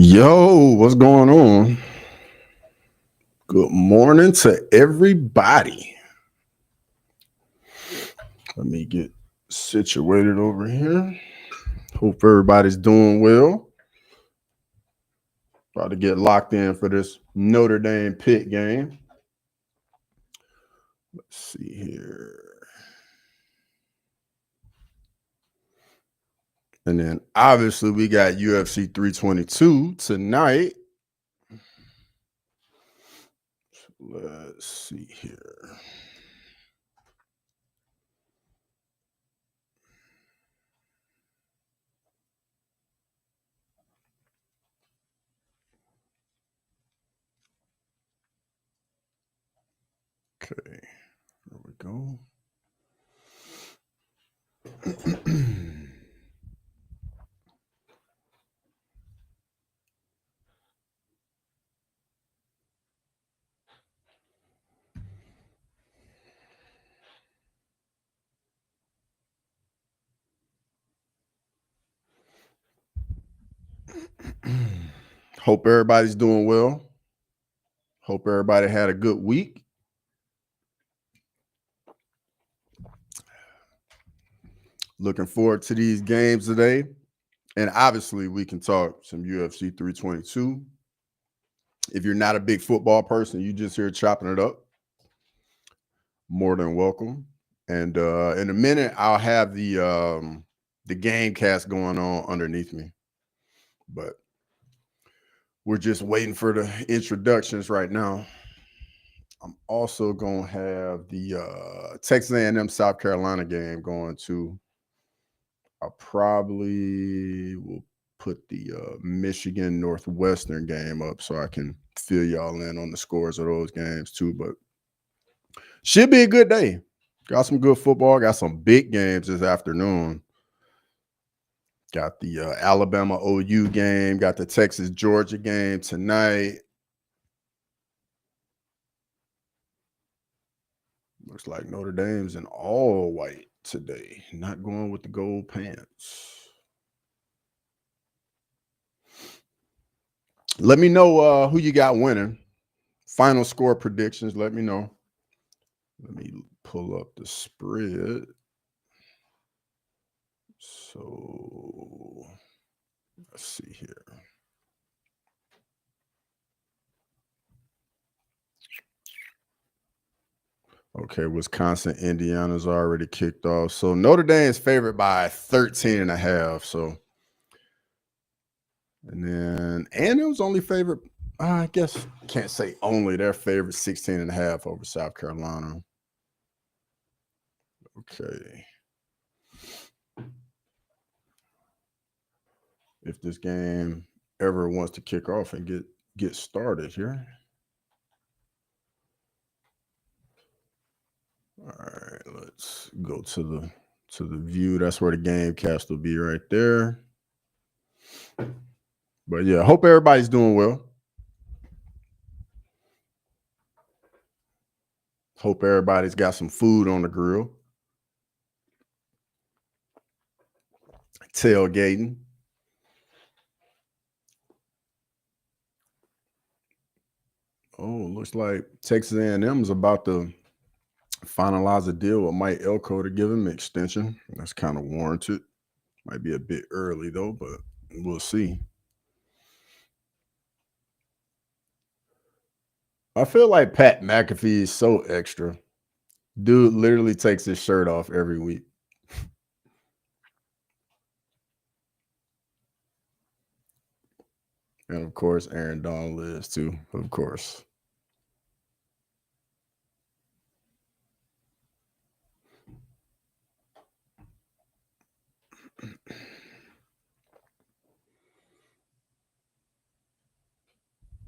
Yo, what's going on? Good morning to everybody. Let me get situated over here. Hope everybody's doing well. About to get locked in for this Notre Dame Pitt game. Let's see here. And then obviously we got UFC 322 tonight. Let's see here. Okay, there we go. Hope everybody's doing well. Hope everybody had a good week. Looking forward to these games today. And obviously, we can talk some UFC 322. If you're not a big football person, you just here chopping it up, more than welcome. And in a minute, I'll have the game cast going on underneath me. But we're just waiting for the introductions right now. I'm also going to have the Texas A&M South Carolina game going too. I probably will put the Michigan Northwestern game up so I can fill y'all in on the scores of those games too. But should be a good day. Got some good football. Got some big games this afternoon. Got the Alabama OU game. Got the Texas Georgia game tonight. Looks like Notre Dame's in all white today. Not going with the gold pants. Let me know who you got winning. Final score predictions. Let me know. Let me pull up the spread. So let's see here. Okay, Wisconsin, Indiana's already kicked off. So Notre Dame is favored by 13.5. So, and then it was only favored. I guess can't say only. They're favored 16.5 over South Carolina. Okay. If this game ever wants to kick off and get started here. All right, let's go to the view. That's where the game cast will be right there. But yeah, hope everybody's doing well. Hope everybody's got some food on the grill. Tailgating. Oh, looks like Texas A&M is about to finalize a deal with Mike Elko to give him an extension. That's kind of warranted. Might be a bit early though, but we'll see. I feel like Pat McAfee is so extra. Dude literally takes his shirt off every week. And of course, Aaron Donald is too, of course.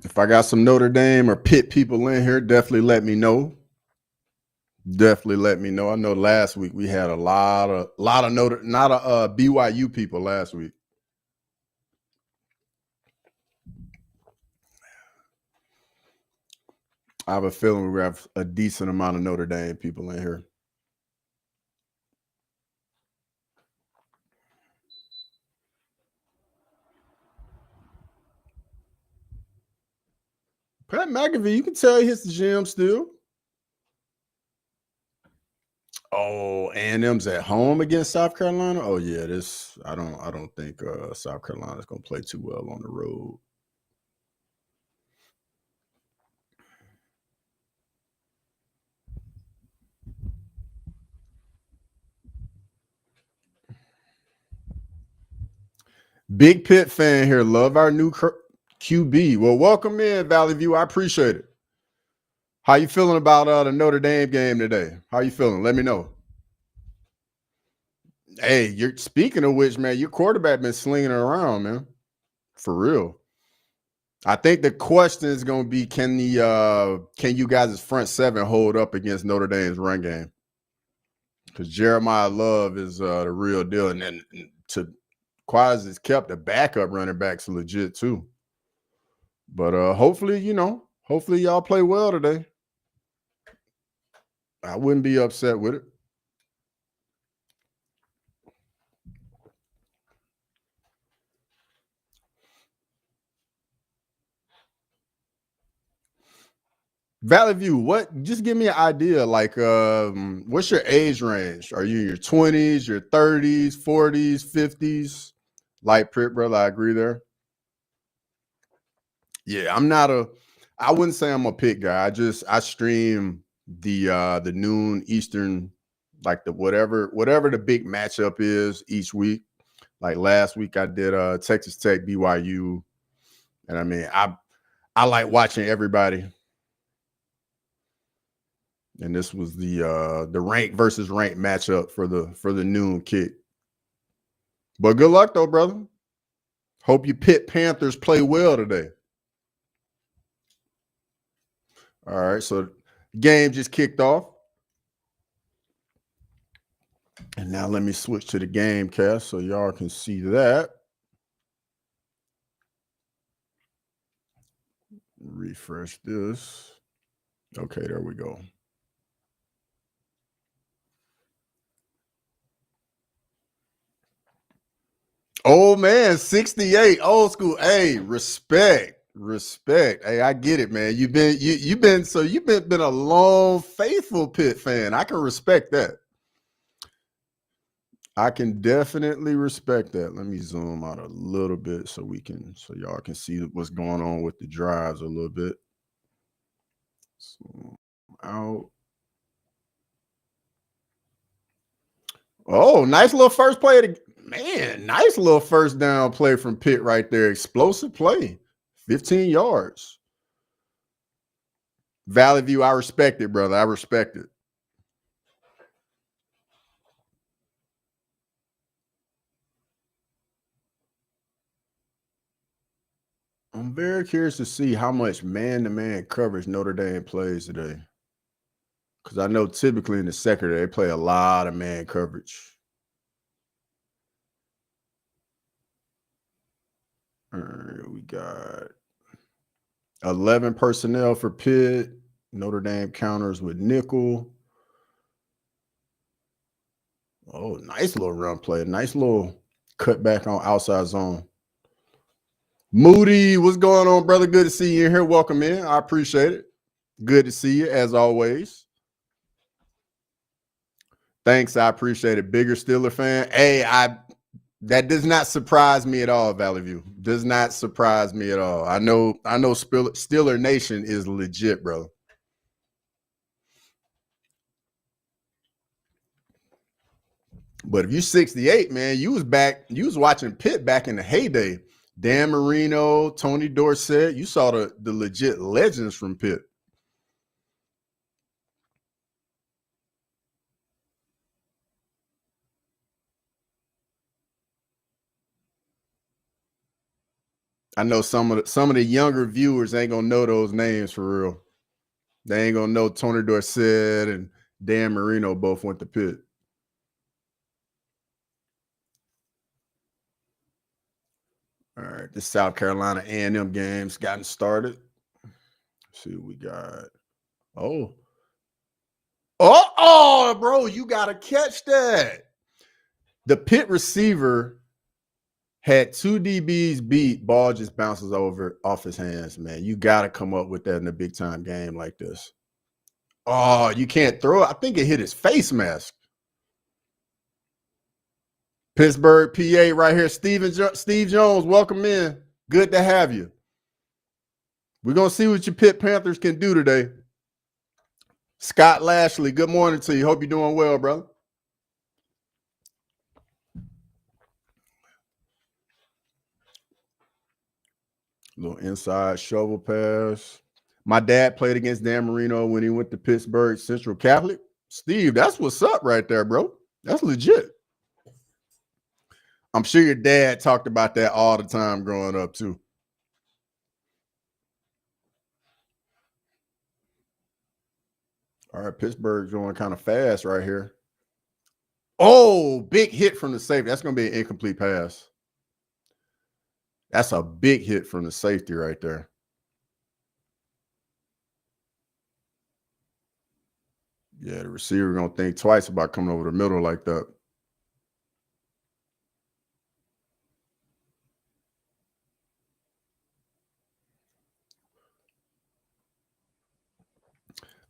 If I got some Notre Dame or Pitt people in here, definitely let me know. Definitely let me know. I know last week we had a lot of BYU people last week. I have a feeling we have a decent amount of Notre Dame people in here. Pat McAfee, you can tell he hits the gym still. Oh, A&M's at home against South Carolina. Oh yeah, this I don't think South Carolina's gonna play too well on the road. Big Pitt fan here. Love our new QB. Well, welcome in, Valley View. I appreciate it. How you feeling about the Notre Dame game today? How you feeling? Let me know. Hey, you're speaking of which, man, your quarterback been slinging it around, man. For real. I think the question is going to be, can you guys' front seven hold up against Notre Dame's run game? Because Jeremiah Love is the real deal, and then to Quaz has kept the backup running backs legit too. But hopefully y'all play well today. I wouldn't be upset with it. Valley View, just give me an idea. Like, what's your age range? Are you in your 20s, your 30s, 40s, 50s? Like Pitt, brother, I agree there. Yeah, I wouldn't say I'm a Pitt guy. I stream the noon Eastern, like the whatever the big matchup is each week. Like last week I did Texas Tech BYU. And I mean, I like watching everybody. And this was the rank versus rank matchup for the noon kick. But good luck though, brother. Hope you Pitt Panthers play well today. All right, so game just kicked off. And now let me switch to the game cast so y'all can see that. Refresh this. Okay, there we go. Oh man, 68, old school. Hey, respect. Hey, I get it, man. You've been a long, faithful Pitt fan. I can respect that. I can definitely respect that. Let me zoom out a little bit so y'all can see what's going on with the drives a little bit. Zoom out. Oh, nice little first play. Man, nice little first down play from Pitt right there. Explosive play. 15 yards. Valley View, I respect it, brother. I respect it. I'm very curious to see how much man-to-man coverage Notre Dame plays today. Because I know typically in the secondary, they play a lot of man coverage. All right, we got 11 personnel for Pitt. Notre Dame counters with nickel. Oh, nice little run play. Nice little cutback on outside zone. Moody, what's going on, brother? Good to see you in here. Welcome in. I appreciate it. Good to see you, as always. Thanks. I appreciate it. Bigger Steeler fan. Hey, that does not surprise me at all, Valley View. Does not surprise me at all. I know Steeler Nation is legit, bro. But if you 68, man, you was watching Pitt back in the heyday. Dan Marino, Tony Dorsett. You saw the legit legends from Pitt. I know some of the younger viewers ain't gonna know those names for real. They ain't gonna know Tony Dorsett and Dan Marino both went to Pitt. All right, the South Carolina A&M game's gotten started. Let's see what we got. Oh, bro, you gotta catch that. The Pitt receiver Had 2 DBs beat, ball just bounces over off his hands, man. You got to come up with that in a big time game like this. Oh, you can't throw it. I think it hit his face mask. Pittsburg, PA, right here. Steve Jones, welcome in. Good to have you. We're going to see what your Pitt Panthers can do today. Scott Lashley, good morning to you. Hope you're doing well, brother. Little inside shovel pass. My dad played against Dan Marino when he went to Pittsburg Central Catholic. Steve, that's what's up right there, bro. That's legit. I'm sure your dad talked about that all the time growing up, too. All right, Pittsburgh's going kind of fast right here. Oh, big hit from the safety. That's going to be an incomplete pass. That's a big hit from the safety right there. Yeah, the receiver going to think twice about coming over the middle like that.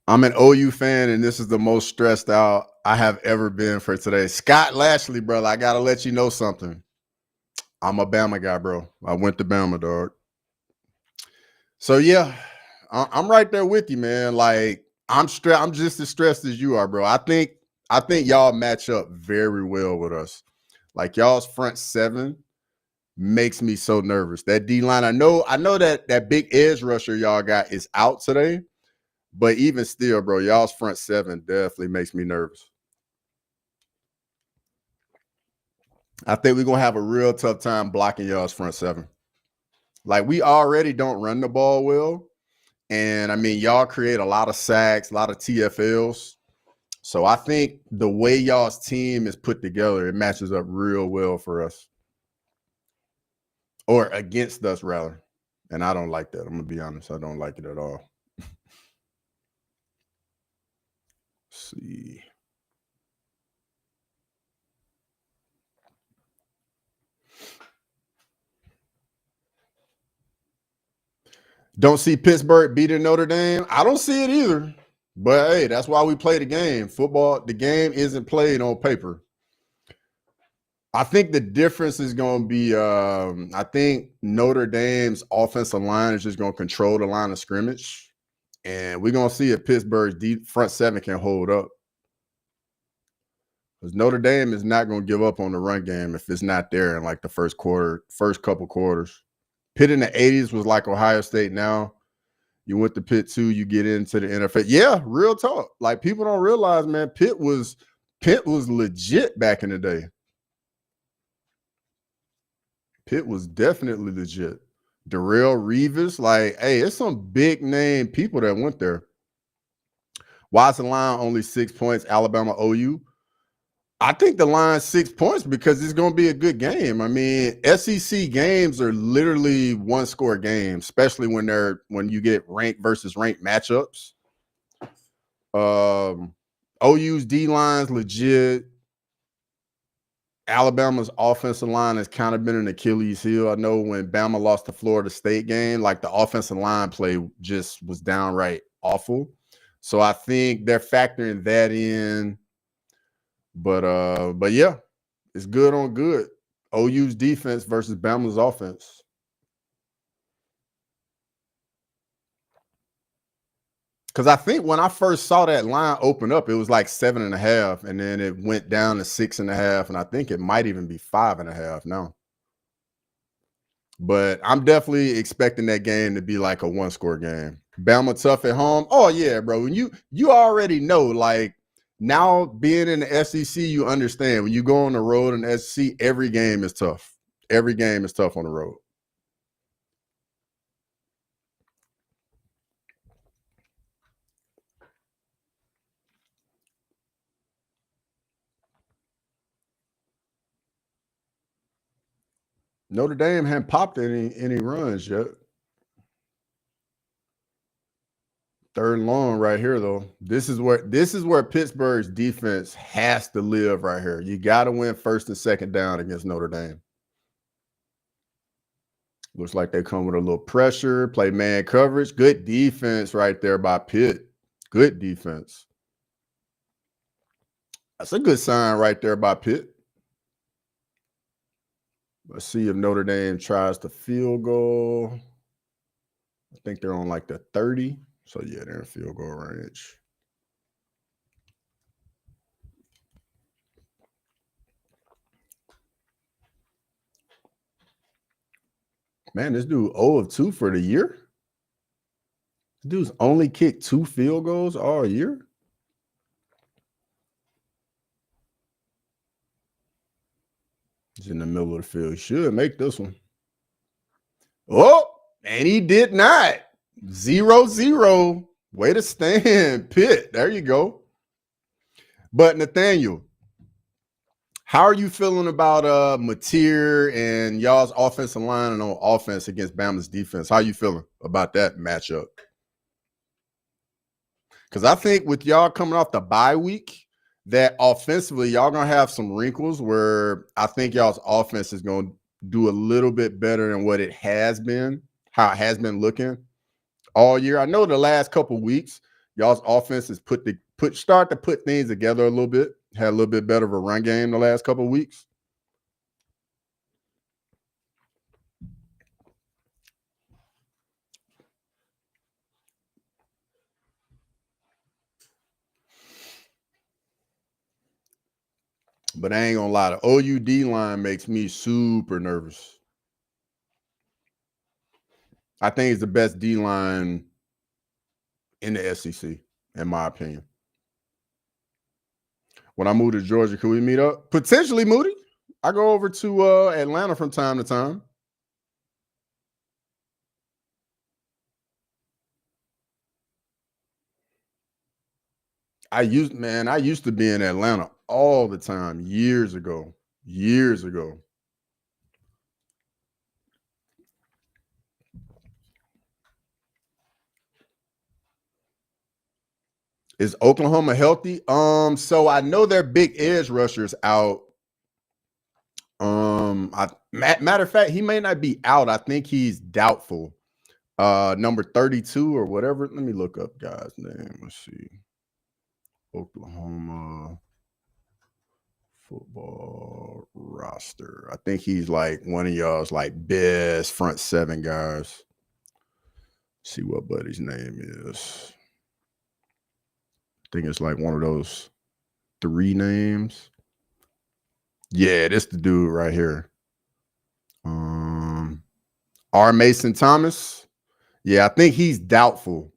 I'm an OU fan, and this is the most stressed out I have ever been for today. Scott Lashley, brother, I got to let you know something. I'm a Bama guy, bro. I went to Bama, dog. So, yeah, I'm right there with you, man. Like, I'm just as stressed as you are, bro. I think y'all match up very well with us. Like, y'all's front seven makes me so nervous. That D-line, I know that big edge rusher y'all got is out today. But even still, bro, y'all's front seven definitely makes me nervous. I think we're going to have a real tough time blocking y'all's front seven. Like, we already don't run the ball well. And, I mean, y'all create a lot of sacks, a lot of TFLs. So I think the way y'all's team is put together, it matches up real well for us. Or against us, rather. And I don't like that. I'm going to be honest. I don't like it at all. See. Don't see Pittsburgh beating Notre Dame. I don't see it either. But hey, that's why we play the game. Football, the game isn't played on paper. I think the difference is going to be, I think Notre Dame's offensive line is just going to control the line of scrimmage. And we're going to see if Pittsburgh's front seven can hold up. Because Notre Dame is not going to give up on the run game if it's not there in like the first couple quarters. Pitt in the 80s was like Ohio State now. You went to Pitt 2, you get into the NFL. Yeah, real talk. Like, people don't realize, man, Pitt was legit back in the day. Pitt was definitely legit. Darrell Reeves, like, hey, it's some big name people that went there. Why is the line only 6 points, Alabama OU? I think the line's 6 points because it's going to be a good game. I mean, SEC games are literally one-score games, especially when you get ranked versus ranked matchups. OU's D-line's legit. Alabama's offensive line has kind of been an Achilles heel. I know when Bama lost the Florida State game, like, the offensive line play just was downright awful. So I think they're factoring that in. But yeah, it's good on good. OU's defense versus Bama's offense. Because I think when I first saw that line open up, it was like 7.5, and then it went down to 6.5, and I think it might even be 5.5 now. But I'm definitely expecting that game to be like a one-score game. Bama tough at home. Oh yeah, bro. When you already know, like, now being in the SEC, you understand when you go on the road in the SEC, every game is tough. Every game is tough on the road. Notre Dame hadn't popped any runs yet. Third and long right here, though. This is where Pittsburgh's defense has to live right here. You got to win first and second down against Notre Dame. Looks like they come with a little pressure, play man coverage. Good defense right there by Pitt. Good defense. That's a good sign right there by Pitt. Let's see if Notre Dame tries the field goal. I think they're on like the 30. So, yeah, they're in field goal range. Man, this dude 0 of 2 for the year. This dude's only kicked 2 field goals all year. He's in the middle of the field. He should make this one. Oh, and he did not. 0-0. Way to stand, Pitt. There you go. But Nathaniel, how are you feeling about Mateer and y'all's offensive line and on offense against Bama's defense? How you feeling about that matchup? Because I think with y'all coming off the bye week, that offensively, y'all going to have some wrinkles where I think y'all's offense is going to do a little bit better than what it has been, how it has been looking all year. I know the last couple of weeks, y'all's offense has start to put things together a little bit, had a little bit better of a run game the last couple of weeks. But I ain't gonna lie, the OUD line makes me super nervous. I think it's the best D line in the SEC, in my opinion. When I move to Georgia, can we meet up? Potentially, Moody. I go over to Atlanta from time to time. I used to be in Atlanta all the time years ago. Is Oklahoma healthy? So I know their big edge rushers out. Matter of fact, he may not be out. I think he's doubtful. Number 32 or whatever. Let me look up guy's name. Let's see. Oklahoma football roster. I think he's like one of y'all's like best front 7 guys. Let's see what buddy's name is. I think it's like one of those 3 names. Yeah, this the dude right here. R. Mason Thomas. Yeah, I think he's doubtful.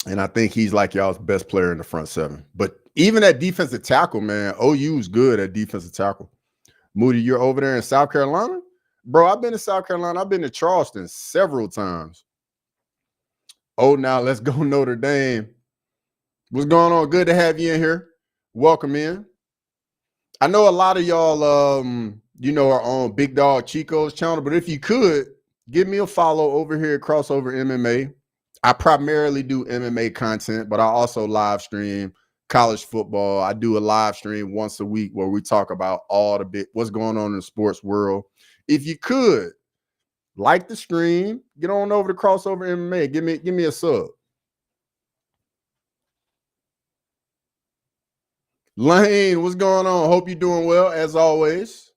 And I think he's like y'all's best player in the front 7. But even at defensive tackle, man, OU's good at defensive tackle. Moody, you're over there in South Carolina? Bro, I've been to South Carolina. I've been to Charleston several times. Oh, now let's go Notre Dame. What's going on? Good to have you in here. Welcome in. I know a lot of y'all, are on Big Dog Chico's channel, but if you could, give me a follow over here at Crossover MMA. I primarily do MMA content, but I also live stream college football. I do a live stream once a week where we talk about what's going on in the sports world. If you could, like the stream, get on over to Crossover MMA. Give me a sub. Lane, what's going on? Hope you're doing well, as always.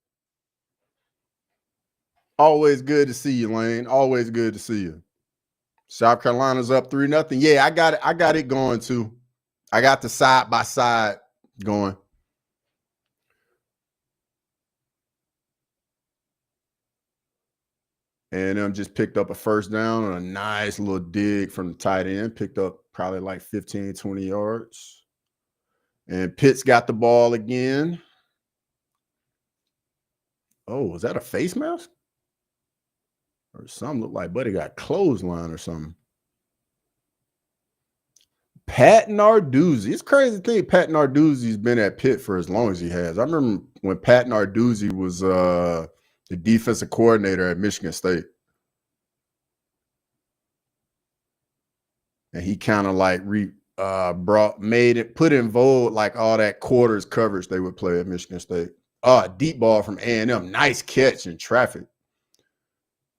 Always good to see you, Lane. Always good to see you. South Carolina's up 3-0. Yeah, I got it going too. I got the side by side going. And just picked up a first down and a nice little dig from the tight end. Picked up probably like 15, 20 yards. And Pitt's got the ball again. Oh, was that a face mask? Or something looked like Buddy got clothesline or something. Pat Narduzzi. It's crazy to think Pat Narduzzi's been at Pitt for as long as he has. I remember when Pat Narduzzi was the defensive coordinator at Michigan State. And he kind of like put in vogue like all that quarters coverage they would play at Michigan State. Deep ball from A&M. Nice catch in traffic.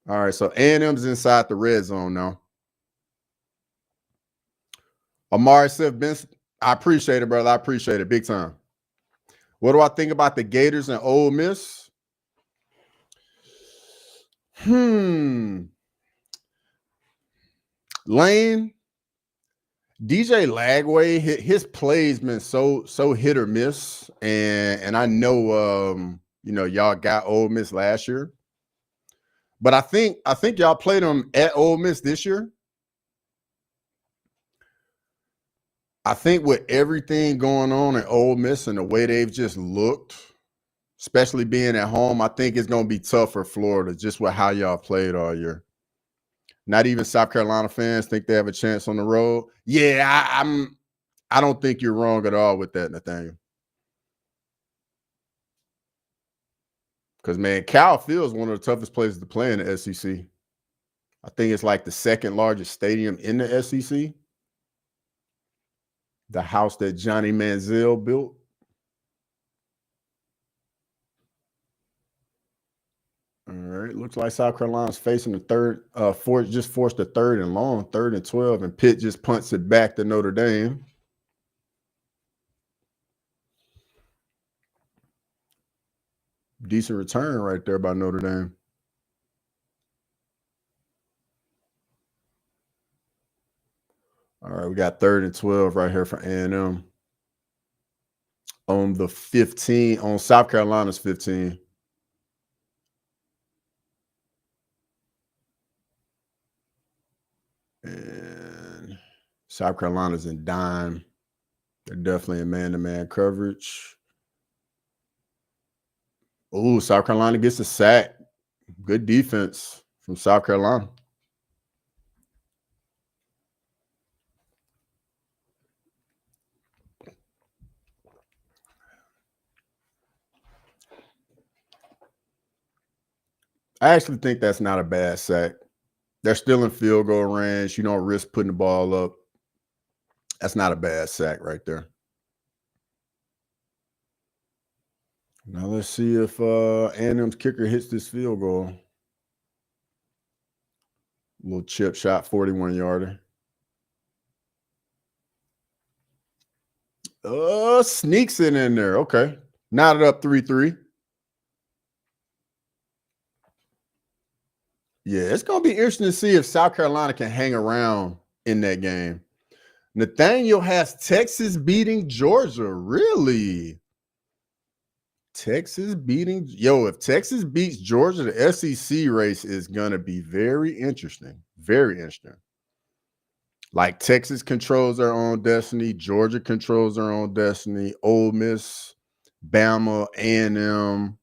All right, so A&M's inside the red zone now. Amari Benson, I appreciate it, brother. I appreciate it big time. What do I think about the Gators and Ole Miss? Lane, DJ Lagway, his plays been so hit or miss, and I know y'all got Ole Miss last year, but I think y'all played them at Ole Miss this year. I think with everything going on at Ole Miss and the way they've just looked, especially being at home, I think it's going to be tough for Florida just with how y'all played all year. Not even South Carolina fans think they have a chance on the road. Yeah, I don't think you're wrong at all with that, Nathaniel. Because, man, Cal Field is one of the toughest places to play in the SEC. I think it's like the second largest stadium in the SEC. The house that Johnny Manziel built. All right, looks like South Carolina's facing the third, just forced a third and long, 3rd and 12, and Pitt just punts it back to Notre Dame. Decent return right there by Notre Dame. All right, we got 3rd and 12 right here for A&M. On the 15, on South Carolina's 15. And South Carolina's in dime. They're definitely in man-to-man coverage. Oh, South Carolina gets a sack. Good defense from South Carolina. I actually think that's not a bad sack. They're still in field goal range. You don't risk putting the ball up. That's not a bad sack right there. Now let's see if A&M's kicker hits this field goal. Little chip shot, 41-yarder. Sneaks it in there. Okay. Knotted up 3-3. Yeah, it's going to be interesting to see if South Carolina can hang around in that game. Nathaniel has Texas beating Georgia. Really? Texas beating? Yo, if Texas beats Georgia, the SEC race is going to be very interesting. Very interesting. Like Texas controls their own destiny. Georgia controls their own destiny. Ole Miss, Bama, A&M.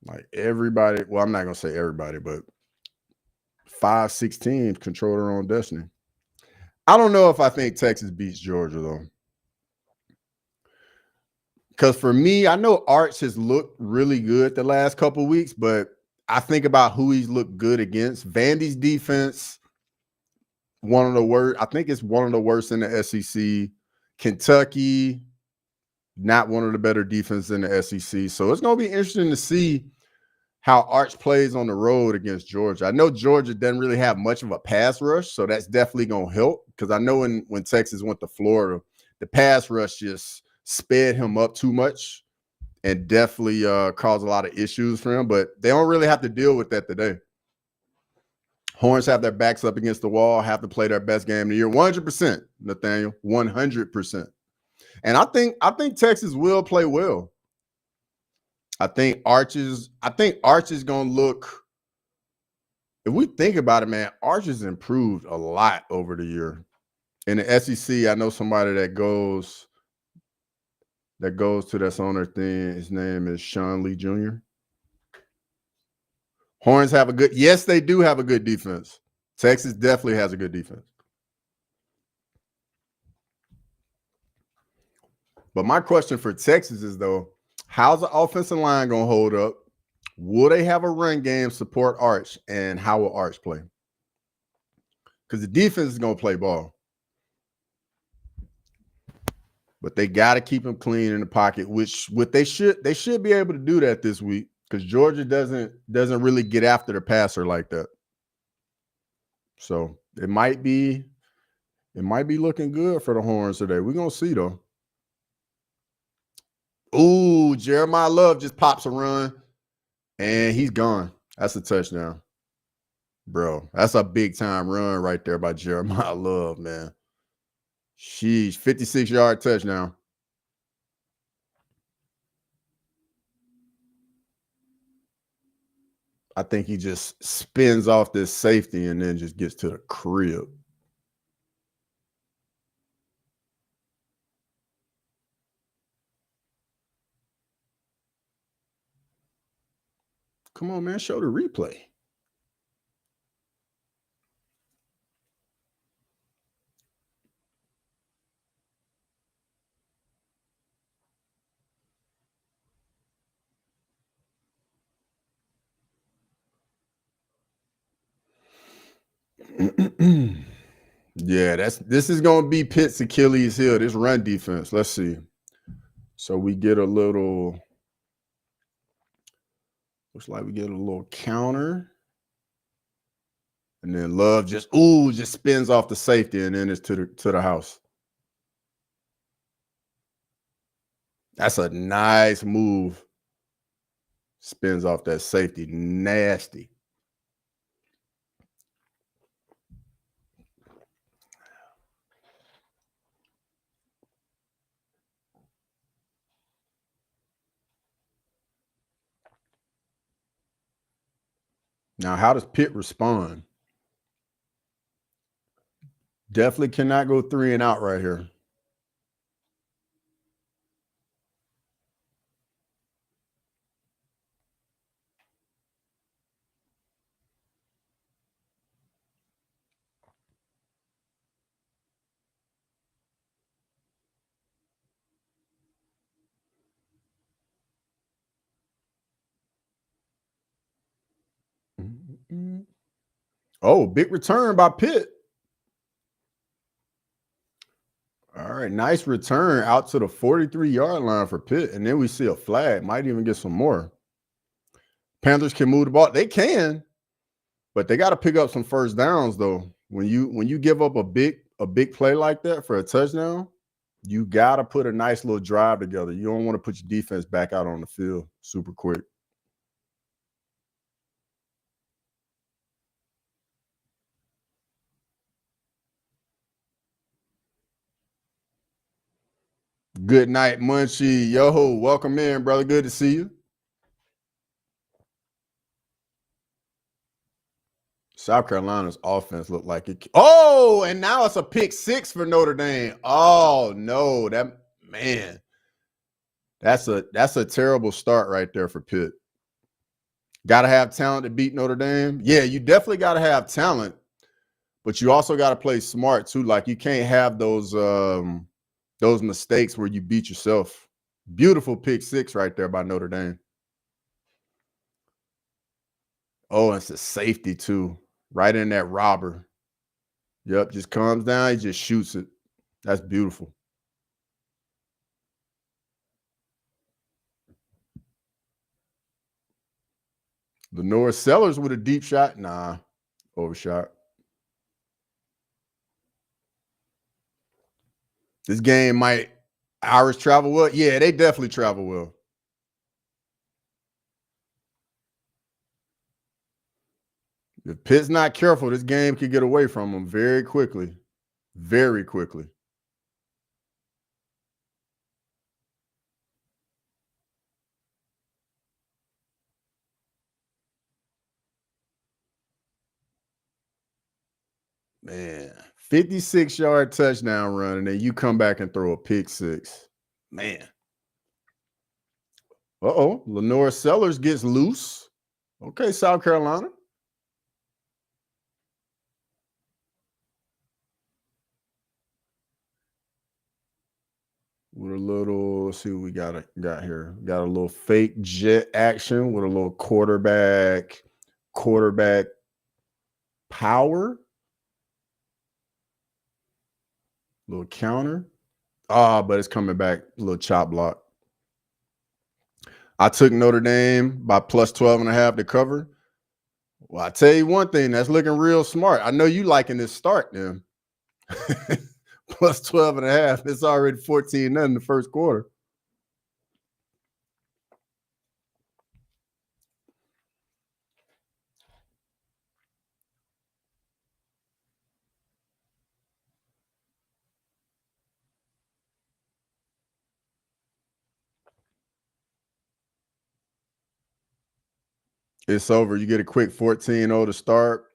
Like everybody, well, I'm not going to say everybody, but 5-6 teams control their own destiny. I don't know if I think Texas beats Georgia, though. Because for me, I know Arch has looked really good the last couple of weeks, but I think about who he's looked good against. Vandy's defense, one of the worst. I think it's one of the worst in the SEC. Kentucky, not one of the better defenses in the SEC. So it's going to be interesting to see how Arch plays on the road against Georgia. I know Georgia doesn't really have much of a pass rush, so that's definitely going to help. Because I know when Texas went to Florida, the pass rush just sped him up too much and definitely caused a lot of issues for him. But they don't really have to deal with that today. Horns have their backs up against the wall, have to play their best game of the year. 100%, Nathaniel, 100%. And I think Texas will play well. I think Arch is going to look, if we think about it, man, Arch has improved a lot over the year. In the SEC, I know somebody that goes to that's on their thing. His name is Sean Lee Jr. Horns have a good, yes, they do have a good defense. Texas definitely has a good defense. But my question for Texas is, though, how's the offensive line going to hold up? Will they have a run game support Arch? And how will Arch play? Because the defense is going to play ball. But they got to keep him clean in the pocket, which they should be able to do that this week because Georgia doesn't really get after the passer like that. So it might be looking good for the Horns today. We're gonna see though. Ooh, Jeremiah Love just pops a run and he's gone. That's a touchdown. Bro, that's a big time run right there by Jeremiah Love, man. Sheesh, 56-yard touchdown. I think he just spins off this safety and then just gets to the crib. Come on, man, show the replay. Yeah, this is gonna be Pitt's Achilles heel, this run defense. Let's see. So we get a little, looks like we get a little counter. And then Love just spins off the safety and then it's to the house. That's a nice move. Spins off that safety. Nasty. Now, how does Pitt respond? Definitely cannot go 3 and out right here. Oh, big return by Pitt. All right, nice return out to the 43-yard line for Pitt. And then we see a flag. Might even get some more. Panthers can move the ball. They can, but they got to pick up some first downs, though. When you give up a big play like that for a touchdown, you got to put a nice little drive together. You don't want to put your defense back out on the field super quick. Good night, Munchie. Yo, welcome in, brother. Good to see you. South Carolina's offense looked like it. Oh, and now it's a pick 6 for Notre Dame. Oh no, that's a terrible start right there for Pitt. Got to have talent to beat Notre Dame. Yeah, you definitely got to have talent, but you also got to play smart too. Like you can't have those mistakes where you beat yourself. Beautiful pick 6 right there by Notre Dame. Oh, it's a safety too. Right in that robber. Yep, just comes down, he just shoots it. That's beautiful. Lenore Sellers with a deep shot. Nah, overshot. This game might Irish travel well. Yeah, they definitely travel well. If Pitt's not careful, this game could get away from them very quickly. Very quickly. Man, 56-yard touchdown run, and then you come back and throw a pick 6. Man. Uh-oh. Lenore Sellers gets loose. Okay, South Carolina. With a little, let's see what we got here. Got a little fake jet action with a little quarterback power. Little counter. But it's coming back a little chop block. I took Notre Dame by plus 12.5 to cover. Well, I tell you one thing, that's looking real smart. I know you liking this start, then. Plus 12.5. It's already 14-0 in the first quarter. It's over. You get a quick 14-0 to start.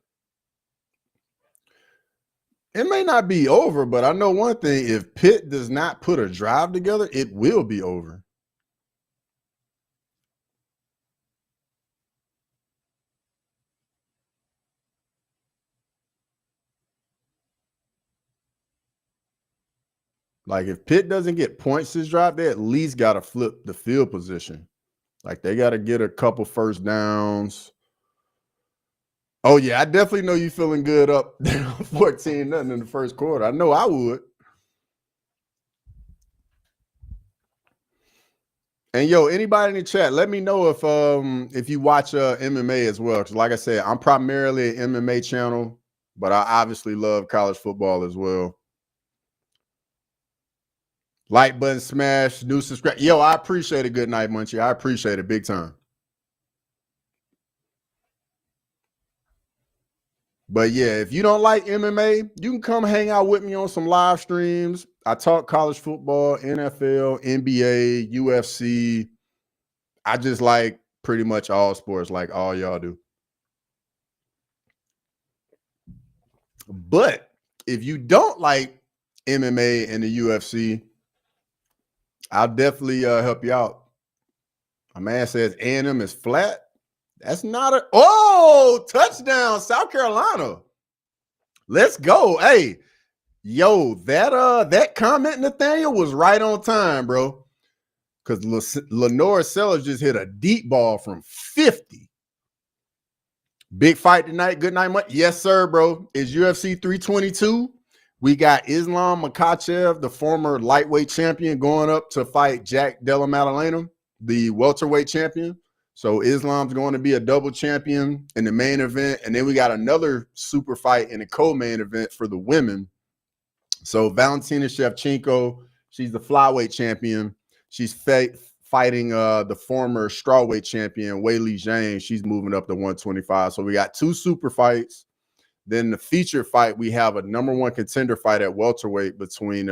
It may not be over, but I know one thing. If Pitt does not put a drive together, it will be over. Like, if Pitt doesn't get points this drive, they at least got to flip the field position. Like, they got to get a couple first downs. Oh, yeah, I definitely know you feeling good up 14-0 in the first quarter. I know I would. And yo, anybody in the chat, let me know if you watch MMA as well. Because like I said, I'm primarily an MMA channel, but I obviously love college football as well. Like button smash, new subscribe. Yo, I appreciate it. Good night, Munchie. I appreciate it big time. But yeah, if you don't like MMA, you can come hang out with me on some live streams. I talk college football, NFL, NBA, UFC. I just like pretty much all sports, like all y'all do. But if you don't like MMA and the UFC, I'll definitely help you out. My man says A&M is flat. That's not a touchdown, South Carolina. Let's go. Hey, yo, that comment, Nathaniel, was right on time, bro. Because Lenore Sellers just hit a deep ball from 50. Big fight tonight. Good night, Mike. Yes, sir, bro. It's UFC 322. We got Islam Makhachev, the former lightweight champion, going up to fight Jack Della Maddalena, the welterweight champion. So Islam's going to be a double champion in the main event. And then we got another super fight in the co-main event for the women. So Valentina Shevchenko, she's the flyweight champion. She's fighting the former strawweight champion, Weili Zhang. She's moving up to 125. So we got two super fights. Then the feature fight, we have a number one contender fight at welterweight between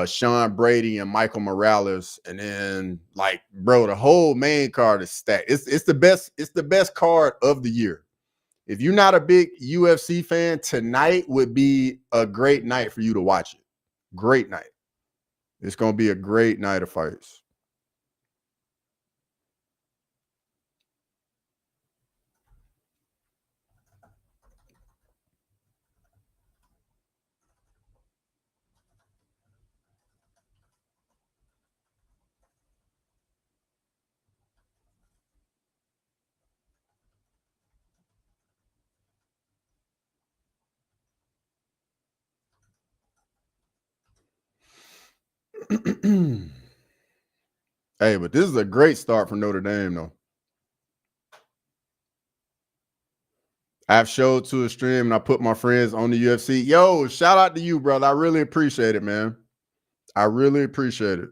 Sean Brady and Michael Morales. And then, like, bro, the whole main card is stacked. It's the best card of the year. If you're not a big UFC fan, tonight would be a great night for you to watch it. Great night. It's going to be a great night of fights. Hey, but this is a great start for Notre Dame, though. I've showed to a stream and I put my friends on the UFC. Yo, shout out to you, brother. I really appreciate it, man. I really appreciate it.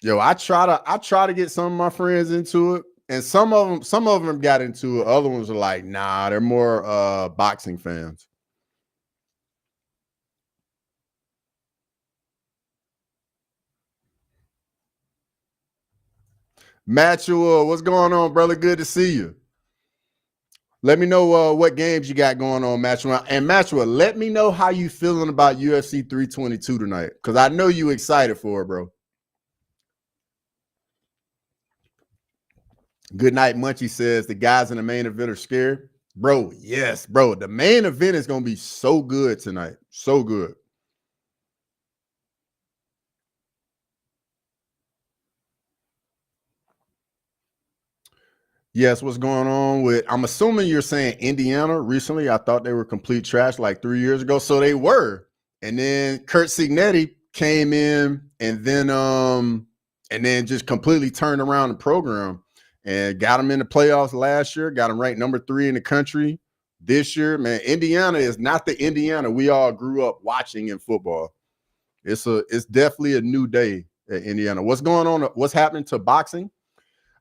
Yo, I try to get some of my friends into it, and some of them got into it. Other ones are like, nah, they're more boxing fans. Matchua, what's going on, brother? Good to see you. Let me know what games you got going on, Matchua. And Matchua, let me know how you feeling about UFC 322 tonight, because I know you excited for it, bro. Good night, Munchie says the guys in the main event are scared. Bro, yes, bro. The main event is going to be so good tonight. So good. Yes, what's going on with, I'm assuming you're saying Indiana recently. I thought they were complete trash like 3 years ago. So they were. And then Kurt Signetti came in and then just completely turned around the program and got him in the playoffs last year, got him ranked number 3 in the country. This year, man, Indiana is not the Indiana we all grew up watching in football. It's definitely a new day at Indiana. What's going on? What's happening to boxing?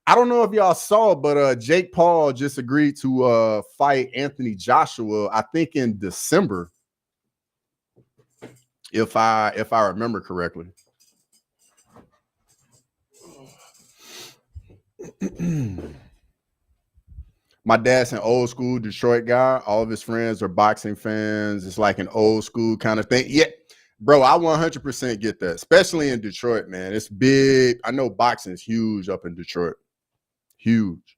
I don't know if y'all saw, but Jake Paul just agreed to fight Anthony Joshua, I think in December, if I remember correctly. My dad's an old school Detroit guy. All of his friends are boxing fans. It's like an old school kind of thing. Yeah, bro, I 100% get that, especially in Detroit, man. It's big. I know boxing is huge up in Detroit. Huge.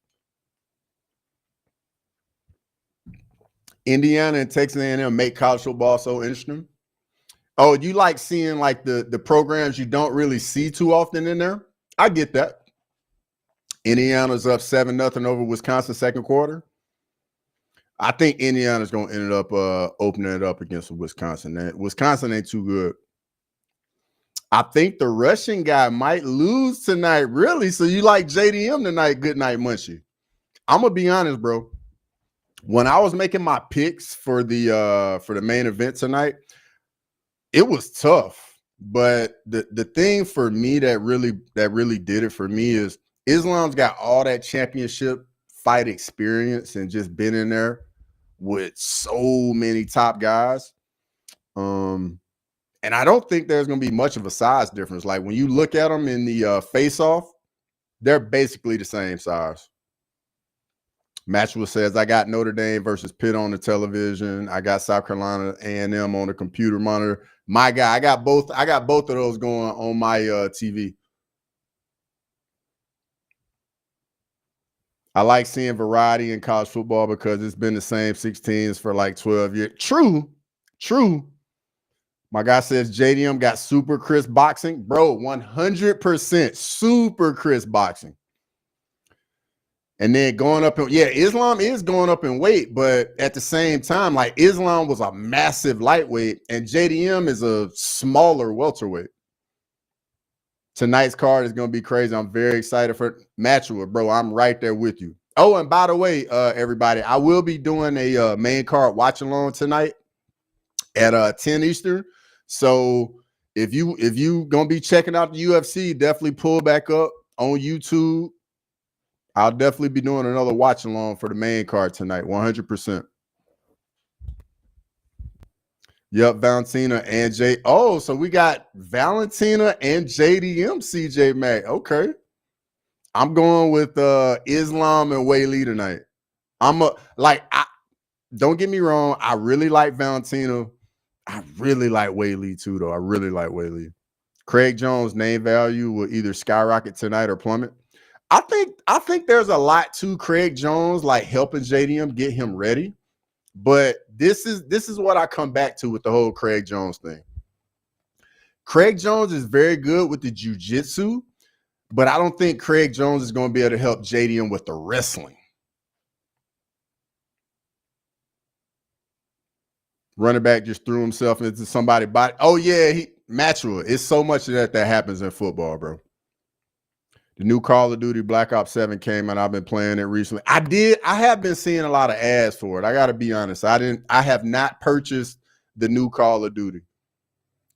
Indiana and Texas A&M make college football so interesting. Oh, you like seeing like the programs you don't really see too often in there? I get that. Indiana's up 7-0 over Wisconsin second quarter. I think Indiana's going to end up opening it up against Wisconsin. Wisconsin ain't too good. I think the Russian guy might lose tonight, really. So you like JDM tonight? Good night, Munchie. I'm going to be honest, bro. When I was making my picks for the main event tonight, it was tough. But the thing for me that really did it for me is Islam's got all that championship fight experience and just been in there with so many top guys. And I don't think there's going to be much of a size difference. Like when you look at them in the face-off, they're basically the same size. Matchwell says, I got Notre Dame versus Pitt on the television. I got South Carolina A&M on the computer monitor. My guy, I got both of those going on my TV. I like seeing variety in college football because it's been the same 16s for like 12 years. True. My guy says JDM got super crisp boxing. Bro, 100% super crisp boxing. And then going up in, Islam is going up in weight, but at the same time, like Islam was a massive lightweight and JDM is a smaller welterweight. Tonight's card is going to be crazy. I'm very excited for Matchwood, bro. I'm right there with you. Oh, and by the way, everybody, I will be doing a main card watch along tonight at 10 Eastern. So if you gonna be checking out the UFC, definitely pull back up on YouTube. I'll definitely be doing another watch along for the main card tonight, 100%. Yep, Valentina and J. Oh, so we got Valentina and JDM CJ Mack. Okay. I'm going with Islam and Weili tonight. Don't get me wrong, I really like Valentina. I really like Weili too, though. I really like Weili. Craig Jones' name value will either skyrocket tonight or plummet. I think there's a lot to Craig Jones, like helping JDM get him ready. But this is what I come back to with the whole Craig Jones thing. Craig Jones is very good with the jiu-jitsu, but I don't think Craig Jones is going to be able to help JDM with the wrestling. Running back just threw himself into somebody's body. Oh, yeah, Matchwood. It's so much of that happens in football, bro. The new Call of Duty Black Ops 7 came out. I've been playing it recently. I have been seeing a lot of ads for it. I got to be honest. I have not purchased the new Call of Duty.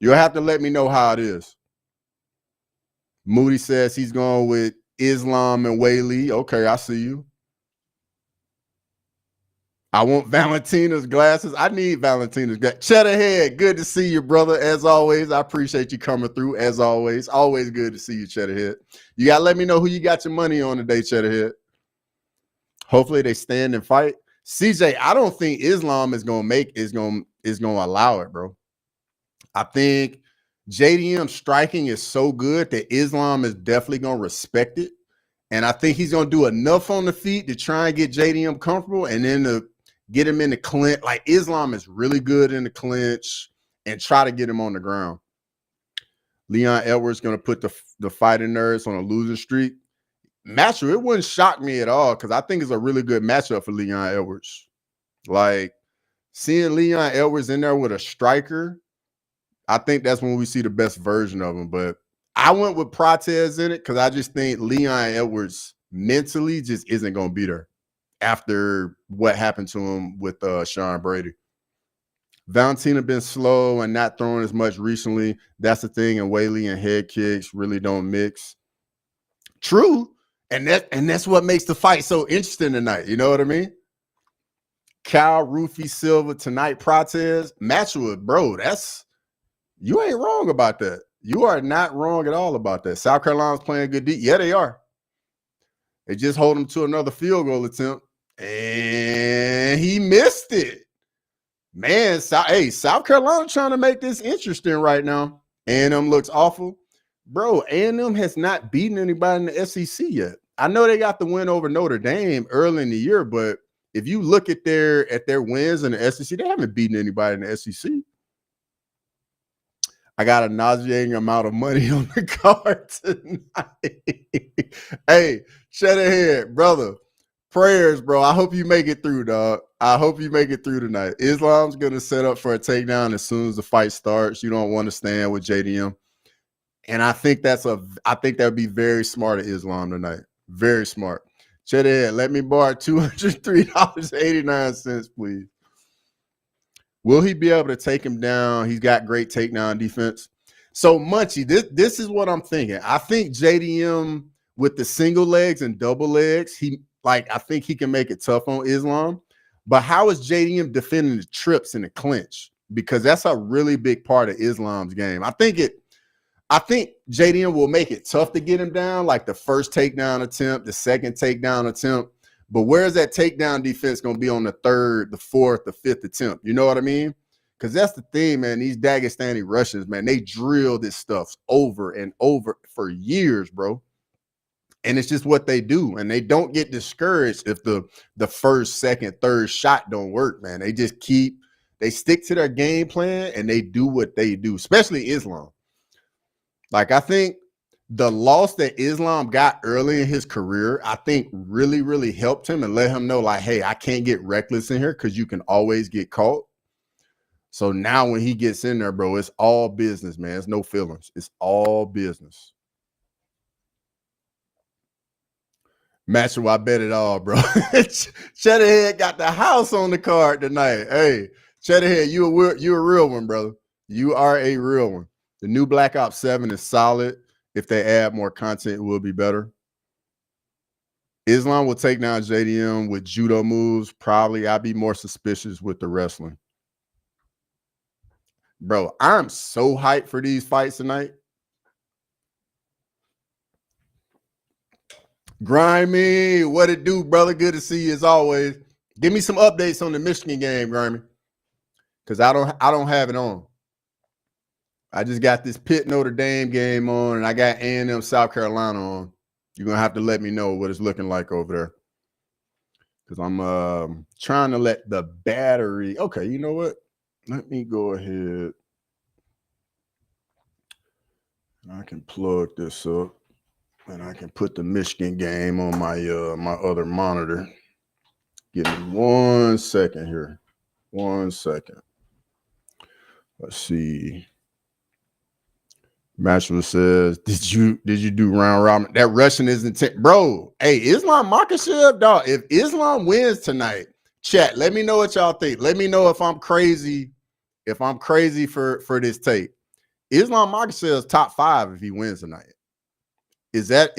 You'll have to let me know how it is. Moody says he's going with Islam and Weili. Okay, I see you. I want Valentina's glasses. I need Valentina's glasses. Cheddarhead, good to see you, brother. As always, I appreciate you coming through. As always good to see you, Cheddarhead. You got to let me know who you got your money on today, Cheddarhead. Hopefully they stand and fight. CJ, I don't think Islam is going to allow it, bro. I think JDM striking is so good that Islam is definitely going to respect it. And I think he's going to do enough on the feet to try and get JDM comfortable and then to get him in the clinch. Like Islam is really good in the clinch and try to get him on the ground. Leon Edwards going to put the fighting nerds on a losing streak. Matchup, it wouldn't shock me at all because I think it's a really good matchup for Leon Edwards. Like seeing Leon Edwards in there with a striker I think that's when we see the best version of him. But I went with Prates in it because I just think Leon Edwards mentally just isn't going to be there after what happened to him with Sean Brady. Valentina been slow and not throwing as much recently. That's the thing. And Whaley and head kicks really don't mix. True. And that's what makes the fight so interesting tonight. You know what I mean? Cal, Rufy, Silva, tonight, Prates, Matchwood, bro. You ain't wrong about that. You are not wrong at all about that. South Carolina's playing good deep. Yeah, they are. They just hold him to another field goal attempt. And he missed it. Man, South Carolina trying to make this interesting right now. A&M looks awful. Bro, A&M has not beaten anybody in the SEC yet. I know they got the win over Notre Dame early in the year, but if you look at their wins in the SEC, they haven't beaten anybody in the SEC. I got a nauseating amount of money on the card tonight. Hey, shut it head, brother. Prayers, bro. I hope you make it through, dog. I hope you make it through tonight. Islam's going to set up for a takedown as soon as the fight starts. You don't want to stand with JDM. And I think that would be very smart of Islam tonight. Very smart. Shut it head. Let me borrow $203.89, please. Will he be able to take him down? He's got great takedown defense. So, Munchie, this is what I'm thinking. I think JDM with the single legs and double legs, I think he can make it tough on Islam. But how is JDM defending the trips in the clinch? Because that's a really big part of Islam's game. I think JDM will make it tough to get him down, like the first takedown attempt, the second takedown attempt. But where's that takedown defense going to be on the third, the fourth, the fifth attempt? You know what I mean? Because that's the thing, man. These Dagestani Russians, man, they drill this stuff over and over for years, bro. And it's just what they do. And they don't get discouraged if the first, second, third shot don't work, man. They just they stick to their game plan and they do what they do, especially Islam. Like, I think the loss that Islam got early in his career, I think really, really helped him and let him know, like, hey, I can't get reckless in here because you can always get caught. So now when he gets in there, bro, it's all business, man. It's no feelings. It's all business. Matcher, I bet it all, bro. Cheddarhead got the house on the card tonight. Hey, Cheddarhead, you a real one, brother. You are a real one. The new Black Ops 7 is solid. If they add more content, it will be better. Islam will take down JDM with judo moves. Probably I'd be more suspicious with the wrestling. Bro, I'm so hyped for these fights tonight. Grimy, what it do, brother? Good to see you as always. Give me some updates on the Michigan game, Grimy, because I don't have it on. I just got this Pitt Notre Dame game on, and I got A&M South Carolina on. You're gonna have to let me know what it's looking like over there, because I'm trying to let the battery. Okay, you know what? Let me go ahead. I can plug this up. And I can put the Michigan game on my my other monitor. Give me 1 second here. 1 second. Let's see. Matchman says, did you do round robin? That Russian is intense. Bro, hey, Islam Makhachev, dog. If Islam wins tonight, chat, let me know what y'all think. Let me know if I'm crazy, for this take. Islam Makhachev is top 5 if he wins tonight. Is that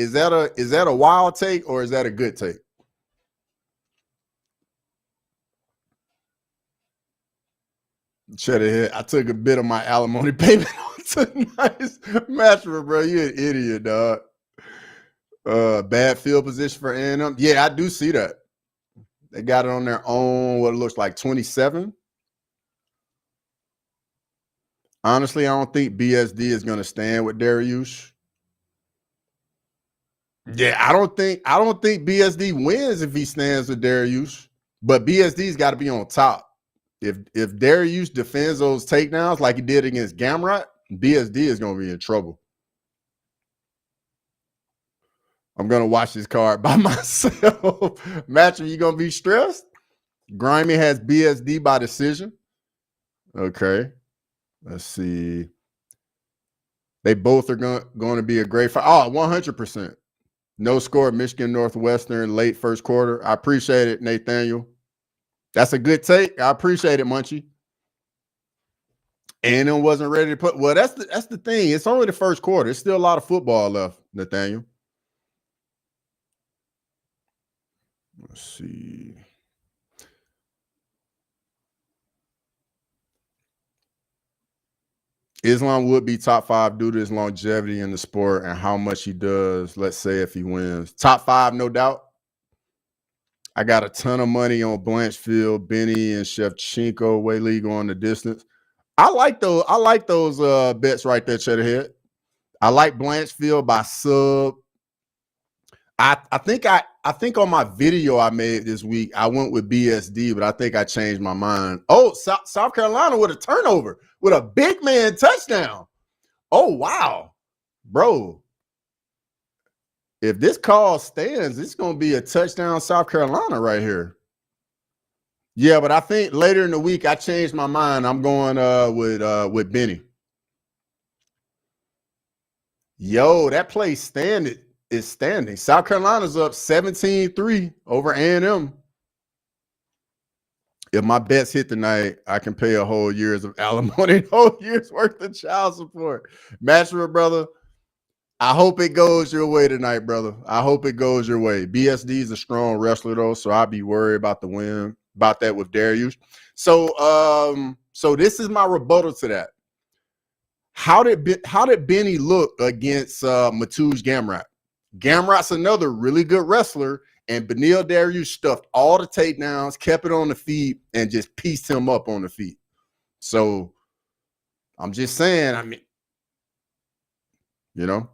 a wild take or is that a good take? Shut it. I took a bit of my alimony payment on tonight's match, bro. You an idiot, dog. Bad field position for A&M. Yeah, I do see that. They got it on their own, what it looks like 27. Honestly, I don't think BSD is going to stand with Dariush. Yeah, I don't think BSD wins if he stands with Dariush, but BSD's got to be on top. If Dariush defends those takedowns like he did against Gamrot, BSD is going to be in trouble. I'm going to watch this card by myself. Match, are you going to be stressed? Grimy has BSD by decision. Okay. Let's see. They both are going to be a great fight. Oh, 100%. No score, Michigan Northwestern, late first quarter. I appreciate it, Nathaniel. That's a good take. I appreciate it, Munchie. And it wasn't ready to put. Well, that's the thing. It's only the first quarter. There's still a lot of football left, Nathaniel. Let's see. Islam would be top 5 due to his longevity in the sport and how much he does, let's say, if he wins. Top 5, no doubt. I got a ton of money on Blanchfield, Benny, and Shevchenko, way legal on the distance. I like those bets right there, Cheddarhead. I like Blanchfield by sub. I think on my video I made this week, I went with BSD, but I think I changed my mind. Oh, South Carolina with a turnover, with a big man touchdown. Oh, wow. Bro, if this call stands, it's going to be a touchdown South Carolina right here. Yeah, but I think later in the week, I changed my mind. I'm going with Benny. Yo, that play is standing. South Carolina's up 17-3 over A&M. If my bets hit tonight, I can pay a whole year's of alimony, a whole year's worth of child support. Matcher, brother, I hope it goes your way tonight, brother. I hope it goes your way. BSD is a strong wrestler, though, so I'd be worried about the win, about that with Darius. So this is my rebuttal to that. How did Benny look against Matouj Gamrot? Gamrot's another really good wrestler, and Benil Dariush stuffed all the takedowns, kept it on the feet, and just pieced him up on the feet. So I'm just saying, I mean, you know.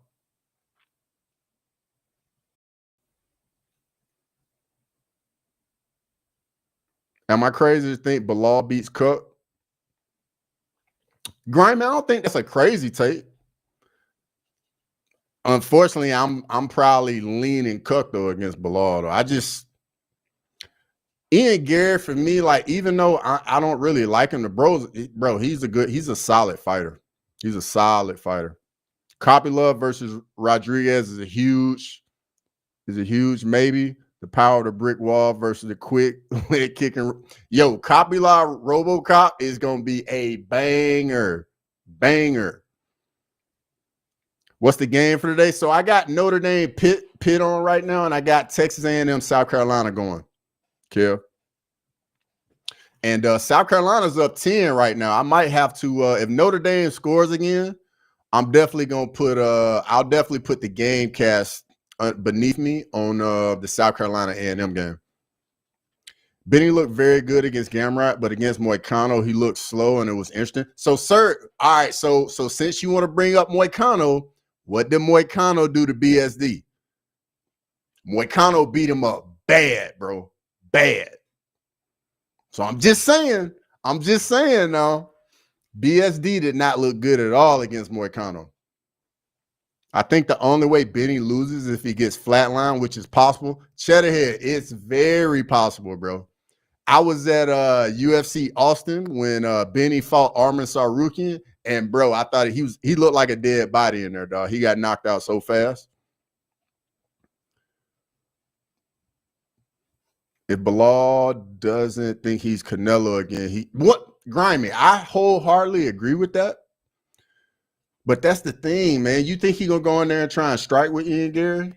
Am I crazy to think Bilal beats Cook? Grimy, I don't think that's a crazy take. Unfortunately, I'm probably leaning Cook though against Bilal. Though. Ian Garrett for me, like even though I don't really like him, bro, he's a solid fighter. He's a solid fighter. Kopylov versus Rodriguez is a huge maybe. The power of the brick wall versus the quick kicking. Yo, Kopylov RoboCop is gonna be a banger. What's the game for today? So I got Notre Dame Pitt on right now, and I got Texas A&M South Carolina going. Kill. And South Carolina's up 10 right now. I might have to if Notre Dame scores again, I'm definitely gonna put I'll definitely put the game cast beneath me on the South Carolina A&M game. Benny looked very good against Gamrot, but against Moicano, he looked slow and it was interesting. So, sir, all right. So since you want to bring up Moicano, what did Moicano do to BSD? Moicano beat him up bad, bro. Bad. So I'm just saying now, BSD did not look good at all against Moicano. I think the only way Benny loses is if he gets flatlined, which is possible. Cheddarhead, it's very possible, bro. I was at UFC Austin when Benny fought Arman Sarukian, and bro, I thought he looked like a dead body in there, dog. He got knocked out so fast. If Bilal doesn't think he's Canelo again, Grimy? I wholeheartedly agree with that. But that's the thing, man. You think he gonna go in there and try and strike with Ian Gary?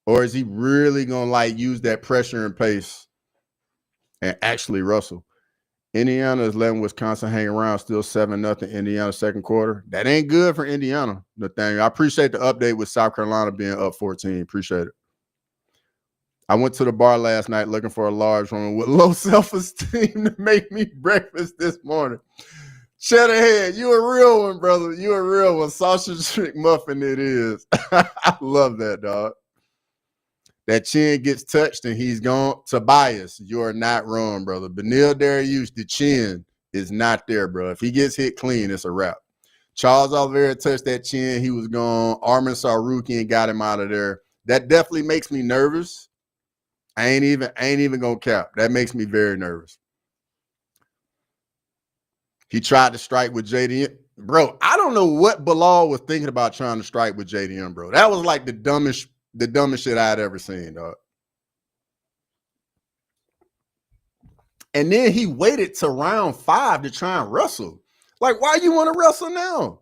Or is he really gonna like use that pressure and pace and actually wrestle? Indiana is letting Wisconsin hang around, still 7-0 Indiana second quarter. That ain't good for Indiana, Nathaniel. I appreciate the update with South Carolina being up 14. Appreciate it. I went to the bar last night looking for a large woman with low self-esteem to make me breakfast this morning. Cheddarhead, you a real one, brother. You a real one. Sausage McMuffin it is. I love that, dog. That chin gets touched and he's gone. Tobias, you are not wrong, brother. Benil Dariush, the chin is not there, bro. If he gets hit clean, it's a wrap. Charles Oliveira touched that chin. He was gone. Arman Sarukian got him out of there. That definitely makes me nervous. I ain't even gonna cap. That makes me very nervous. He tried to strike with JD. Bro, I don't know what Bilal was thinking about trying to strike with JDM, bro. That was like the dumbest shit I'd ever seen, dog. And then he waited to round 5 to try and wrestle. Like, why you want to wrestle now?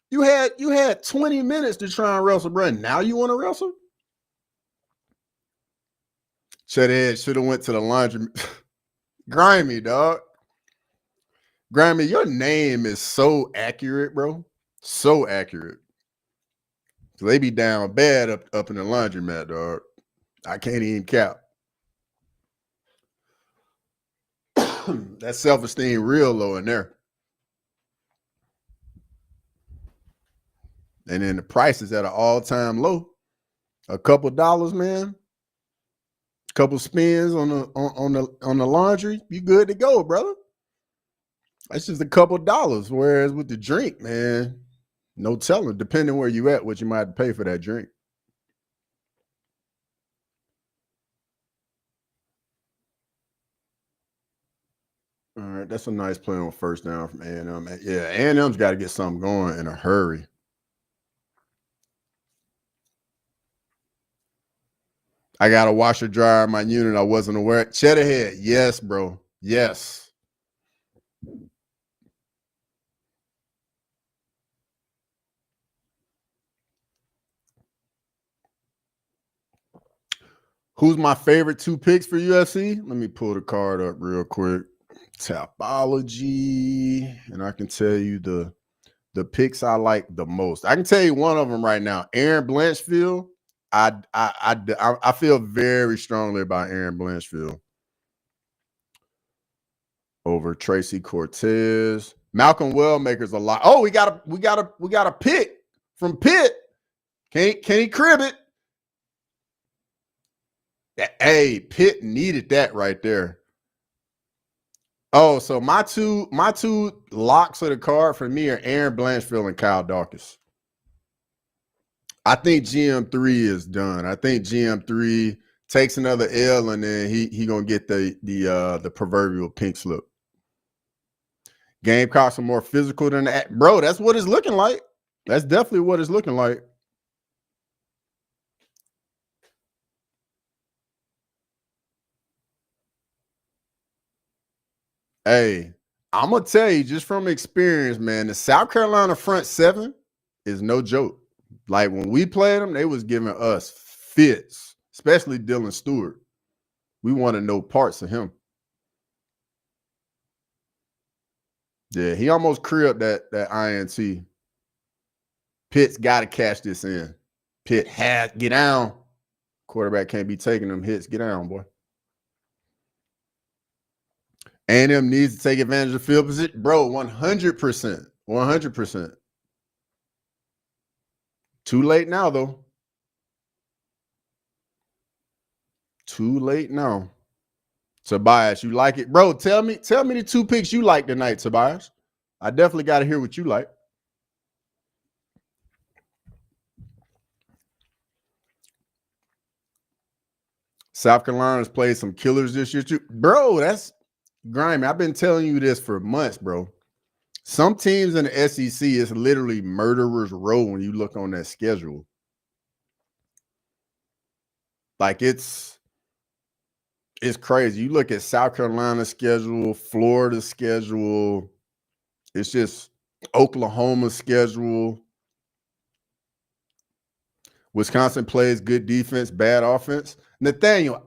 You had 20 minutes to try and wrestle, bro. Now you want to wrestle? Should have went to the laundry. Grimy, dog. Grimy, your name is so accurate, bro. So accurate. So they be down bad up in the laundromat, dog. I can't even cap. That self-esteem real low in there. And then the price is at an all-time low. A couple dollars, man. A couple spins on the laundry. You good to go, brother. That's just a couple dollars. Whereas with the drink, man, no telling. Depending where you at, what you might have to pay for that drink. All right, that's a nice play on first down from A&M. Yeah, A&M's got to get something going in a hurry. I got a washer dryer in my unit. I wasn't aware. Cheddarhead, yes, bro. Yes. Who's my favorite 2 picks for UFC? Let me pull the card up real quick. Tapology, and I can tell you the picks I like the most. I can tell you one of them right now. Aaron Blanchfield. I feel very strongly about Aaron Blanchfield over Tracy Cortez. Malcolm Wellmaker's a lot. Oh, we got a pick from Pitt. Can he crib it? Hey, Pitt needed that right there. Oh, so my two locks of the card for me are Aaron Blanchfield and Kyle Dawkins. I think GM3 is done. I think GM3 takes another L and then he gonna get the proverbial pink slip. Gamecocks are more physical than that, bro. That's what it's looking like. That's definitely what it's looking like. Hey, I'm gonna tell you just from experience, man. The South Carolina front 7 is no joke. Like when we played them, they was giving us fits, especially Dylan Stewart. We want to know parts of him. Yeah, he almost cribbed that INT. Pitt's got to cash this in. Pitt has get down. Quarterback can't be taking them hits. Get down, boy. A&M needs to take advantage of field position. Bro, 100%. 100%. Too late now, though. Too late now. Tobias, you like it? Bro, tell me the 2 picks you like tonight, Tobias. I definitely got to hear what you like. South Carolina's played some killers this year, too. Bro, that's grimy. I've been telling you this for months, bro. Some teams in the SEC is literally murderer's row when you look on that schedule. Like it's crazy. You look at South Carolina's schedule, Florida's schedule. It's just Oklahoma's schedule. Wisconsin plays good defense, bad offense. Nathaniel,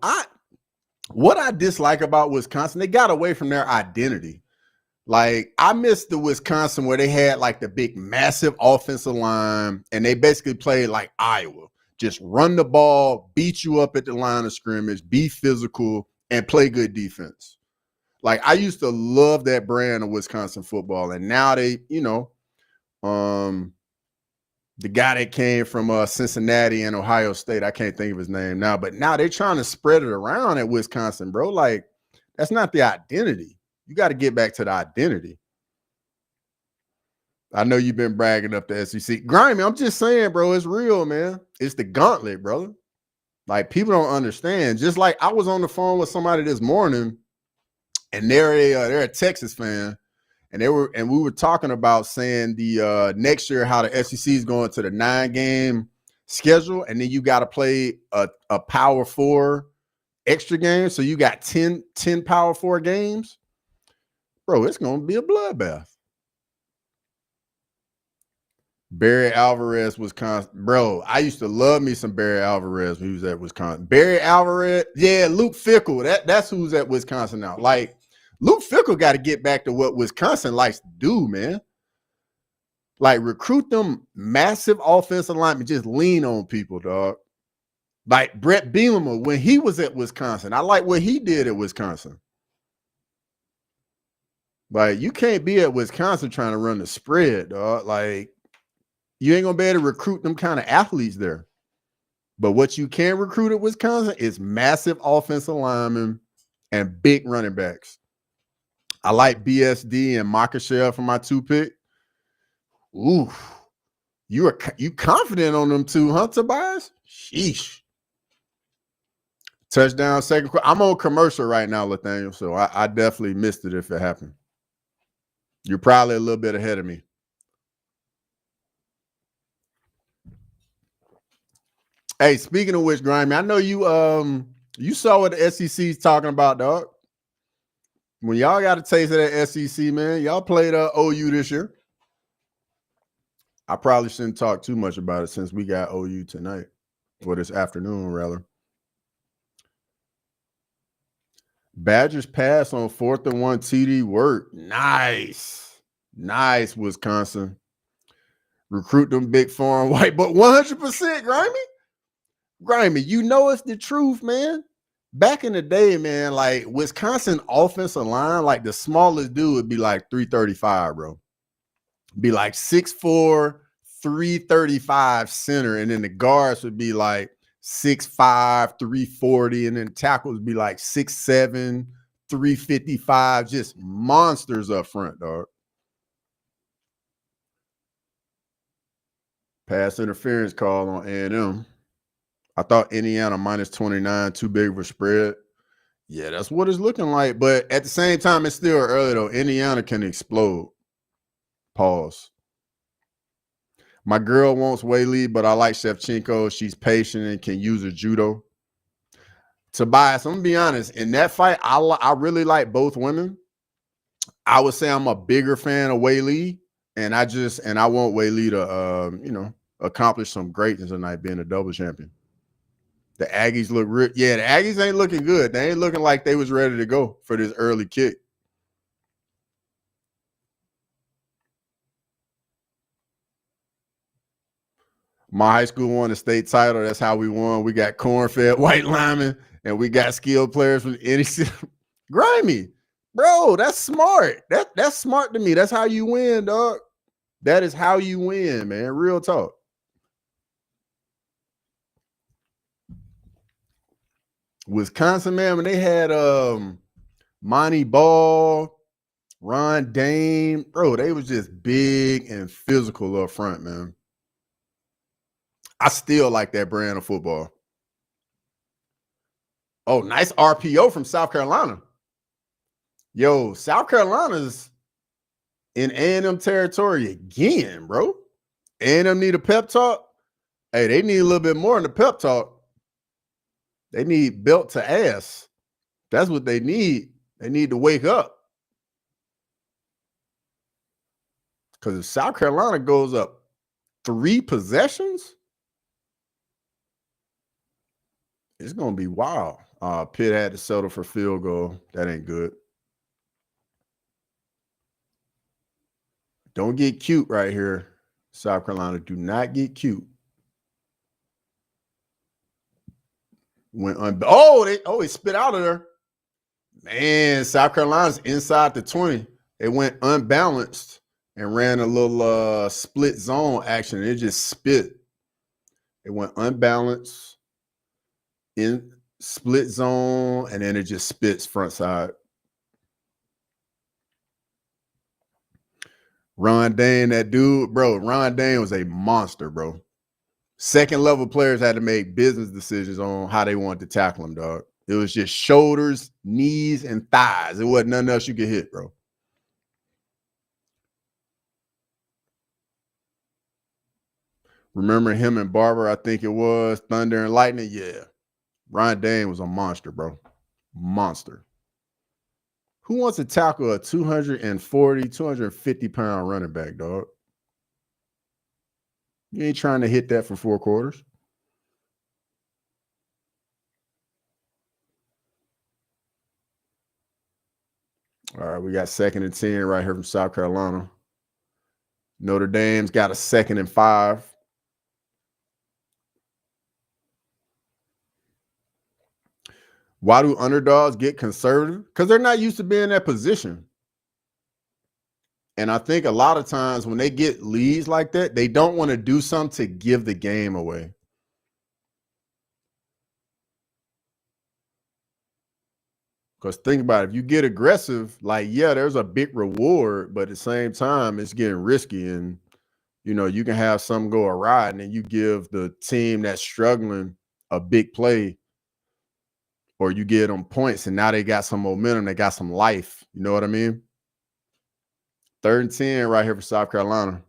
what I dislike about Wisconsin, they got away from their identity. Like, I miss the Wisconsin where they had like the big, massive offensive line, and they basically played like Iowa. Just run the ball, beat you up at the line of scrimmage, be physical, and play good defense. Like, I used to love that brand of Wisconsin football, and now they, the guy that came from Cincinnati and Ohio State, I can't think of his name now, but now they're trying to spread it around at Wisconsin, bro. Like, that's not the identity. You got to get back to the identity. I know you've been bragging up the SEC. Grimy, I'm just saying, bro, it's real, man. It's the gauntlet, brother. Like, people don't understand. Just like I was on the phone with somebody this morning, and they're a Texas fan, And we were talking about saying the next year how the SEC is going to the 9-game schedule, and then you got to play a Power 4 extra game. So you got 10 Power 4 games. Bro, it's going to be a bloodbath. Barry Alvarez, Wisconsin. Bro, I used to love me some Barry Alvarez when he was at Wisconsin. Barry Alvarez, yeah, Luke Fickell. That's who's at Wisconsin now. Like, Luke Fickell got to get back to what Wisconsin likes to do, man. Like, recruit them massive offensive linemen. Just lean on people, dog. Like Brett Bielema, when he was at Wisconsin, I like what he did at Wisconsin. Like, you can't be at Wisconsin trying to run the spread, dog. Like, you ain't going to be able to recruit them kind of athletes there. But what you can recruit at Wisconsin is massive offensive linemen and big running backs. I like BSD and Makashel for my 2 pick. Ooh, you confident on them two, huh, Tobias? Sheesh. Touchdown, second quarter. I'm on commercial right now, Nathaniel, so I definitely missed it if it happened. You're probably a little bit ahead of me. Hey, speaking of which, Grimy, I know you saw what the SEC's talking about, dog. When y'all got a taste of that SEC, man, y'all played OU this year. I probably shouldn't talk too much about it since we got OU tonight, or this afternoon, rather. Badgers pass on 4th and 1 TD work. Nice. Nice, Wisconsin. Recruit them big foreign white, but 100%, Grimy. Grimy, you know it's the truth, man. Back in the day, man, like Wisconsin offensive line, like the smallest dude would be like 335, bro. Be like 6'4", 335 center, and then the guards would be like 6'5", 340, and then tackles would be like 6'7", 355, just monsters up front, dog. Pass interference call on A&M. I thought Indiana -29, too big of a spread. Yeah, that's what it's looking like. But at the same time, it's still early, though. Indiana can explode. Pause. My girl wants Whaley, but I like Shevchenko. She's patient and can use her judo. Tobias, I'm going to be honest. In that fight, I really like both women. I would say I'm a bigger fan of Whaley, and I want Whaley to, accomplish some greatness tonight, being a double champion. The Aggies look real. Yeah, the Aggies ain't looking good. They ain't looking like they was ready to go for this early kick. My high school won the state title. That's how we won. We got corn-fed white linemen, and we got skilled players from any city. Grimy, bro, that's smart. That's smart to me. That's how you win, dog. That is how you win, man. Real talk. Wisconsin, man, when they had Monty Ball, Ron Dame, bro, they was just big and physical up front, man. I still like that brand of football. Oh, nice RPO from South Carolina. Yo, South Carolina's in A&M territory again, bro. A&M need a pep talk. Hey, they need a little bit more in the pep talk. They need belt to ass. That's what they need. They need to wake up. Because if South Carolina goes up 3 possessions, it's going to be wild. Pitt had to settle for field goal. That ain't good. Don't get cute right here, South Carolina. Do not get cute. It spit out of there. Man, South Carolina's inside the 20. They went unbalanced and ran a little split zone action. It just spit. It went unbalanced in split zone, and then it just spits front side. Ron Dane, that dude, bro. Ron Dane was a monster, bro. Second level players had to make business decisions on how they wanted to tackle him, dog. It was just shoulders, knees, and thighs. It wasn't nothing else you could hit, bro. Remember him and Barber, I think it was, Thunder and Lightning? Yeah. Ryan Dane was a monster, bro. Monster. Who wants to tackle a 240, 250-pound running back, dog? You ain't trying to hit that for 4 quarters. All right, we got 2nd and 10 right here from South Carolina. Notre Dame's got a 2nd and 5. Why do underdogs get conservative? Because they're not used to being in that position. And I think a lot of times when they get leads like that, they don't want to do something to give the game away. Because think about it, if you get aggressive, like, yeah, there's a big reward, but at the same time, it's getting risky. And, you know, you can have something go awry, and then you give the team that's struggling a big play, or you get them points, and now they got some momentum, they got some life. You know what I mean? 3rd and 10 right here for South Carolina.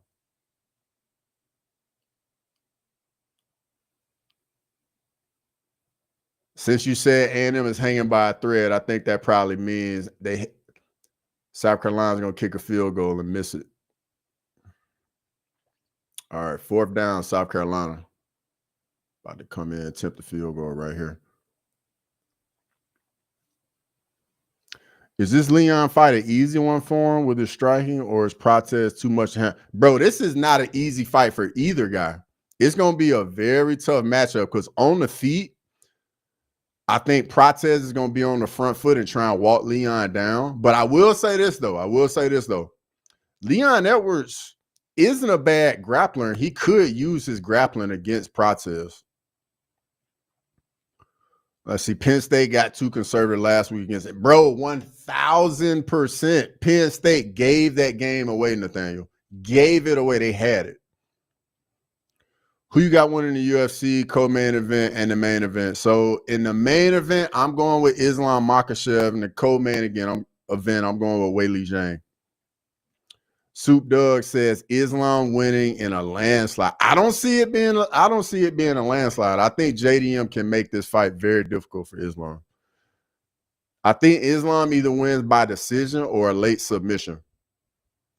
Since you said A&M is hanging by a thread, I think that probably means South Carolina's going to kick a field goal and miss it. All right, 4th down, South Carolina. About to come in and attempt the field goal right here. Is this Leon fight an easy one for him with his striking, or is Protez too much? Bro, this is not an easy fight for either guy. It's going to be a very tough matchup because on the feet, I think Protez is going to be on the front foot and try and walk Leon down. But I will say this, though. Leon Edwards isn't a bad grappler. He could use his grappling against Protez. Let's see. Penn State got too conservative last week against it. Bro, 1,000%. Penn State gave that game away, Nathaniel. Gave it away. They had it. Who you got winning the UFC, co-main event, and the main event? So in the main event, I'm going with Islam Makhachev. And the co-main event, I'm going with Weili Zhang. Soup Doug says Islam winning in a landslide. I don't see it being a landslide. I think JDM can make this fight very difficult for Islam. I think Islam either wins by decision or a late submission.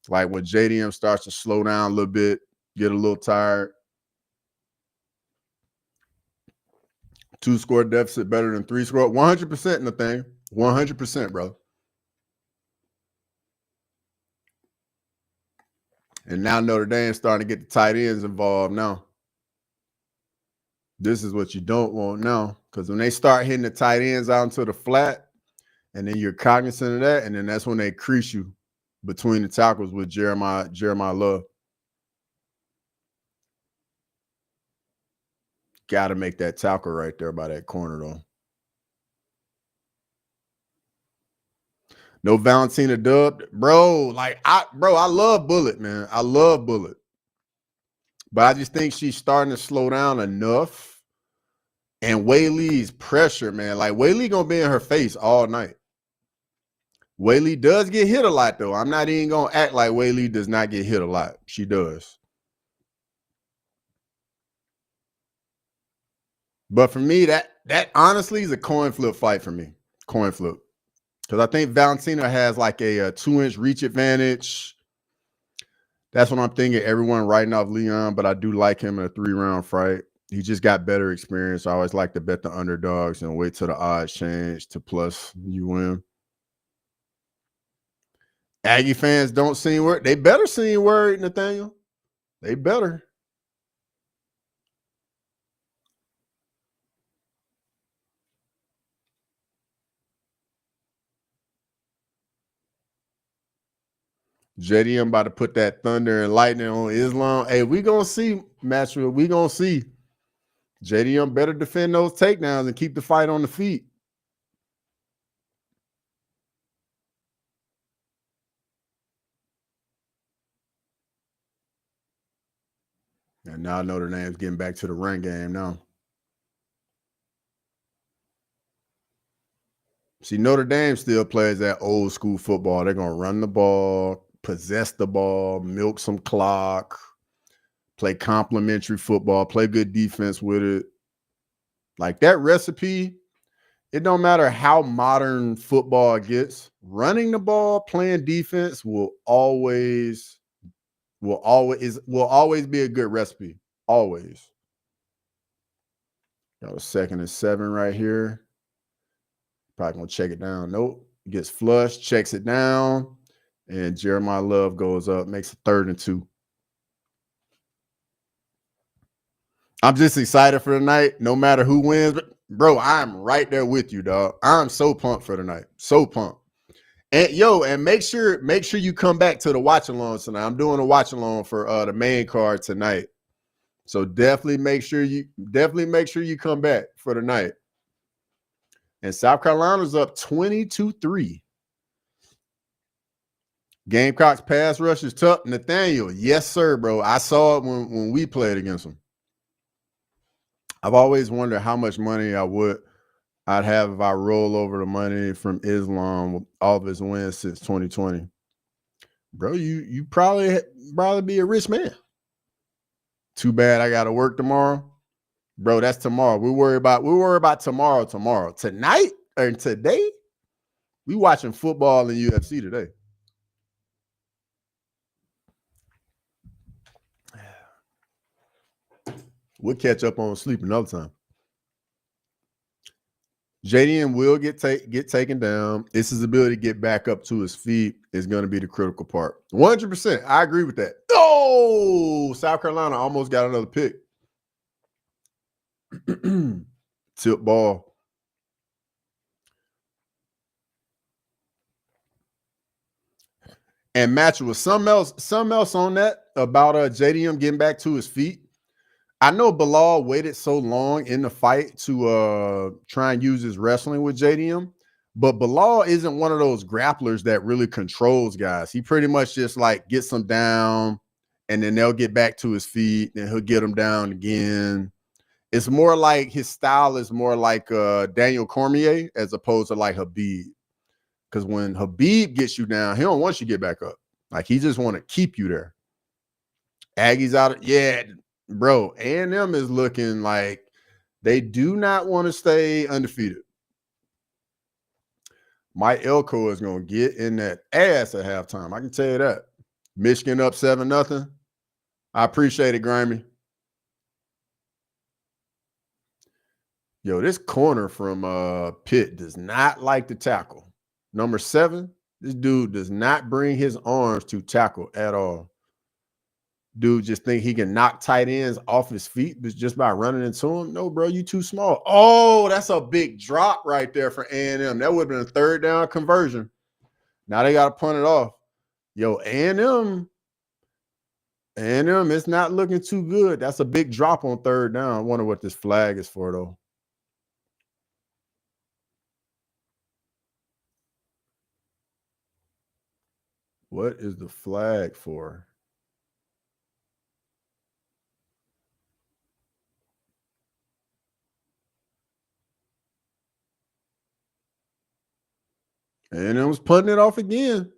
Like when JDM starts to slow down a little bit, get a little tired. 2-score deficit better than 3-score. 100% in the thing. 100%, bro. And now Notre Dame's starting to get the tight ends involved now. This is what you don't want now. Because when they start hitting the tight ends out into the flat, and then you're cognizant of that, and then that's when they crease you between the tackles with Jeremiah Love. Got to make that tackle right there by that corner, though. No Valentina dub. Bro, I love Bullet, man. I love Bullet. But I just think she's starting to slow down enough. And Weili's pressure, man. Like, Weili going to be in her face all night. Weili does get hit a lot, though. I'm not even going to act like Weili does not get hit a lot. She does. But for me, that honestly is a coin flip fight for me. Coin flip. Because I think Valentina has like a 2-inch reach advantage. That's what I'm thinking. Everyone writing off Leon, but I do like him in a 3-round fight. He just got better experience. I always like to bet the underdogs and wait till the odds change to plus you win. Aggie fans don't seem worried. They better seem worried, Nathaniel. They better. JDM about to put that thunder and lightning on Islam. Hey, we going to see, Maxwell. We going to see. JDM better defend those takedowns and keep the fight on the feet. And now Notre Dame's getting back to the run game now. See, Notre Dame still plays that old school football. They're going to run the ball, possess the ball, milk some clock, play complementary football, play good defense with it. Like that recipe, it don't matter how modern football gets, running the ball, playing defense will always be a good recipe. Always. Got a 2nd and 7 right here. Probably gonna check it down. Nope. Gets flushed, checks it down, and Jeremiah Love goes up, makes a 3rd and 2. I'm just excited for the night, no matter who wins. But bro, I'm right there with you, dog. I'm so pumped for the night. So pumped. And make sure you come back to the watch along tonight. I'm doing a watch along for the main card tonight. So definitely make sure you come back for the night. And South Carolina's up 22-3. Gamecocks pass rush is tough. Nathaniel, yes, sir, bro. I saw it when we played against them. I've always wondered how much money I'd have if I roll over the money from Islam with all of his wins since 2020. Bro, you probably be a rich man. Too bad I got to work tomorrow. Bro, that's tomorrow. We worry about tomorrow. Tonight or today, we watching football and UFC today. We'll catch up on sleep another time. JDM will get taken down. It's his ability to get back up to his feet is going to be the critical part. 100%. I agree with that. Oh, South Carolina almost got another pick. Tip ball. And match with something else on that about JDM getting back to his feet. I know Bilal waited so long in the fight to try and use his wrestling with JDM, but Bilal isn't one of those grapplers that really controls guys. He pretty much just like gets them down and then they'll get back to his feet and he'll get them down again. It's more like his style is more like Daniel Cormier as opposed to like Habib. Because when Habib gets you down, he don't want you to get back up. Like he just want to keep you there. Aggie's out. Yeah. Bro, A&M is looking like they do not want to stay undefeated. Mike Elko is going to get in that ass at halftime. I can tell you that. Michigan up 7-0. I appreciate it, Grimy. Yo, this corner from Pitt does not like to tackle. Number 7, this dude does not bring his arms to tackle at all. Dude just think he can knock tight ends off his feet just by running into him. No, bro, you too small. Oh, that's a big drop right there for A&M. That would have been a 3rd down conversion. Now they got to punt it off. Yo, A&M, it's not looking too good. That's a big drop on 3rd down. I wonder what this flag is for, though. What is the flag for? And it was putting it off again.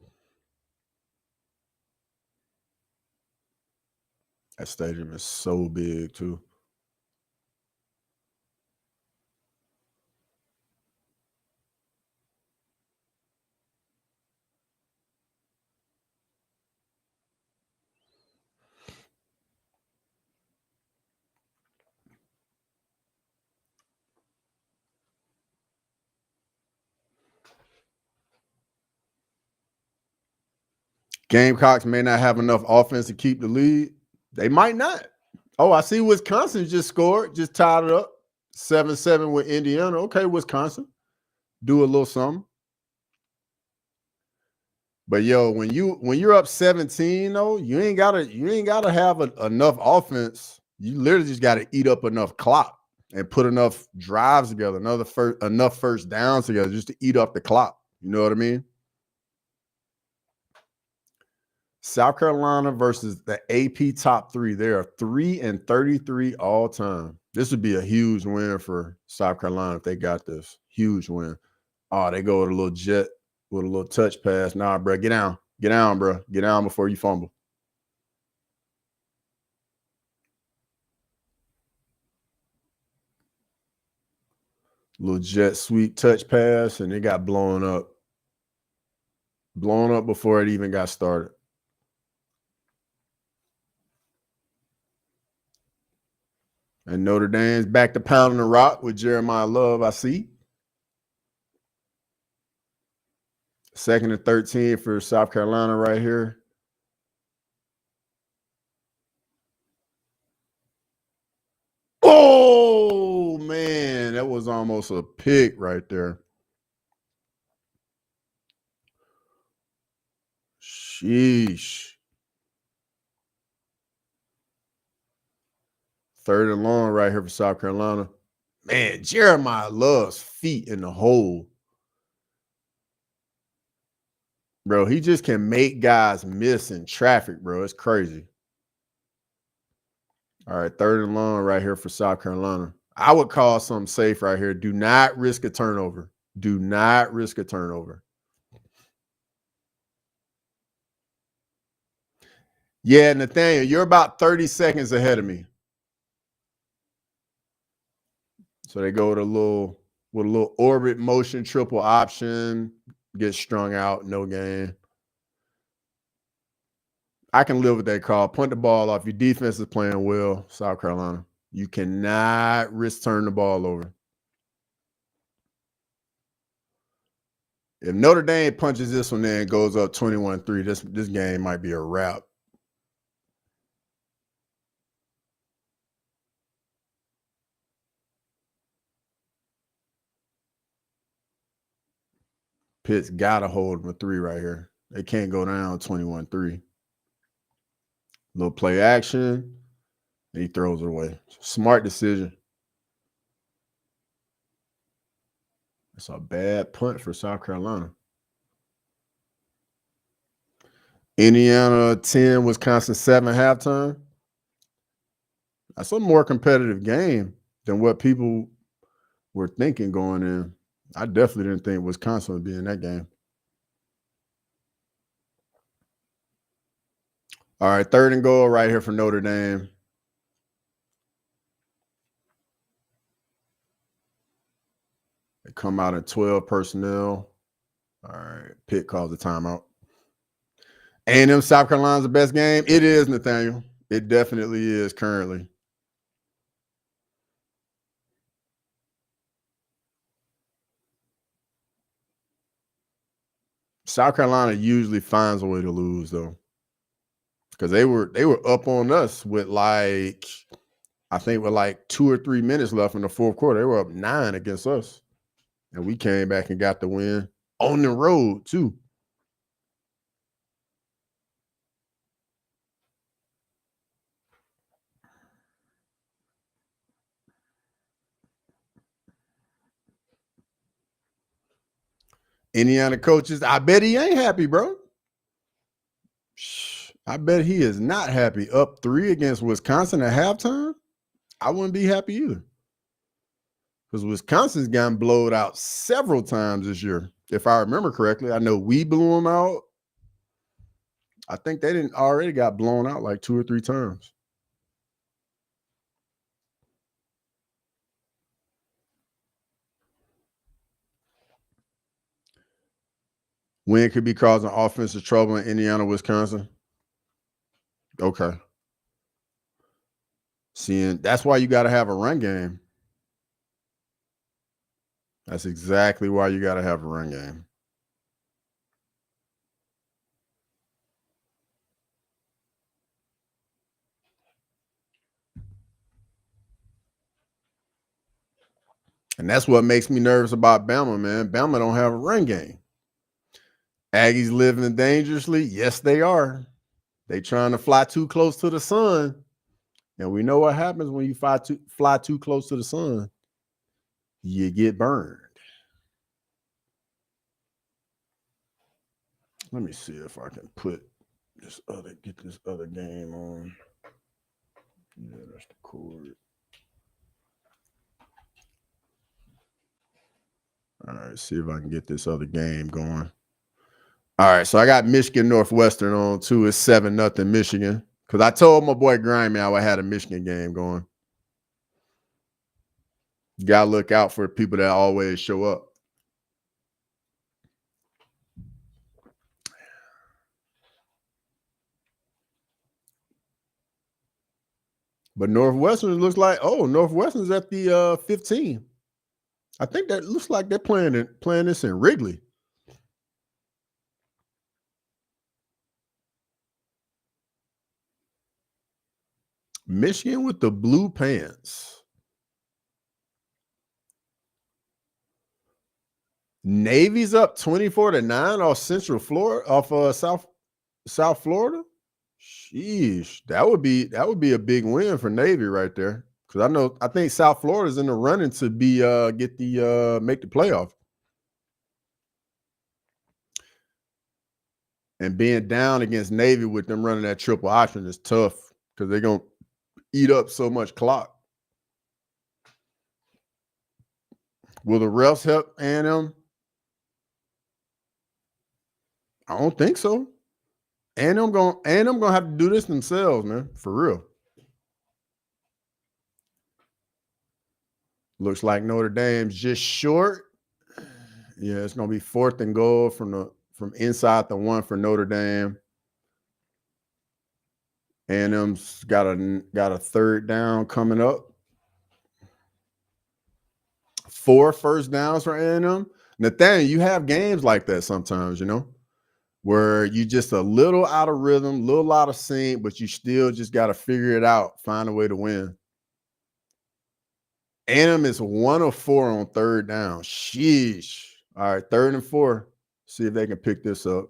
That stadium is so big, too. Gamecocks may not have enough offense to keep the lead. They might not. Oh, I see Wisconsin just scored, just tied it up. 7-7 with Indiana. Okay, Wisconsin. Do a little something. But yo, when you're up 17, though, you ain't gotta have enough offense. You literally just gotta eat up enough clock and put enough drives together, enough first downs together just to eat up the clock. You know what I mean? South Carolina versus the AP top 3. They are 3-33 all time. This would be a huge win for South Carolina if they got this. Huge win. Oh, they go with a little jet with a little touch pass. Nah, bro, get down. Get down, bro. Get down before you fumble. Little jet sweep touch pass, and it got blown up. Blown up before it even got started. And Notre Dame's back to pounding the rock with Jeremiah Love, I see. 2nd and 13 for South Carolina right here. Oh, man, that was almost a pick right there. Sheesh. 3rd and long right here for South Carolina. Man, Jeremiah Love's feet in the hole. Bro, he just can make guys miss in traffic, bro. It's crazy. All right, 3rd and long right here for South Carolina. I would call something safe right here. Do not risk a turnover. Do not risk a turnover. Yeah, Nathaniel, you're about 30 seconds ahead of me. So they go with a little orbit motion, triple option, get strung out, no gain. I can live with that call. Punt the ball off. Your defense is playing well, South Carolina. You cannot risk turning the ball over. If Notre Dame punches this one in and goes up 21-3, this game might be a wrap. Pitt's got to hold them a 3 right here. They can't go down 21-3. Little play action, and he throws it away. Smart decision. That's a bad punt for South Carolina. Indiana 10, Wisconsin 7 halftime. That's a more competitive game than what people were thinking going in. I definitely didn't think Wisconsin would be in that game. All right, 3rd and goal right here for Notre Dame. They come out in 12 personnel. All right, Pitt calls the timeout. A&M South Carolina's the best game? It is, Nathaniel. It definitely is currently. South Carolina usually finds a way to lose, though, because they were up on us with I think with 2 or 3 minutes left in the 4th quarter. They were up 9 against us, and we came back and got the win on the road too. Indiana coaches, I bet he ain't happy, bro. I bet he is not happy. Up 3 against Wisconsin at halftime? I wouldn't be happy either. Because Wisconsin's gotten blowed out several times this year, if I remember correctly. I know we blew them out. I think they didn't already got blown out like 2 or 3 times. Win could be causing offensive trouble in Indiana, Wisconsin. Okay. Seeing that's why you got to have a run game. That's exactly why you got to have a run game. And that's what makes me nervous about Bama, man. Bama don't have a run game. Aggies living dangerously. Yes, they are. They trying to fly too close to the sun. And we know what happens when you fly too close to the sun. You get burned. Let me see if I can get this other game on. Yeah, that's the cord. All right, see if I can get this other game going. All right, so I got Michigan Northwestern on too. It's 7-0 Michigan. Because I told my boy Grimy I had a Michigan game going. You gotta look out for people that always show up. But Northwestern looks like, oh, Northwestern's at the 15. I think that looks like they're playing this in Wrigley. Michigan with the blue pants. Navy's up 24-9 off Central Florida, off South Florida. Sheesh, that would be a big win for Navy right there. Because I think South Florida's in the running to be make the playoff. And being down against Navy with them running that triple option is tough because they're gonna eat up so much clock. Will the refs help A&M? I don't think so. A&M gonna have to do this themselves, man, for real. Looks like Notre Dame's just short. Yeah, it's gonna be 4th and goal from inside the 1 for Notre Dame. A&M's got a 3rd down coming up. 4 first downs for A&M. Nathaniel, you have games like that sometimes, where you just a little out of rhythm, little out of sync, but you still just got to figure it out, find a way to win. A&M is 1 of 4 on 3rd down. Sheesh. All right, 3rd and 4. See if they can pick this up.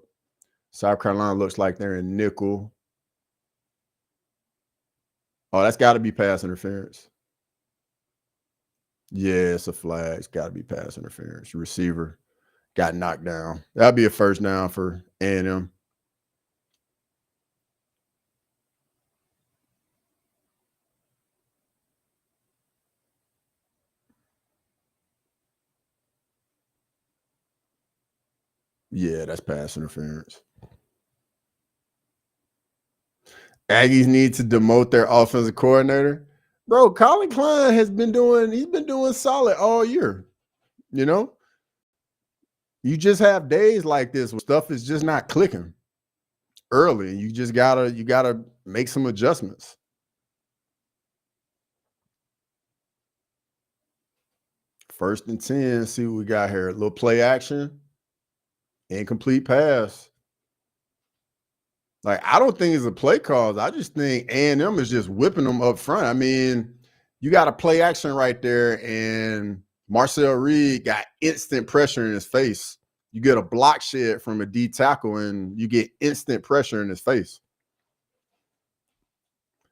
South Carolina looks like they're in nickel. Oh, that's got to be pass interference. Yeah, it's a flag. It's got to be pass interference. Receiver got knocked down. That'll be a first down for A&M. Yeah, that's pass interference. Aggies need to demote their offensive coordinator. Bro, Colin Klein he's been doing solid all year. You just have days like this where stuff is just not clicking early. You just gotta make some adjustments. First and 10, see what we got here. A little play action, incomplete pass. Like, I don't think it's a play cause. I just think A&M is just whipping them up front. I mean, you got a play action right there, and Marcel Reed got instant pressure in his face. You get a block shed from a D tackle, and you get instant pressure in his face.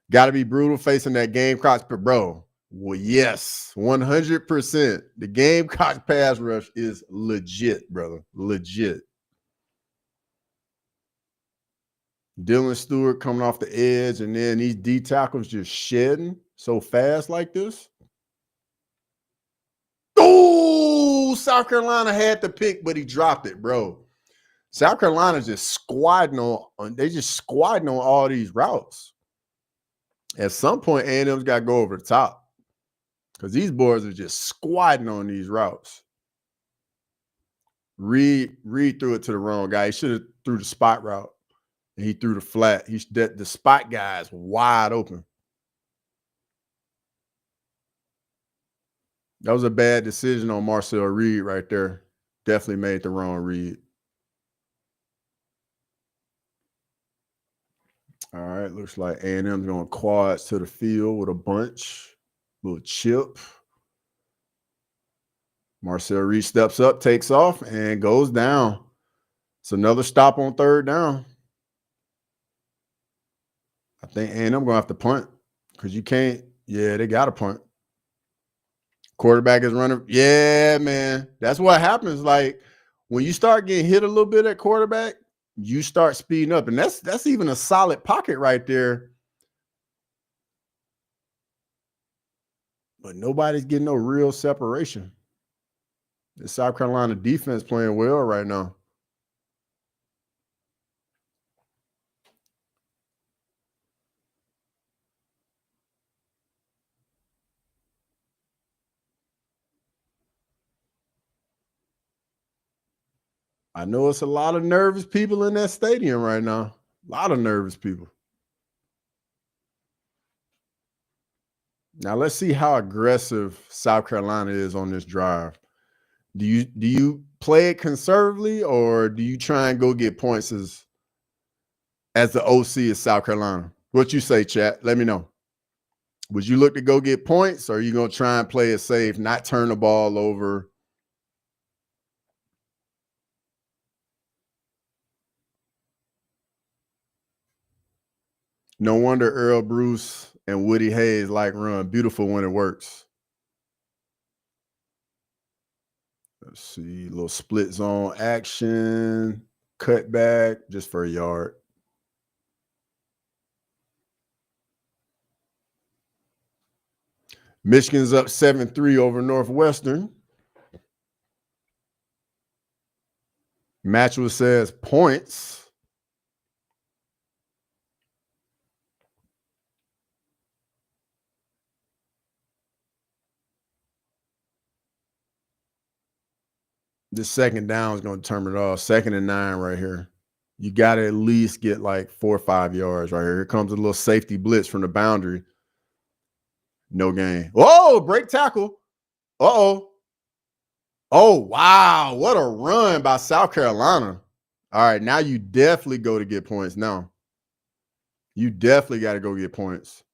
Got to be brutal facing that Gamecocks, but bro, well, yes, 100%. The Gamecocks pass rush is legit, brother, legit. Dylan Stewart coming off the edge, and then these D tackles just shedding so fast like this. Oh, South Carolina had the pick, but he dropped it, bro. South Carolina's just squatting on all these routes. At some point, A&M's got to go over the top because these boys are just squatting on these routes. Reed threw it to the wrong guy. He should have threw the spot route. And he threw the flat. The spot guy is wide open. That was a bad decision on Marcel Reed right there. Definitely made the wrong read. All right, looks like A&M's going quads to the field with a bunch. Little chip. Marcel Reed steps up, takes off, and goes down. It's another stop on 3rd down. I think A&M going to have to punt because you can't. Yeah, they got to punt. Quarterback is running. Yeah, man. That's what happens. Like, when you start getting hit a little bit at quarterback, you start speeding up. And that's even a solid pocket right there. But nobody's getting no real separation. The South Carolina defense playing well right now. I know it's a lot of nervous people in that stadium right now. A lot of nervous people. Now let's see how aggressive South Carolina is on this drive. Do you play it conservatively, or do you try and go get points as the OC of South Carolina? What you say, chat? Let me know. Would you look to go get points, or are you going to try and play it safe, not turn the ball over? No wonder Earl Bruce and Woody Hayes like run. Beautiful when it works. Let's see, little split zone action, cut back just for a yard. Michigan's up 7-3 over Northwestern. Matchwood says points. The second down is going to determine it all. 2nd and 9 right here. You got to at least get like 4 or 5 yards right here. Here comes a little safety blitz from the boundary. No gain. Whoa, break tackle. Uh-oh. Oh, wow. What a run by South Carolina. All right, now you definitely go to get points now. You definitely got to go get points.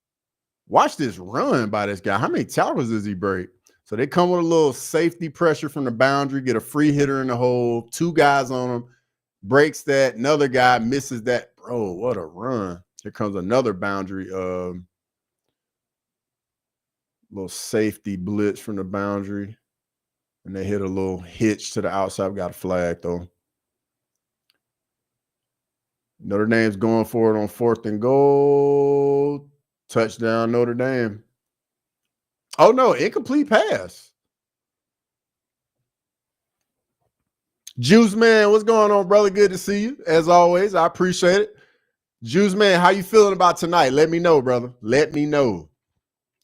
Watch this run by this guy. How many tackles does he break? So they come with a little safety pressure from the boundary, get a free hitter in the hole, 2 guys on him, breaks that, another guy misses that. Bro, what a run. Here comes another boundary. Little safety blitz from the boundary. And they hit a little hitch to the outside. Got a flag, though. Notre Dame's going for it on 4th and goal. Touchdown, Notre Dame. Oh, no, incomplete pass. Juice Man, what's going on, brother? Good to see you. As always, I appreciate it. Juice Man, how you feeling about tonight? Let me know, brother. Let me know.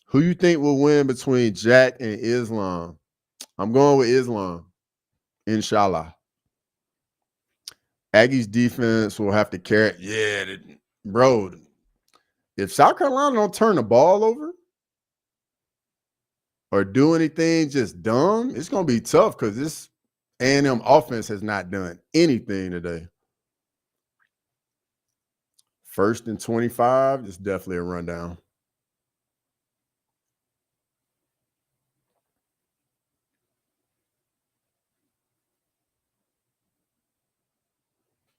Who you think will win between Jack and Islam? I'm going with Islam, inshallah. Aggie's defense will have to carry. Yeah, bro. If South Carolina don't turn the ball over or do anything just dumb, it's going to be tough because this A&M offense has not done anything today. 1st and 25, it's definitely a rundown.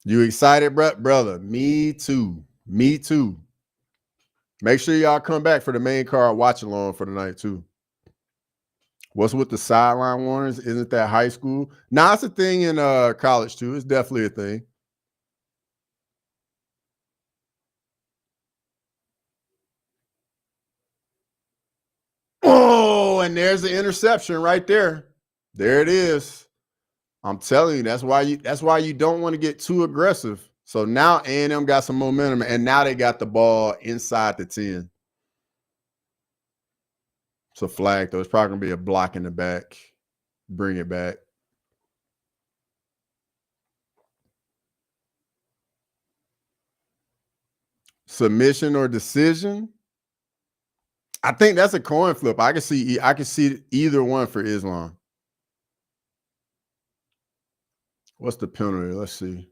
You excited, brother? Me too. Me too. Make sure y'all come back for the main card watch along for the night too. What's with the sideline warnings? Isn't that high school? Nah, it's a thing in college too. It's definitely a thing. Oh, and there's the interception right there. There it is. I'm telling you, that's why you don't want to get too aggressive. So now A&M got some momentum, and now they got the ball inside the 10. It's a flag, though. It's probably going to be a block in the back. Bring it back. Submission or decision? I think that's a coin flip. I can see either one for Islam. What's the penalty? Let's see.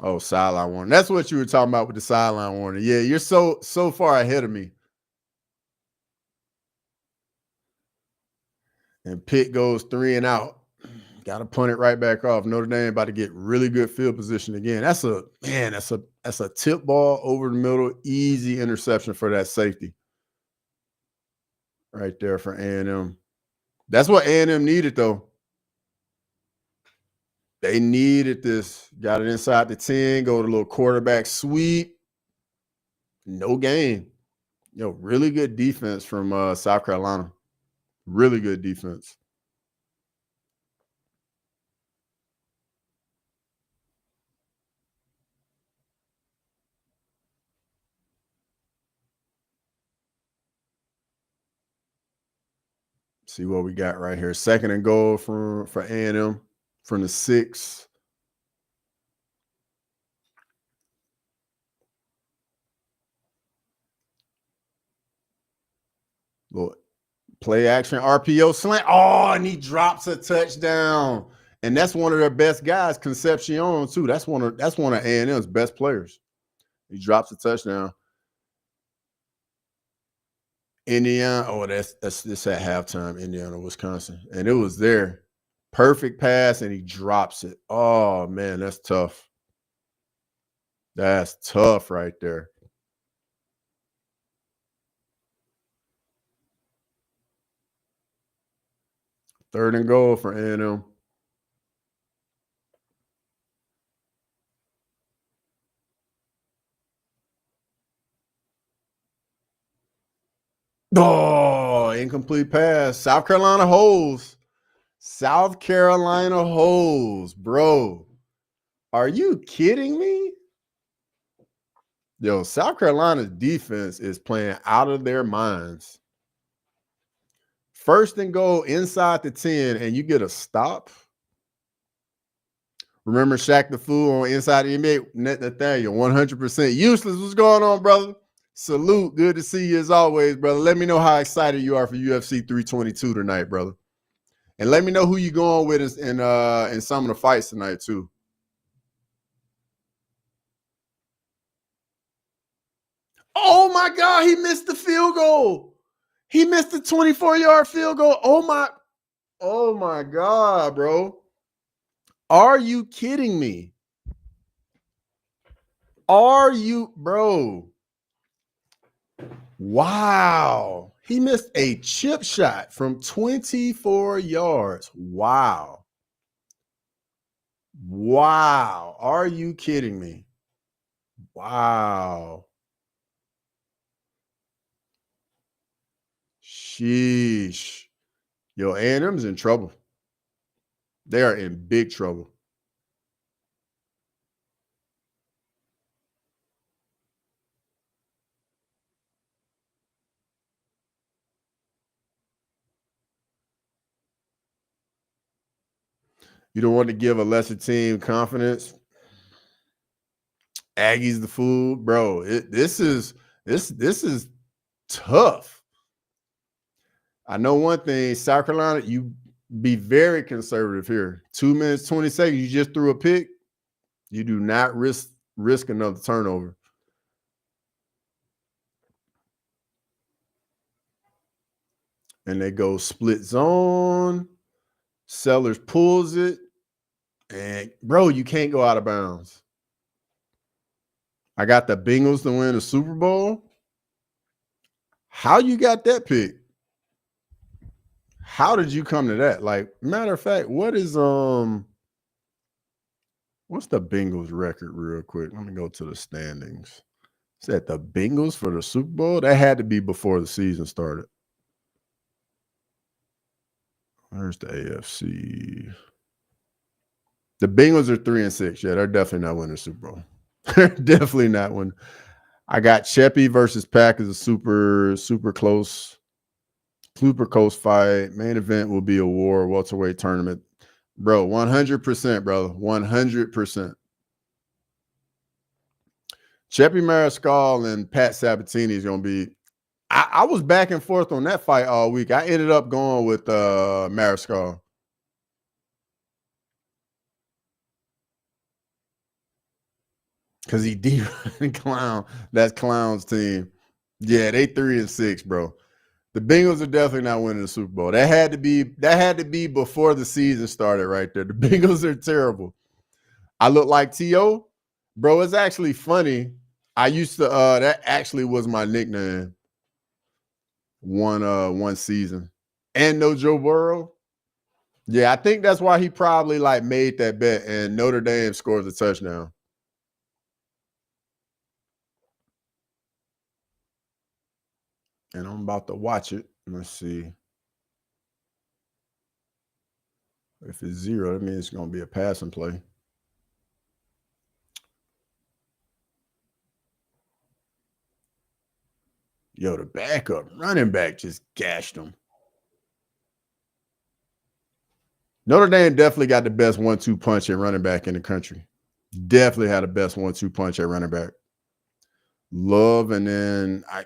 Oh, sideline warning. That's what you were talking about with the sideline warning. Yeah, you're so far ahead of me. And Pitt goes 3 and out. Got to punt it right back off. Notre Dame about to get really good field position again. That's a tip ball over the middle, easy interception for that safety. Right there for A&M. That's what A&M needed, though. They needed this. Got it inside the 10, go to a little quarterback sweep. No gain. Really good defense from South Carolina. Really good defense. See what we got right here. 2nd and goal for A&M from the 6. Little play action RPO slant. Oh, and he drops a touchdown. And that's one of their best guys, Concepcion, too. That's one of A&M's best players. He drops a touchdown. Indiana. Oh, that's this at halftime, Indiana, Wisconsin. And it was there. Perfect pass, and he drops it. Oh, man, that's tough. That's tough right there. Third and goal for A&M. Oh, incomplete pass. South Carolina holds. South Carolina holds, bro. Are you kidding me? Yo, South Carolina's defense is playing out of their minds. First and goal inside the 10, and you get a stop. Remember Shaq the Fool on Inside the NBA? Nathaniel, 100% useless. What's going on, brother? Salute. Good to see you as always, brother. Let me know how excited you are for UFC 322 tonight, brother. And let me know who you going with in some of the fights tonight, too. Oh, my God. He missed the field goal. He missed the 24-yard field goal. Oh, my God, bro. Are you kidding me? Are you, bro? Wow. He missed a chip shot from 24 yards. Wow. Wow. Are you kidding me? Wow. Sheesh. Yo, A&M's in trouble. They are in big trouble. You don't want to give a lesser team confidence. Aggie's the fool, bro. This is tough. I know one thing, South Carolina, you be very conservative here. 2 minutes, 20 seconds, you just threw a pick. You do not risk another turnover. And they go split zone. Sellers pulls it. And, bro, you can't go out of bounds. I got the Bengals to win the Super Bowl. How you got that pick? How did you come to that? Like, matter of fact, what's the Bengals record real quick? Let me go to the standings. Is that the Bengals for the Super Bowl? That had to be before the season started. Where's the AFC? The Bengals are 3-6. Yeah, they're definitely not winning the Super Bowl. They're definitely not winning. I got Cheppy versus Packers, a super close fight. Main event will be a war welterweight tournament. Bro, 100%, bro. 100%. Cheppy Mariscal and Pat Sabatini is going to be. I was back and forth on that fight all week. I ended up going with Mariscal. Because he deep Clown. That's Clown's team. Yeah, they 3-6, bro. The Bengals are definitely not winning the Super Bowl. That had to be before the season started right there. The Bengals are terrible. I look like T.O. Bro, it's actually funny. I used to that actually was my nickname one season. And no Joe Burrow. Yeah, I think that's why he probably like made that bet and Notre Dame scores a touchdown. And I'm about to watch it. Let's see. If it's 0, that means it's going to be a passing play. Yo, the backup running back just gashed him. Notre Dame definitely got the best 1-2 punch at running back in the country. Definitely had the best 1-2 punch at running back. Love, and then I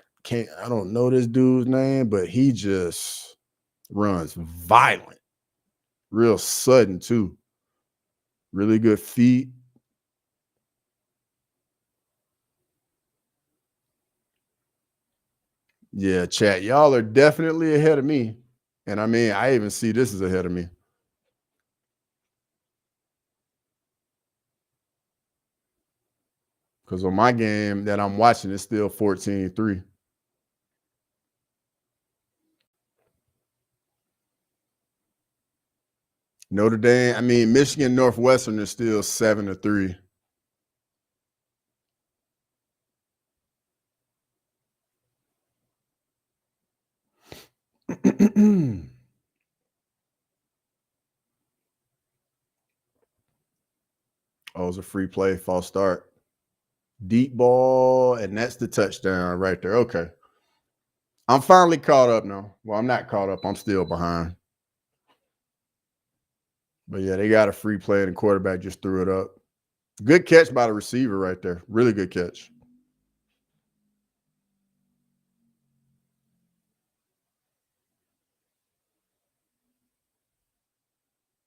don't know this dude's name, but he just runs violent, real sudden too. Really good feet. Yeah, chat. Y'all are definitely ahead of me. And I mean, I even see this is ahead of me. Because on my game that I'm watching, it's still 14-3. Notre Dame, I mean, Michigan Northwestern is still 7-3. Oh, it was a free play, false start. Deep ball, and that's the touchdown right there. Okay. I'm finally caught up now. Well, I'm not caught up. I'm still behind. But yeah, they got a free play, and the quarterback just threw it up. Good catch by the receiver right there. Really good catch.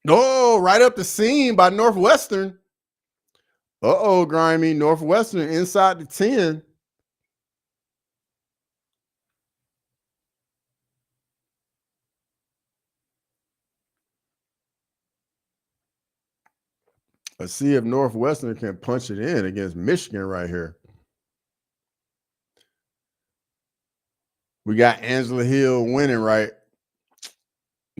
Oh, right up the seam by Northwestern. Uh-oh, Grimy. Northwestern inside the 10. Let's see if Northwestern can punch it in against Michigan right here. We got Angela Hill winning, right?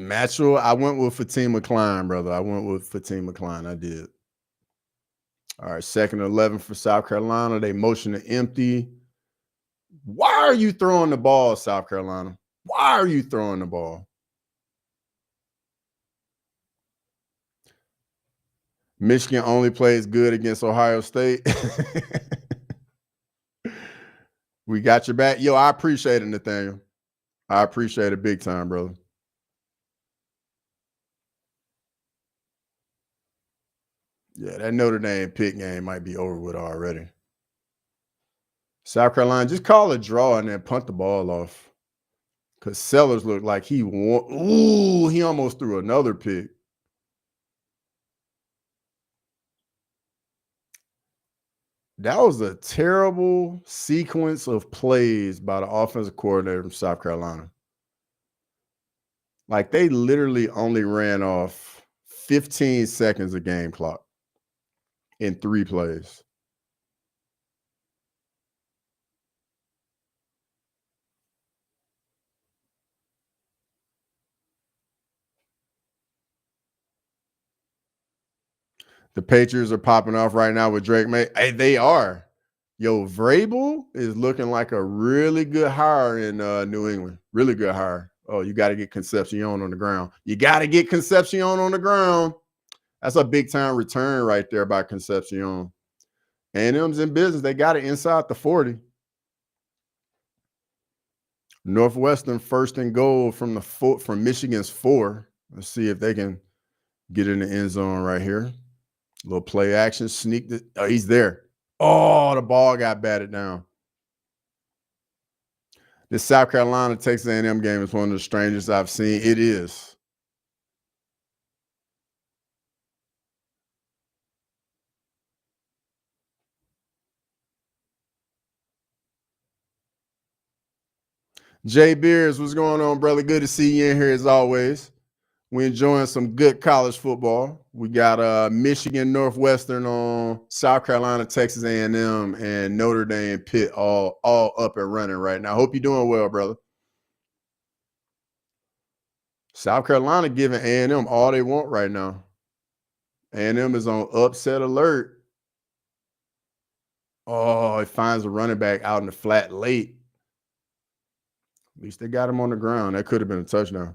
Matchel, I went with Fatima Klein, brother. I went with Fatima Klein. I did. All right, 2nd and 11 for South Carolina. They motion to empty. Why are you throwing the ball, South Carolina? Why are you throwing the ball? Michigan only plays good against Ohio State. We got your back. Yo, I appreciate it, Nathaniel. I appreciate it big time, brother. Yeah, that Notre Dame Pitt game might be over with already. South Carolina, just call a draw and then punt the ball off. Because Sellers looked like he won. Ooh, he almost threw another pick. That was a terrible sequence of plays by the offensive coordinator from South Carolina. Like, they literally only ran off 15 seconds of game clock in 3 plays. The Patriots are popping off right now with Drake May. Hey, they are. Yo, Vrabel is looking like a really good hire in New England. Really good hire. Oh, you got to get Concepcion on the ground. You got to get Concepcion on the ground. That's a big time return right there by Concepcion. A&M's in business. They got it inside the 40. Northwestern 1st and goal from Michigan's 4. Let's see if they can get in the end zone right here. Little play action, sneak. Oh, he's there. Oh, the ball got batted down. This South Carolina Texas A&M game is one of the strangest I've seen. It is. Jay Beers, what's going on, brother? Good to see you in here as always. We're enjoying some good college football. We got Michigan Northwestern on, South Carolina, Texas A&M, and Notre Dame Pitt all up and running right now. Hope you're doing well, brother. South Carolina giving A&M all they want right now. A&M is on upset alert. Oh, it finds a running back out in the flat late. At least they got him on the ground. That could have been a touchdown.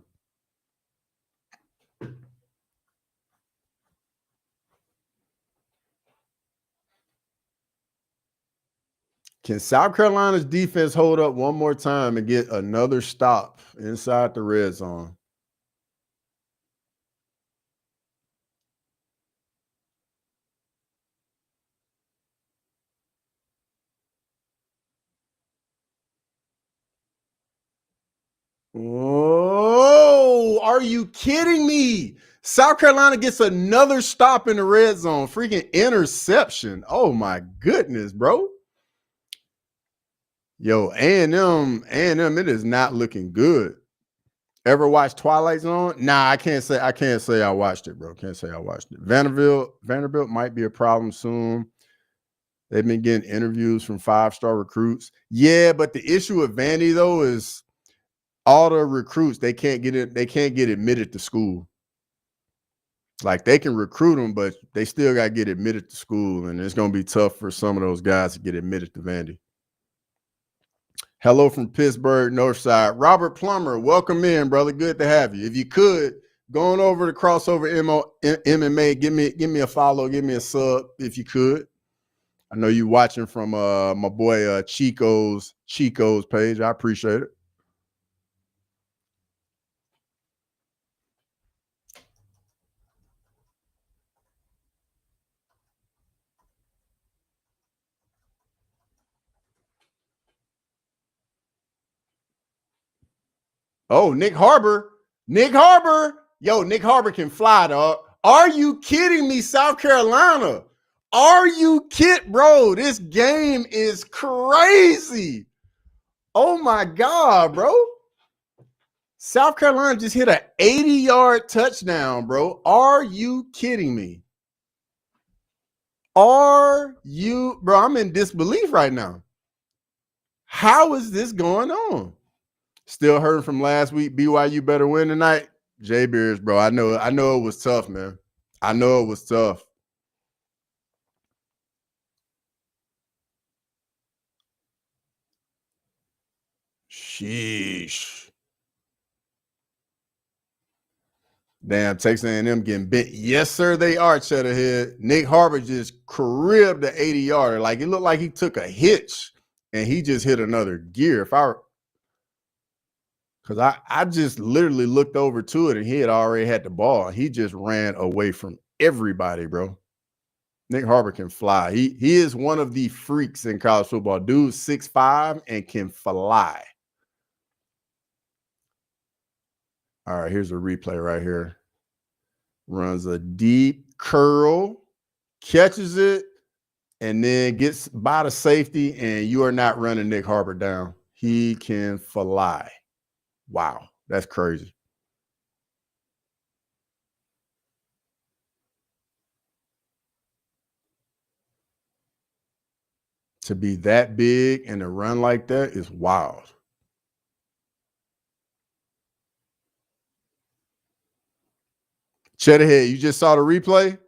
Can South Carolina's defense hold up one more time and get another stop inside the red zone? Oh, are you kidding me? South Carolina gets another stop in the red zone. Freaking interception. Oh my goodness, bro. Yo, A&M, it is not looking good. Ever watched Twilight Zone? Nah, I can't say I watched it, bro. Can't say I watched it. Vanderbilt might be a problem soon. They've been getting interviews from 5-star recruits. Yeah, but the issue with Vandy though is all the recruits, they can't get admitted to school. Like they can recruit them, but they still got to get admitted to school, and it's going to be tough for some of those guys to get admitted to Vandy. Hello from Pittsburg, Northside. Robert Plummer, welcome in, brother. Good to have you. If you could, going over to Crossover MMA, give me a follow, give me a sub if you could. I know you watching from my boy Chico's page. I appreciate it. Oh, Nick Harbor. Yo, Nick Harbor can fly, dog. Are you kidding me, South Carolina? Are you kidding, bro? This game is crazy. Oh my God, bro. South Carolina just hit an 80-yard touchdown, bro. Are you kidding me? Bro, I'm in disbelief right now. How is this going on? Still hurting from last week. BYU better win tonight. Jay Beers, bro. I know it was tough, man. I know it was tough. Sheesh. Damn, Texas A&M getting bit. Yes, sir, they are, Cheddarhead. Nick Harbor just cribbed the 80-yarder. Like, it looked like he took a hitch, and he just hit another gear. Because I just literally looked over to it, and he had already had the ball. He just ran away from everybody, bro. Nick Harbor can fly. He is one of the freaks in college football. Dude, 6'5" and can fly. All right, here's a replay right here. Runs a deep curl, catches it, and then gets by the safety, and you are not running Nick Harbor down. He can fly. Wow, that's crazy. To be that big and to run like that is wild. Cheddarhead, you just saw the replay?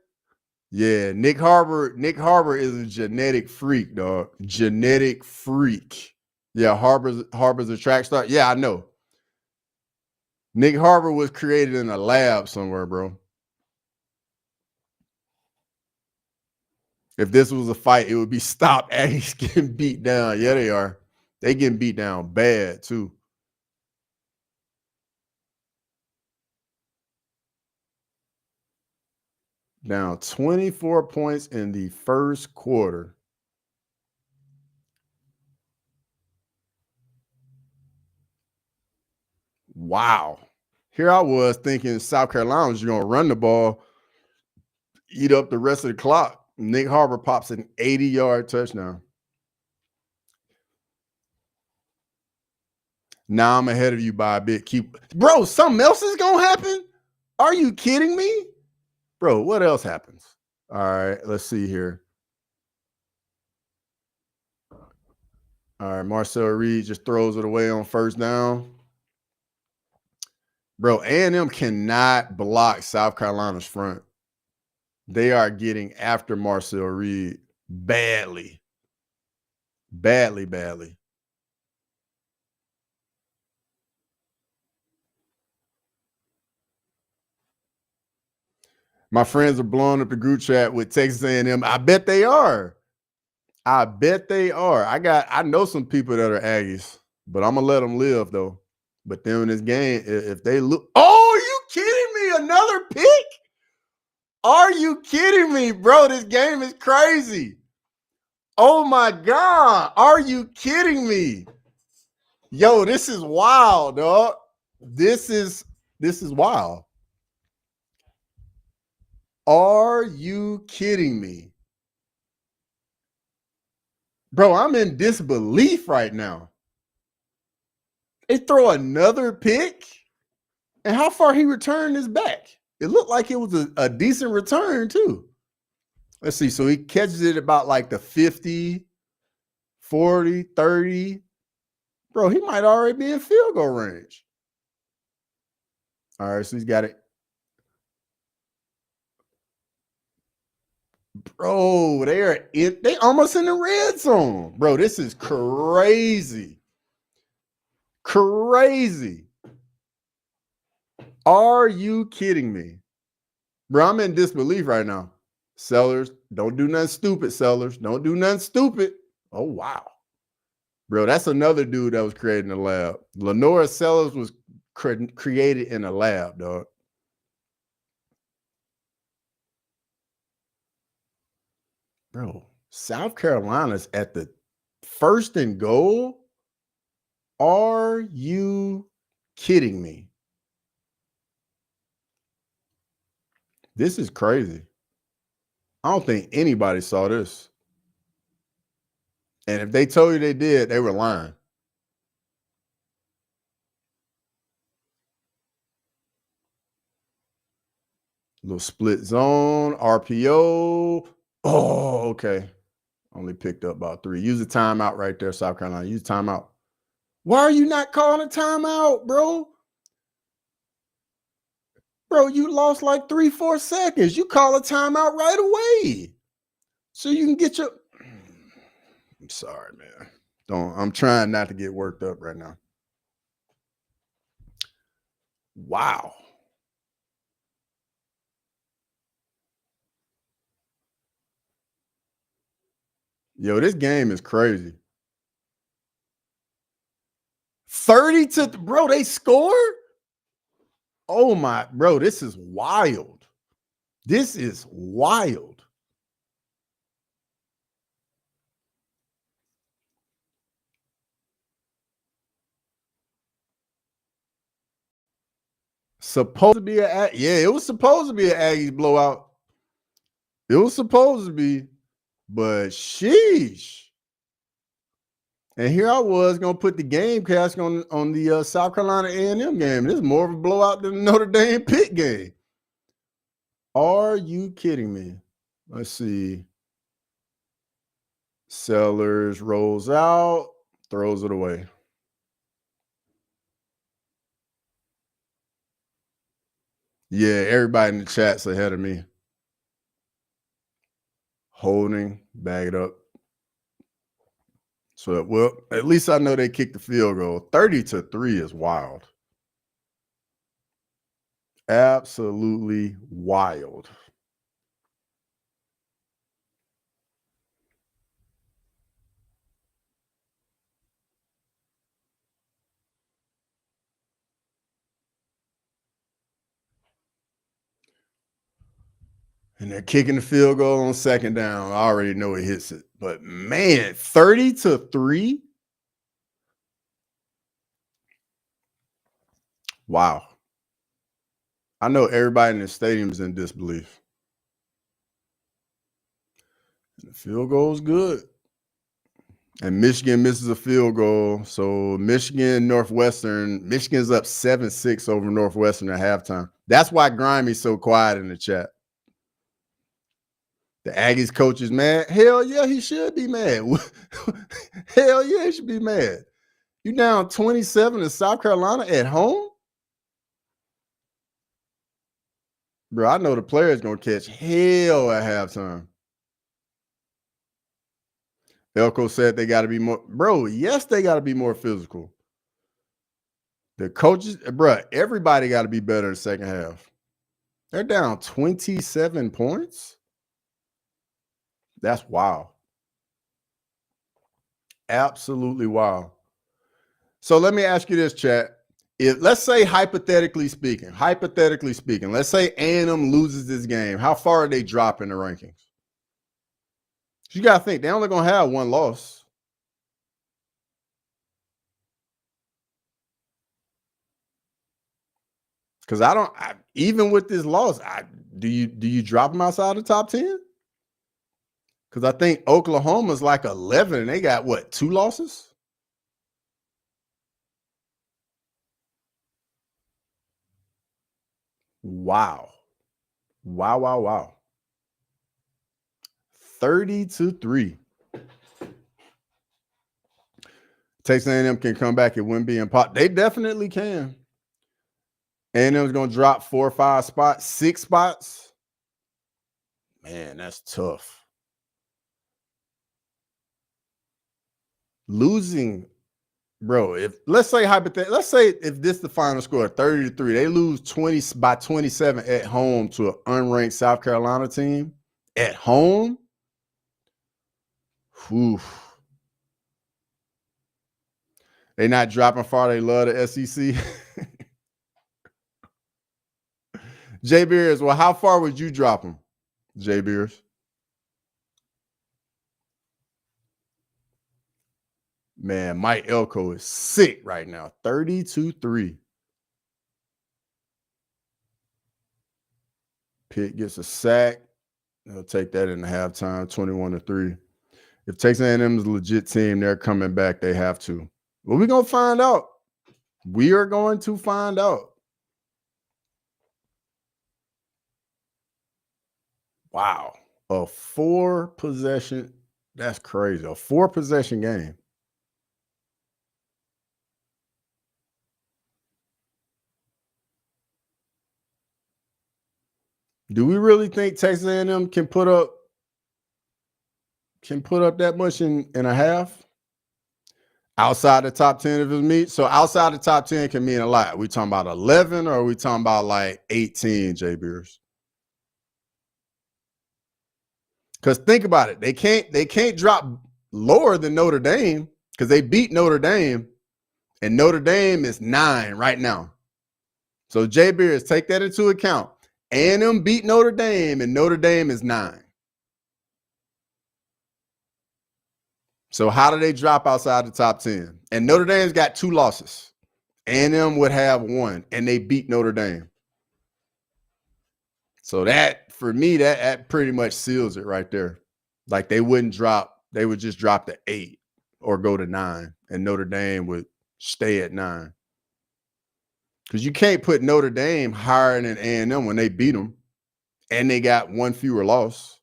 Yeah, Nick Harbor is a genetic freak, dog. Genetic freak. Yeah, Harbor's a track star. Yeah, I know. Nick Harbor was created in a lab somewhere, bro. If this was a fight, it would be stopped and he's getting beat down. Yeah, they are. They getting beat down bad, too. Down 24 points in the first quarter. Wow. Here I was thinking South Carolina was going to run the ball, eat up the rest of the clock. Nick Harbor pops an 80-yard touchdown. Now I'm ahead of you by a bit. Bro, something else is going to happen? Are you kidding me? Bro, what else happens? All right, let's see here. All right, Marcel Reed just throws it away on first down. Bro, A&M cannot block South Carolina's front. They are getting after Marcel Reed badly. Badly. My friends are blowing up the group chat with Texas A&M. I bet they are. I know some people that are Aggies, but I'm going to let them live, though. But then in this game, if they look... Oh, are you kidding me? Another pick? Are you kidding me, bro? This game is crazy. Oh, my God. Are you kidding me? Yo, this is wild, dog. This is wild. Are you kidding me? Bro, I'm in disbelief right now. They throw another pick, and how far he returned his back. It looked like it was a decent return, too. Let's see. So he catches it about like the 50, 40, 30. Bro, he might already be in field goal range. All right, so he's got it. Bro, they almost in the red zone. Bro, this is crazy. Crazy. Are you kidding me? Bro, I'm in disbelief right now. Sellers, don't do nothing stupid, sellers. Don't do nothing stupid. Oh, wow. Bro, that's another dude that was created in the lab. Lenora Sellers was created in a lab, dog. Bro, South Carolina's at the 1st and goal? Are you kidding me? This is crazy. I don't think anybody saw this. And if they told you they did, they were lying. Little split zone, RPO. Oh, okay. Only picked up about 3. Use a timeout right there, South Carolina. Use timeout. Why are you not calling a timeout, bro? Bro, you lost like 3-4 seconds. You call a timeout right away. So you can get your... I'm sorry, man. I'm trying not to get worked up right now. Wow. Yo, this game is crazy. 30 to... Bro, they scored? Oh, my... Bro, this is wild. This is wild. Supposed to be it was supposed to be an Aggies blowout. It was supposed to be, but sheesh. And here I was gonna put the game cash on the South Carolina A&M game. This is more of a blowout than the Notre Dame Pitt game. Are you kidding me? Let's see. Sellers rolls out, throws it away. Yeah, everybody in the chat's ahead of me. Holding, bag it up. So, well, at least I know they kicked the field goal. 30-3 is wild. Absolutely wild. And they're kicking the field goal on 2nd down. I already know it hits it. But man, 30-3. Wow. I know everybody in the stadium is in disbelief. And the field goal is good. And Michigan misses a field goal. So Michigan's up 7-6 over Northwestern at halftime. That's why Grimey's so quiet in the chat. The Aggies coach is mad. Hell yeah, he should be mad. Hell yeah, he should be mad. You down 27 to South Carolina at home? Bro, I know the player's going to catch hell at halftime. Elko said they got to be more. Bro, yes, they got to be more physical. The coaches, bro, everybody got to be better in the second half. They're down 27 points? That's wild. Absolutely wild. So let me ask you this, chat. If let's say hypothetically speaking, let's say A&M loses this game, how far are they dropping the rankings? You got to think they're only going to have one loss. Because even with this loss, do you drop them outside the top 10? Because I think Oklahoma's like 11 and they got what, 2 losses? Wow. 30-3. Texas A&M can come back and win being pot. They definitely can. A&M's going to drop 4 or 5 spots, 6 spots. Man, that's tough. Losing, bro, let's say if this is the final score, 30-3, they lose 27 at home to an unranked South Carolina team at home. Whew. They not dropping far. They love the SEC. Jay Beers, well, how far would you drop them, Jay Beers? Man, Mike Elko is sick right now. 32-3. Pitt gets a sack. They'll take that in the halftime, 21-3. If Texas A&M is a legit team, they're coming back. They have to. Well, we're going to find out. We are going to find out. Wow. A 4-possession. That's crazy. A 4-possession game. Do we really think Texas A&M can put up that much in a half? Outside the top 10 of his meet? So outside the top 10 can mean a lot. Are we talking about 11 or are we talking about like 18, Jay Beers? Because think about it. They can't drop lower than Notre Dame because they beat Notre Dame, and Notre Dame is 9 right now. So Jay Beers, take that into account. A&M beat Notre Dame, and Notre Dame is 9. So how do they drop outside the top 10? And Notre Dame's got 2 losses. A&M would have 1, and they beat Notre Dame. So that, for me, that pretty much seals it right there. Like they would just drop to 8 or go to 9, and Notre Dame would stay at 9. Because you can't put Notre Dame higher than A&M when they beat them, and they got 1 fewer loss.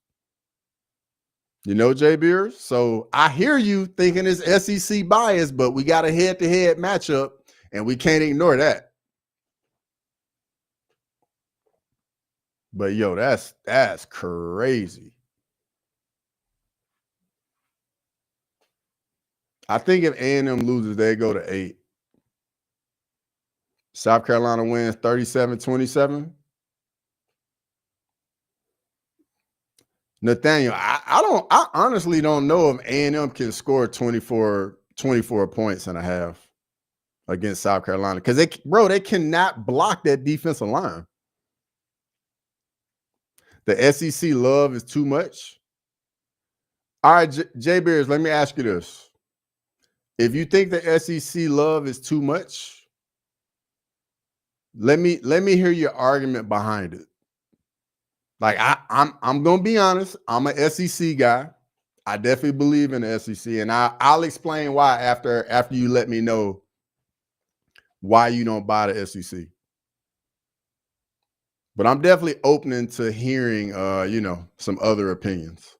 You know, Jay Beers? So I hear you thinking it's SEC bias, but we got a head-to-head matchup, and we can't ignore that. But, yo, that's crazy. I think if A&M loses, they go to 8. South Carolina wins 37-27. Nathaniel, I honestly don't know if A&M can score 24 points and a half against South Carolina because they cannot block that defensive line. The SEC love is too much. All right, Jay Beers, let me ask you this. If you think the SEC love is too much, let me hear your argument behind it. Like I'm gonna be honest, I'm an SEC guy. I definitely believe in the SEC, and I'll explain why after you let me know why you don't buy the SEC. But I'm definitely open to hearing some other opinions.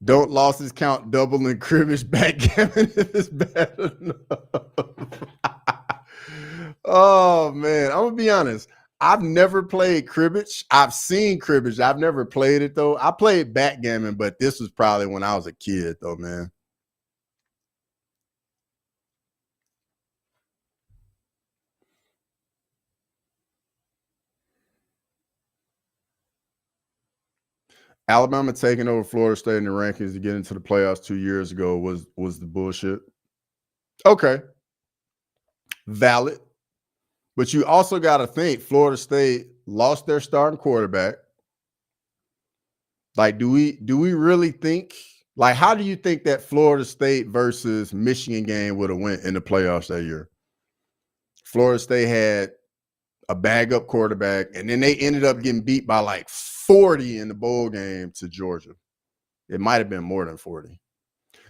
Don't losses count double in cribbage backgammon if it's bad enough. Oh, man. I'm going to be honest. I've never played cribbage. I've seen cribbage. I've never played it, though. I played backgammon, but this was probably when I was a kid, though, man. Alabama taking over Florida State in the rankings to get into the playoffs 2 years ago was the bullshit. Okay. Valid. But you also got to think Florida State lost their starting quarterback. Like, do we really think Like, how do you think that Florida State versus Michigan game would have went in the playoffs that year? Florida State had a bag-up quarterback, and then they ended up getting beat by like 40 in the bowl game to Georgia. It might have been more than 40.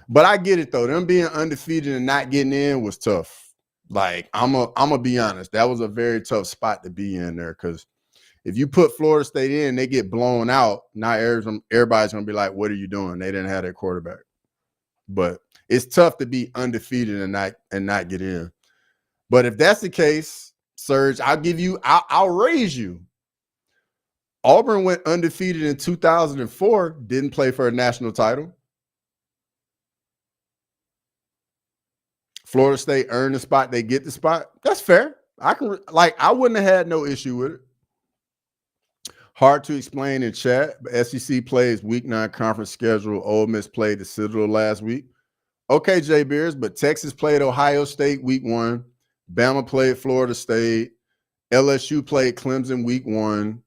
But I get it, though. Them being undefeated and not getting in was tough. Like, I'm gonna be honest. That was a very tough spot to be in there, because if you put Florida State in, they get blown out. Now everybody's going to be like, what are you doing? They didn't have their quarterback. But it's tough to be undefeated and not get in. But if that's the case, Serge, I'll raise you. Auburn went undefeated in 2004, didn't play for a national title. Florida State earned the spot, they get the spot. That's fair. I wouldn't have had no issue with it. Hard to explain in chat, but SEC plays week 9 conference schedule. Ole Miss played the Citadel last week. Okay, Jay Beers, but Texas played Ohio State week 1. Bama played Florida State. LSU played Clemson week 1.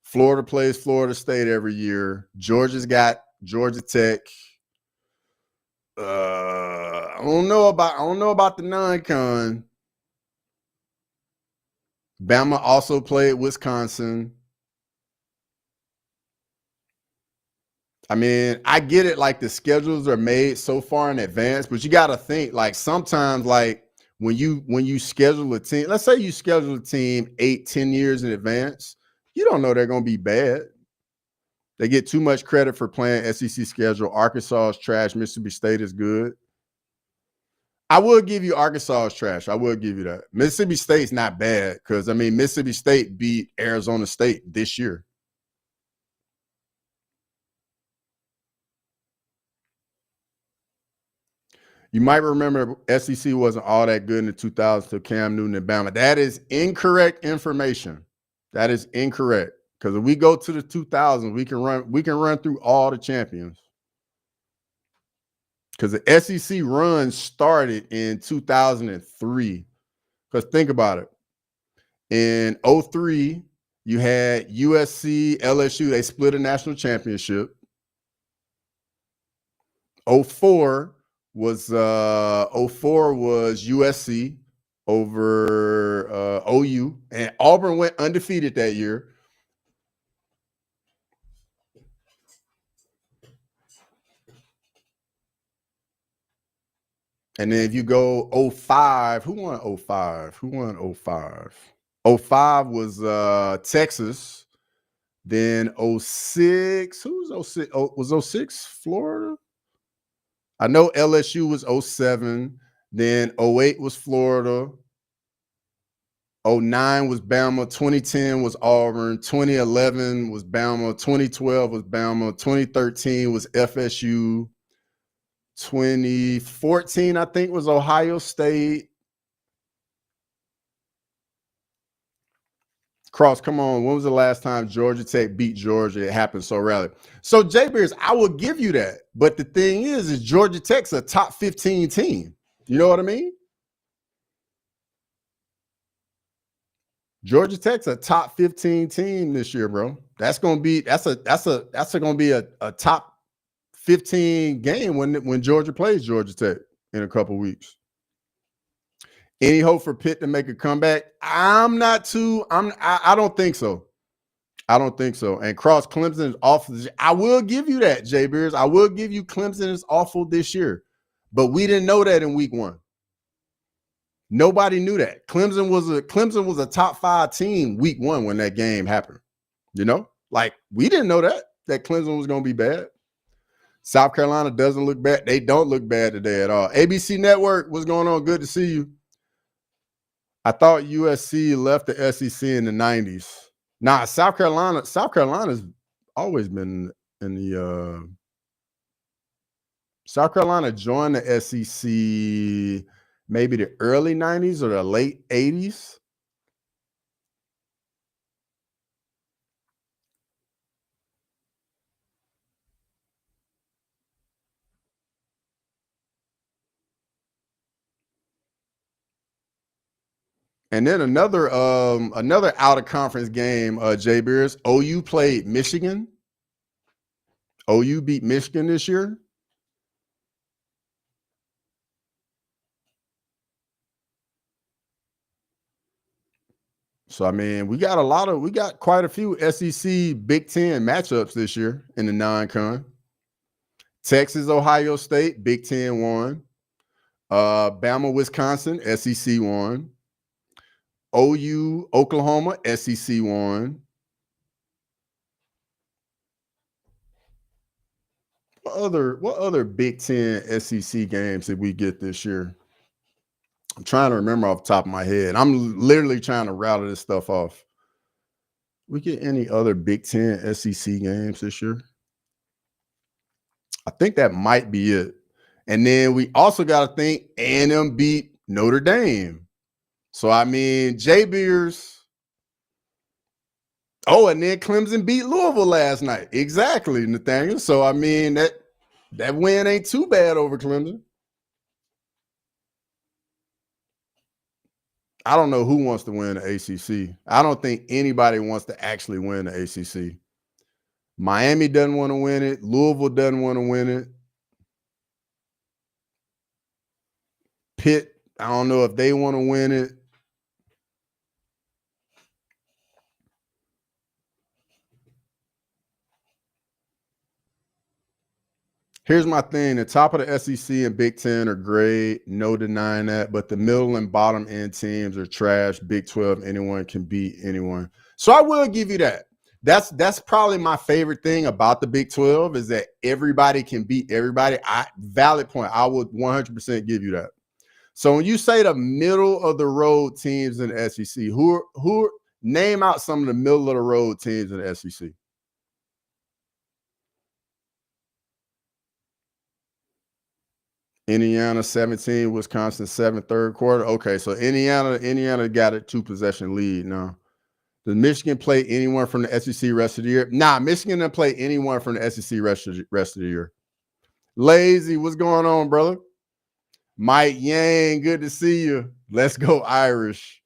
Florida plays Florida State every year. Georgia's got Georgia Tech. I don't know about the non-con. Bama also played Wisconsin. I mean, I get it. Like, the schedules are made so far in advance, but you got to think, like, sometimes, like, when you schedule a team, let's say you schedule a team 8-10 years in advance, you don't know they're going to be bad. They get too much credit for playing SEC schedule. Arkansas is trash. Mississippi State is good. I will give you Arkansas is trash. I will give you that. Mississippi State's not bad, because, I mean, Mississippi State beat Arizona State this year. You might remember SEC wasn't all that good in the 2000s to Cam Newton and Bama. That is incorrect information. That is incorrect. Because if we go to the 2000s, we can run through all the champions. Because the SEC run started in 2003. Because think about it. In 2003, you had USC, LSU. They split a national championship. 2004 was USC over OU, and Auburn went undefeated that year. And then if you go 2005, who won 2005? 2005 was Texas. Then 2006, who was 2006? Oh, was 2006 Florida? I know LSU was 2007. Then 2008 was Florida. 2009 was Bama. 2010 was Auburn. 2011 was Bama. 2012 was Bama. 2013 was FSU. 2014, I think, was Ohio State. Cross, come on. When was the last time Georgia Tech beat Georgia? It happened so rarely. So, Jay Beers, I will give you that. But the thing is Georgia Tech's a top 15 team. You know what I mean? Georgia Tech's a top 15 team this year, bro. That's gonna be a top 15 game when Georgia plays Georgia Tech in a couple weeks. Any hope for Pitt to make a comeback? I don't think so. I don't think so. And Cross, Clemson is awful. I will give you that, Jay Beers. I will give you Clemson is awful this year. But we didn't know that in week 1. Nobody knew that. Clemson was a top 5 team week 1 when that game happened. You know? Like, we didn't know that Clemson was going to be bad. South Carolina doesn't look bad. They don't look bad today at all. ABC Network, what's going on? Good to see you. I thought USC left the SEC in the 90s. Nah, South Carolina's always been in the South Carolina joined the SEC maybe the early 90s or the late 80s. And then another out of conference game, Jay Beers. OU played Michigan. OU beat Michigan this year. So, I mean, we got quite a few SEC Big Ten matchups this year in the non-con. Texas, Ohio State, Big Ten won. Bama, Wisconsin, SEC won. OU, Oklahoma, SEC won. What other Big Ten SEC games did we get this year? I'm trying to remember off the top of my head. I'm literally trying to rattle this stuff off. We get any other Big Ten SEC games this year? I think that might be it. And then we also got to think A&M beat Notre Dame. So, I mean, J-Beers. Oh, and then Clemson beat Louisville last night. Exactly, Nathaniel. So, I mean, that win ain't too bad over Clemson. I don't know who wants to win the ACC. I don't think anybody wants to actually win the ACC. Miami doesn't want to win it. Louisville doesn't want to win it. Pitt, I don't know if they want to win it. Here's my thing. The top of the SEC and Big Ten are great. No denying that. But the middle and bottom end teams are trash. Big 12, anyone can beat anyone. So I will give you that. That's probably my favorite thing about the Big 12 is that everybody can beat everybody. Valid point. I would 100% give you that. So when you say the middle of the road teams in the SEC, who name out some of the middle of the road teams in the SEC? Indiana 17, Wisconsin 7, third quarter. Okay, so Indiana got a 2-possession lead now. Does Michigan play anyone from the SEC rest of the year? Nah, Michigan doesn't play anyone from the SEC rest of the year. Lazy, what's going on, brother? Mike Yang, good to see you. Let's go Irish.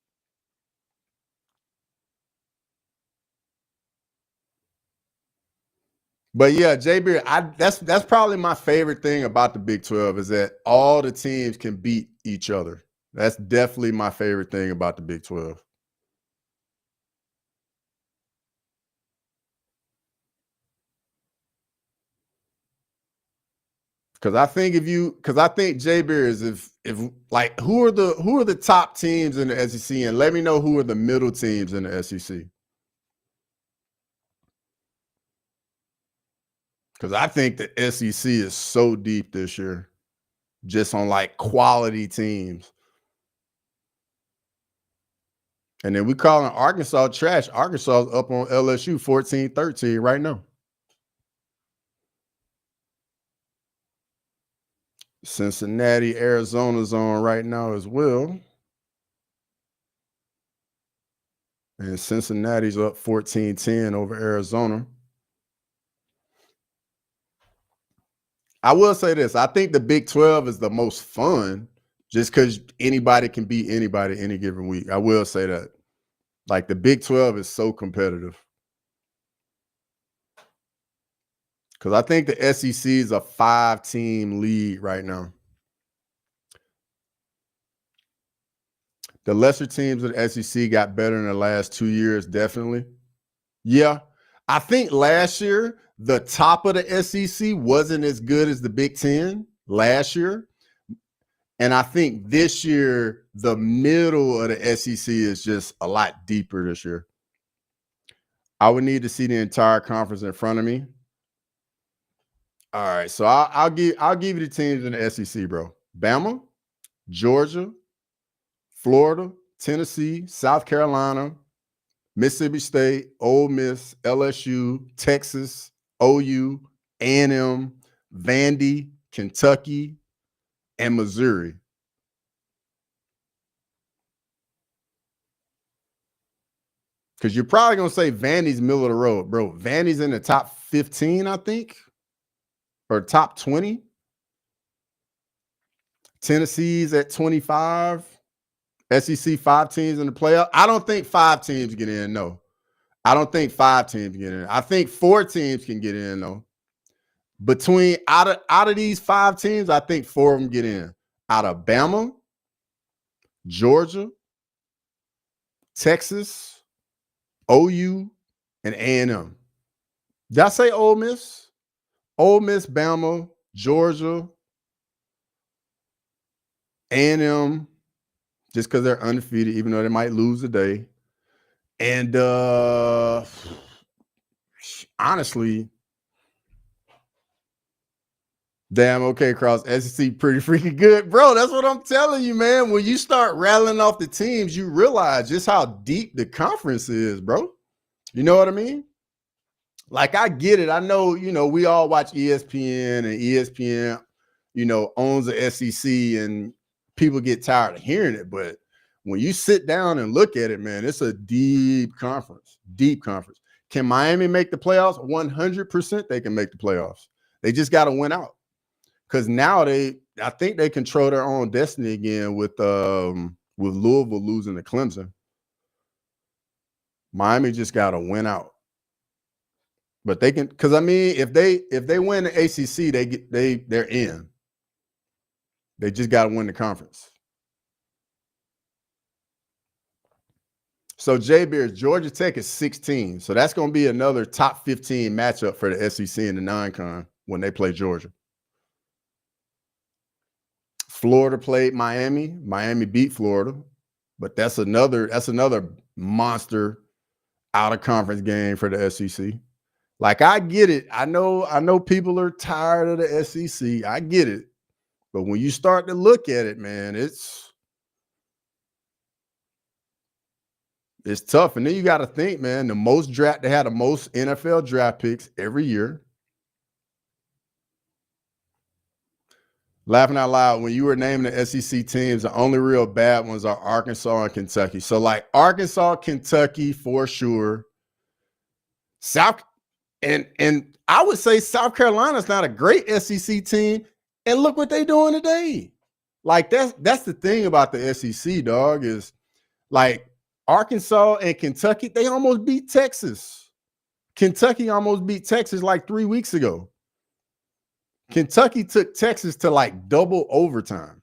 But yeah, JB, that's probably my favorite thing about the Big 12 is that all the teams can beat each other. That's definitely my favorite thing about the Big 12. Because I think JB is if like who are the top teams in the SEC, and let me know who are the middle teams in the SEC. Because I think the SEC is so deep this year, just on like quality teams. And then we calling Arkansas trash. Arkansas is up on LSU 14-13 right now. Cincinnati, Arizona's on right now as well. And Cincinnati's up 14-10 over Arizona. I will say this. I think the Big 12 is the most fun just because anybody can beat anybody any given week. I will say that. Like the Big 12 is so competitive. Because I think the SEC is a 5-team lead right now. The lesser teams of the SEC got better in the last 2 years, definitely. Yeah. I think last year, the top of the SEC wasn't as good as the Big Ten last year. And I think this year, the middle of the SEC is just a lot deeper this year. I would need to see the entire conference in front of me. All right. So I'll give you the teams in the SEC, bro. Bama, Georgia, Florida, Tennessee, South Carolina, Mississippi State, Ole Miss, LSU, Texas, OU, A&M, Vandy, Kentucky, and Missouri. Because you're probably going to say Vandy's middle of the road, bro. Vandy's in the top 15, I think, or top 20. Tennessee's at 25. SEC 5 teams in the playoff. I don't think 5 teams get in, no. I don't think 5 teams get in. I think 4 teams can get in, though. Between out of these 5 teams, I think 4 of them get in. Out of Bama, Georgia, Texas, OU, and A&M. Did I say Ole Miss? Ole Miss, Bama, Georgia, A&M, just because they're undefeated, even though they might lose today. And honestly, damn, okay, Cross, SEC pretty freaking good. Bro, that's what I'm telling you, man. When you start rattling off the teams, you realize just how deep the conference is, bro. You know what I mean? Like, I get it. I know, we all watch ESPN, and ESPN, owns the SEC, and people get tired of hearing it. But when you sit down and look at it, man, it's a deep conference, deep conference. Can Miami make the playoffs? 100% they can make the playoffs. They just got to win out. Because now I think they control their own destiny again with Louisville losing to Clemson. Miami just got to win out. But they can, because I mean, if they win the ACC, they're in. They just got to win the conference. So Jay Beers, Georgia Tech is 16. So that's going to be another top 15 matchup for the SEC in the non-con when they play Georgia. Florida played Miami. Miami beat Florida, but that's another monster out of conference game for the SEC. Like, I get it. I know people are tired of the SEC. I get it. But when you start to look at it, man, it's tough. And then you got to think, man, they had the most NFL draft picks every year. Laughing out loud, when you were naming the SEC teams, the only real bad ones are Arkansas and Kentucky. So, like, Arkansas, Kentucky for sure. And I would say South Carolina's not a great SEC team. And look what they're doing today. Like, that's the thing about the SEC, dog, is like Arkansas and Kentucky, they almost beat Texas. Kentucky almost beat Texas like 3 weeks ago. Kentucky took Texas to like double overtime.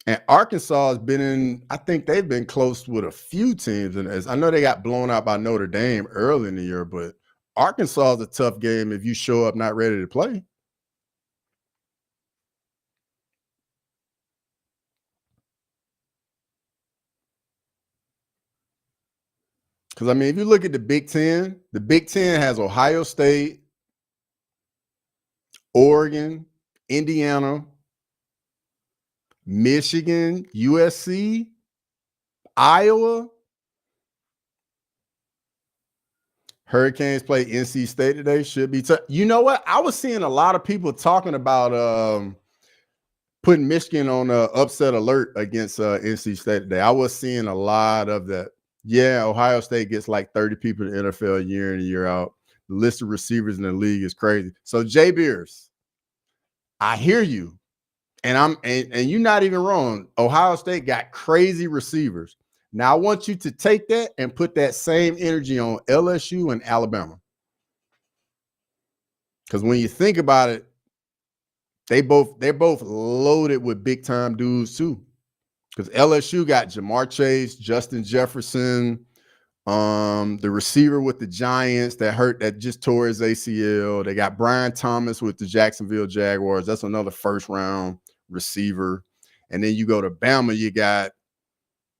And Arkansas has been I think they've been close with a few teams. And I know they got blown out by Notre Dame early in the year, but Arkansas is a tough game if you show up not ready to play. Because, I mean, if you look at the Big Ten has Ohio State, Oregon, Indiana, Michigan, USC, Iowa. Hurricanes play NC State today. Should be tough. You know what? I was seeing a lot of people talking about putting Michigan on upset alert against NC State today. I was seeing a lot of that. Yeah, Ohio State gets like 30 people in the NFL year in and year out. The list of receivers in the league is crazy. So, Jay Beers, I hear you. And you're not even wrong. Ohio State got crazy receivers. Now I want you to take that and put that same energy on LSU and Alabama. Because when you think about it, they're both loaded with big time dudes too. Because LSU got Jamar Chase, Justin Jefferson, the receiver with the Giants that just tore his ACL. They got Brian Thomas with the Jacksonville Jaguars. That's another first round receiver. And then you go to Bama, you got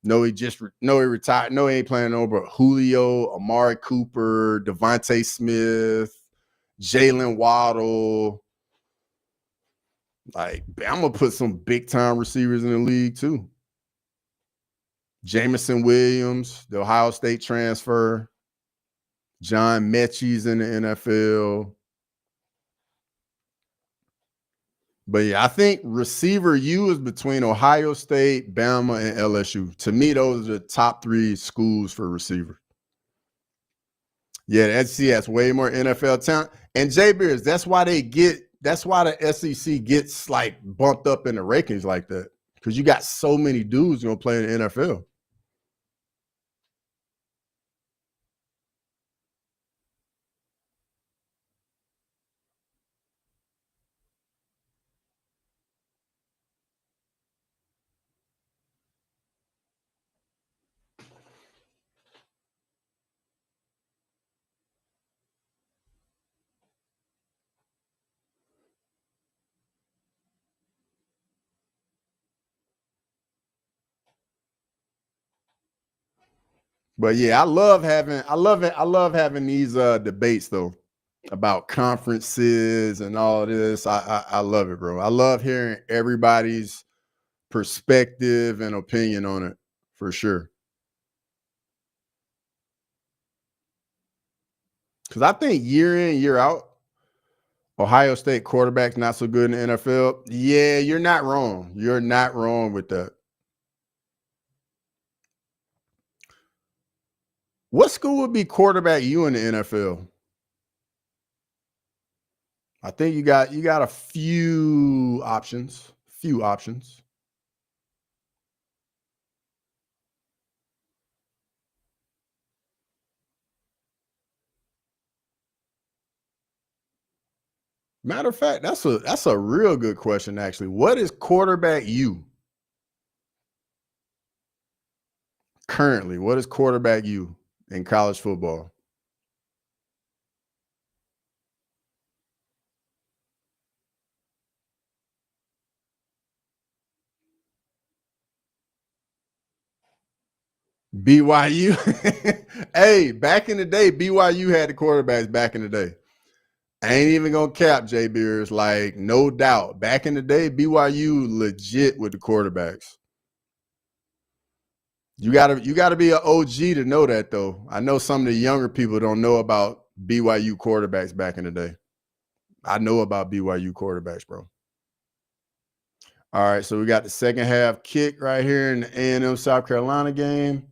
he retired. No, he ain't playing no, but Julio, Amari Cooper, Devontae Smith, Jalen Waddle. Like, Bama put some big time receivers in the league too. Jamison Williams, the Ohio State transfer. John Mechie's in the NFL. But yeah, I think receiver U is between Ohio State, Bama, and LSU. To me, those are the top 3 schools for receiver. Yeah, the SEC has way more NFL talent. And Jay Beers, that's why the SEC gets like bumped up in the rankings like that. Because you got so many dudes gonna play in the NFL. But yeah, I love having these debates though about conferences and all of this. I love it, bro. I love hearing everybody's perspective and opinion on it for sure. Because I think year in, year out, Ohio State quarterback's not so good in the NFL. Yeah, you're not wrong. You're not wrong with that. What school would be quarterback you in the NFL? I think you got a few options. Matter of fact, that's a real good question, actually. What is quarterback you currently? What is quarterback you in college football? BYU. Hey, back in the day, BYU had the quarterbacks back in the day. I ain't even gonna cap Jay Beers, like no doubt. Back in the day, BYU legit with the quarterbacks. You gotta be an OG to know that though. I know some of the younger people don't know about BYU quarterbacks back in the day. I know about BYU quarterbacks, bro. All right, so we got the second half kick right here in the A&M South Carolina game.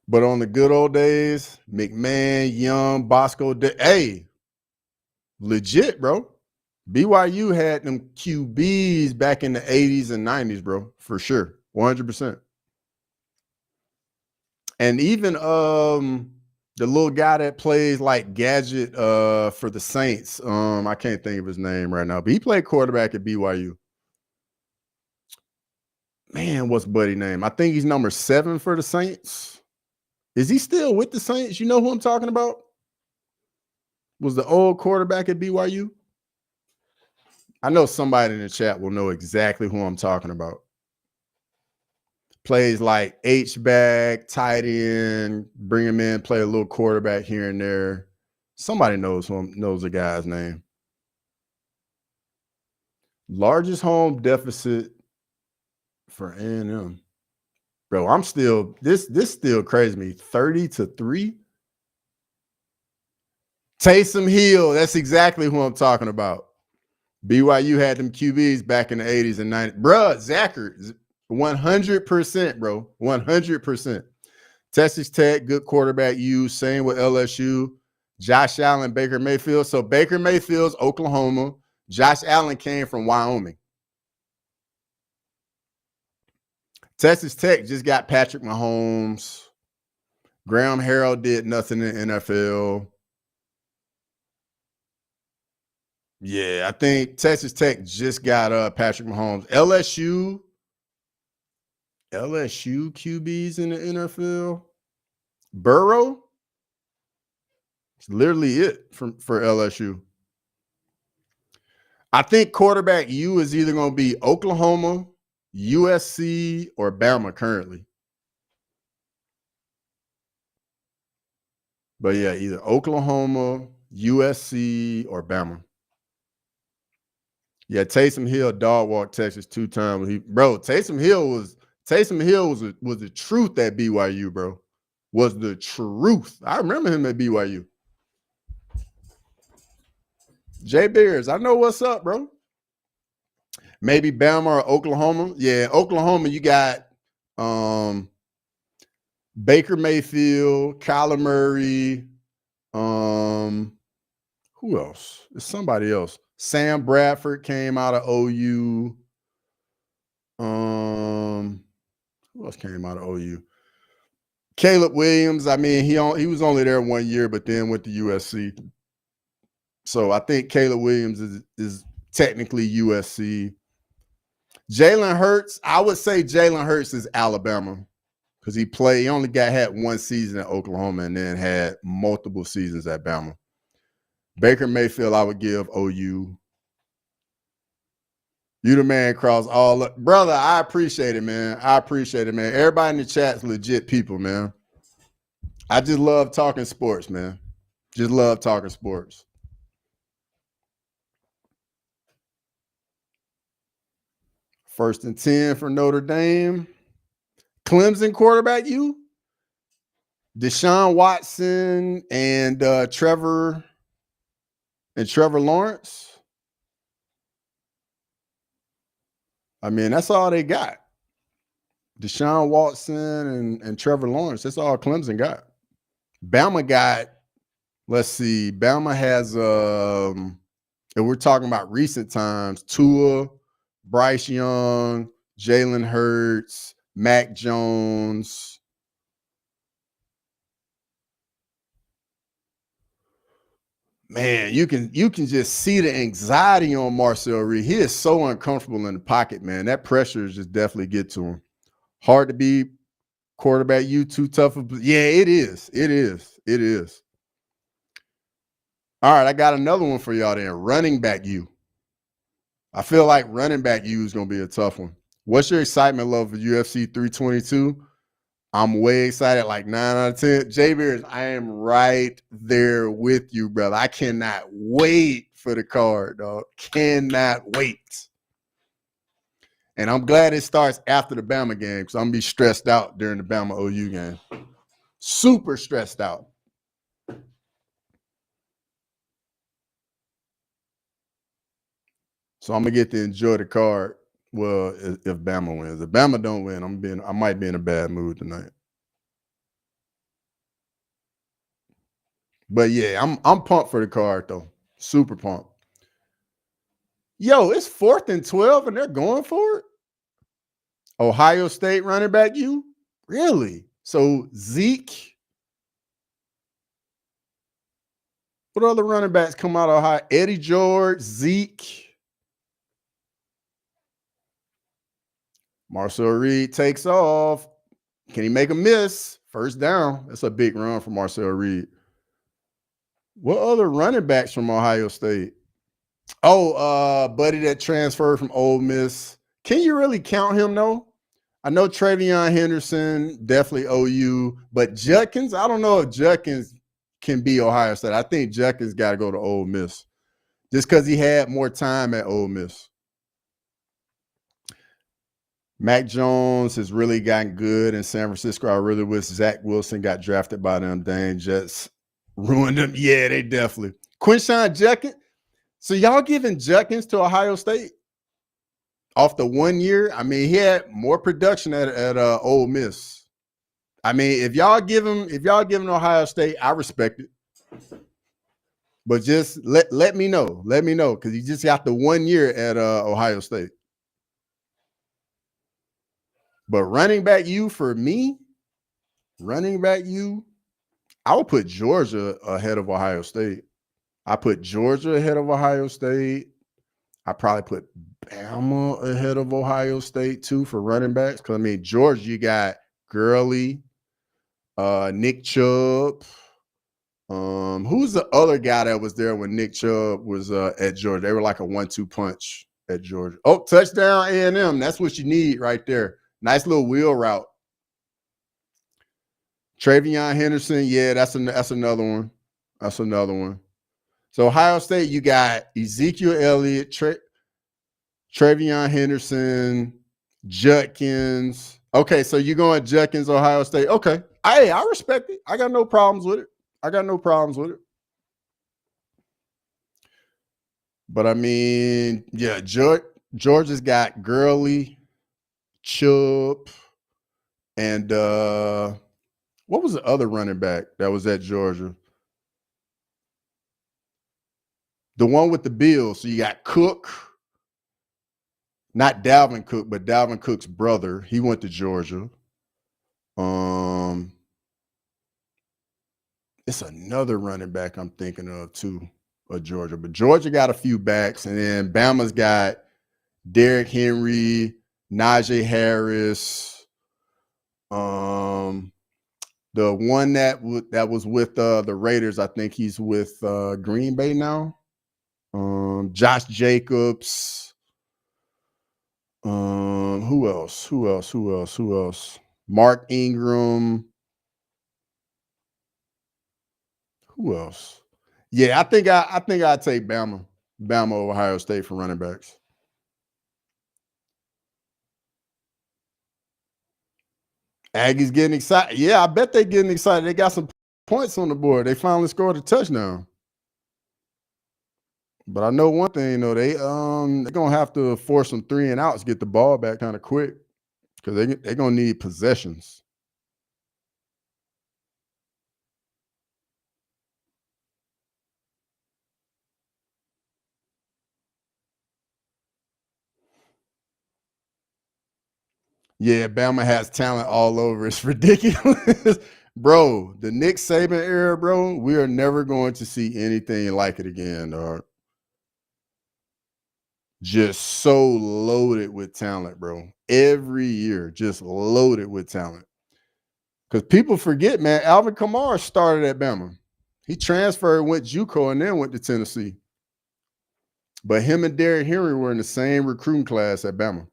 But on the good old days, McMahon, Young, Bosco, hey, legit, bro. BYU had them QBs back in the 80s and 90s, bro, for sure. 100%. And even the little guy that plays like Gadget for the Saints, I can't think of his name right now, but he played quarterback at BYU. Man, what's Buddy's name? I think he's number 7 for the Saints. Is he still with the Saints? You know who I'm talking about? Was the old quarterback at BYU? I know somebody in the chat will know exactly who I'm talking about. Plays like H-back, tight end, bring him in, play a little quarterback here and there. Somebody knows the guy's name. Largest home deficit for A&M. Bro, I'm still this still crazy to me. 30-3. Taysom Hill. That's exactly who I'm talking about. BYU had them QBs back in the 80s and 90s. Bruh, Zachary, 100%, bro. 100%. Texas Tech, good quarterback use. Same with LSU. Josh Allen, Baker Mayfield. So Baker Mayfield's Oklahoma. Josh Allen came from Wyoming. Texas Tech just got Patrick Mahomes. Graham Harrell did nothing in the NFL. Yeah, I think Texas Tech just got Patrick Mahomes. LSU QBs in the NFL. Burrow. It's literally it for LSU. I think quarterback U is either going to be Oklahoma, USC, or Bama currently. But yeah, either Oklahoma, USC, or Bama. Yeah, Taysom Hill dog walked Texas 2 times. Taysom Hill was the truth at BYU, bro. Was the truth. I remember him at BYU. Jay Beers, I know what's up, bro. Maybe Bama or Oklahoma. Yeah, Oklahoma, you got Baker Mayfield, Kyler Murray. Who else? It's somebody else. Sam Bradford came out of OU. Who else came out of OU? Caleb Williams. I mean, he was only there 1 year, but then went to USC. So I think Caleb Williams is technically USC. Jalen Hurts, I would say Jalen Hurts is Alabama because he only had 1 season at Oklahoma and then had multiple seasons at Bama. Baker Mayfield, I would give OU. You the man cross all up. Brother, I appreciate it, man. I appreciate it, man. Everybody in the chat's legit people, man. I just love talking sports, man. Just love talking sports. First and 10 for Notre Dame. Clemson quarterback, you? Deshaun Watson and Trevor Lawrence. I mean, that's all they got. Deshaun Watson and Trevor Lawrence. That's all Clemson got. Bama got, let's see, Bama has, and we're talking about recent times, Tua, Bryce Young, Jalen Hurts, Mac Jones. Man, you can just see the anxiety on Marcel Reed. He is so uncomfortable in the pocket, man. That pressure is just definitely get to him. Hard to be quarterback. You too tough. Yeah, it is. It is. It is. All right, I got another one for y'all then. Running back you. I feel like running back you is going to be a tough one. What's your excitement level for UFC 322? I'm way excited, like 9 out of 10. J-Bears, I am right there with you, brother. I cannot wait for the card, dog. Cannot wait. And I'm glad it starts after the Bama game because I'm going to be stressed out during the Bama OU game. Super stressed out. So I'm going to get to enjoy the card. Well, if Bama wins. If Bama don't win, I might be in a bad mood tonight. But yeah, I'm pumped for the card though. Super pumped. Yo, it's 4th and 12 and they're going for it. Ohio State running back you? Really? So Zeke. What other running backs come out of Ohio? Eddie George, Zeke. Marcel Reed takes off. Can he make a miss? First down. That's a big run for Marcel Reed. What other running backs from Ohio State? Oh, buddy that transferred from Ole Miss. Can you really count him, though? I know Travion Henderson, definitely OU, but Judkins, I don't know if Judkins can be Ohio State. I think Judkins got to go to Ole Miss just because he had more time at Ole Miss. Mac Jones has really gotten good in San Francisco. I really wish Zach Wilson got drafted by them. Dang Jets ruined them. Yeah, they definitely. Quinshon Judkins. So y'all giving Judkins to Ohio State off the 1 year? I mean, he had more production at Ole Miss. I mean, if y'all give him Ohio State, I respect it. But just let me know. Let me know because he just got the 1 year at Ohio State. But running back you for me, I would put Georgia ahead of Ohio State. I put Georgia ahead of Ohio State. I probably put Bama ahead of Ohio State too for running backs. Because I mean, Georgia, you got Gurley, Nick Chubb. Who's the other guy that was there when Nick Chubb was at Georgia? They were like a 1-2 punch at Georgia. Oh, touchdown A&M. That's what you need right there. Nice little wheel route. Travion Henderson, yeah, that's another one. That's another one. So Ohio State, you got Ezekiel Elliott, Travion Henderson, Judkins. Okay, so you're going Judkins, Ohio State. Okay. I respect it. I got no problems with it. But I mean, yeah, Georgia's got Gurley, Chubb, and what was the other running back that was at Georgia? The one with the Bills. So you got Cook, not Dalvin Cook, but Dalvin Cook's brother. He went to Georgia. It's another running back I'm thinking of too, of Georgia. But Georgia got a few backs, and then Bama's got Derrick Henry, Najee Harris. The one that was with the Raiders, I think he's with Green Bay now. Josh Jacobs. Who else? Who else? Who else? Who else? Mark Ingram. Who else? Yeah, I think I'd take Bama. Bama over Ohio State for running backs. Aggies getting excited. Yeah, I bet they're getting excited. They got some points on the board. They finally scored a touchdown. But I know one thing though, they're gonna have to force some 3 and outs, get the ball back kind of quick because they're gonna need possessions. Yeah, Bama has talent all over. It's ridiculous. Bro, the Nick Saban era, bro, we are never going to see anything like it again, dog. Just so loaded with talent, bro. Every year, just loaded with talent. Because people forget, man, Alvin Kamara started at Bama. He transferred, went JUCO, and then went to Tennessee. But him and Derrick Henry were in the same recruiting class at Bama.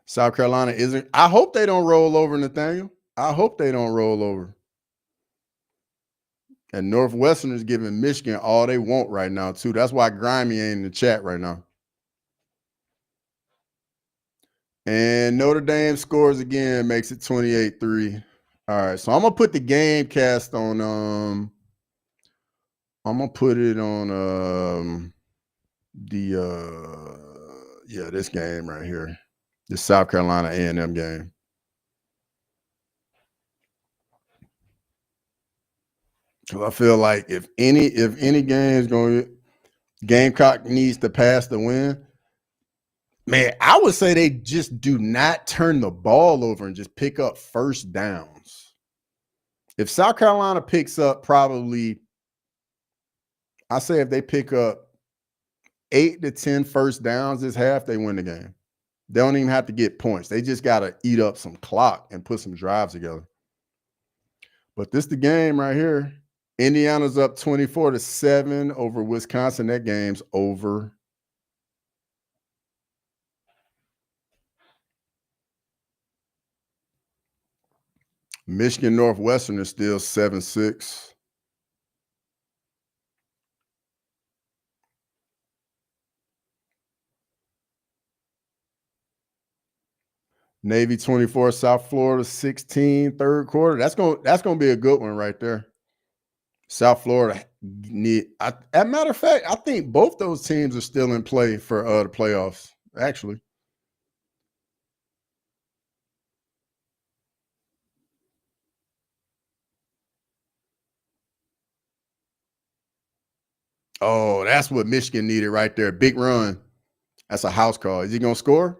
South Carolina isn't. I hope they don't roll over, Nathaniel. I hope they don't roll over. And Northwestern is giving Michigan all they want right now, too. That's why Grimy ain't in the chat right now. And Notre Dame scores again, makes it 28-3. All right, so I'm gonna put the game cast on. I'm gonna put it on this game right here, the South Carolina A&M game. Because I feel like if any game is going, Gamecock needs to pass the win. Man, I would say they just do not turn the ball over and just pick up first downs. If South Carolina picks up probably, I say if they pick up 8 to 10 first downs this half, they win the game. They don't even have to get points. They just got to eat up some clock and put some drives together. But this the game right here. Indiana's up 24-7 over Wisconsin. That game's over. Michigan Northwestern is still 7-6. Navy 24, South Florida 16, third quarter. That's gonna be a good one right there. South Florida need. As a matter of fact, I think both those teams are still in play for the playoffs. Actually, oh, that's what Michigan needed right there. Big run. That's a house call. Is he gonna score?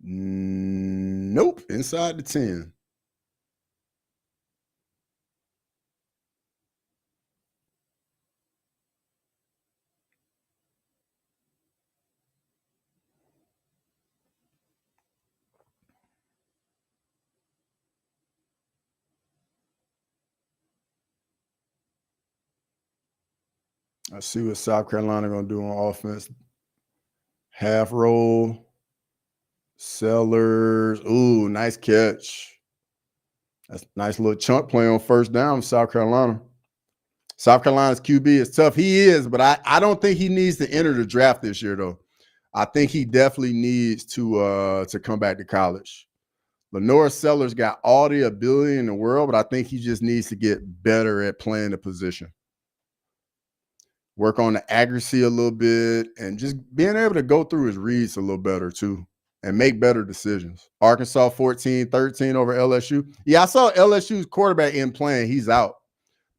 Nope. Inside the 10. I see what South Carolina gonna do on offense. Half roll. Sellers. Ooh, nice catch. That's a nice little chunk play on first down, South Carolina. South Carolina's QB is tough. He is, but I don't think he needs to enter the draft this year, though. I think he definitely needs to come back to college. Lenore Sellers got all the ability in the world, but I think he just needs to get better at playing the position. Work on the accuracy a little bit and just being able to go through his reads a little better, too, and make better decisions. Arkansas 14-13 over LSU. Yeah, I saw LSU's quarterback in playing. He's out.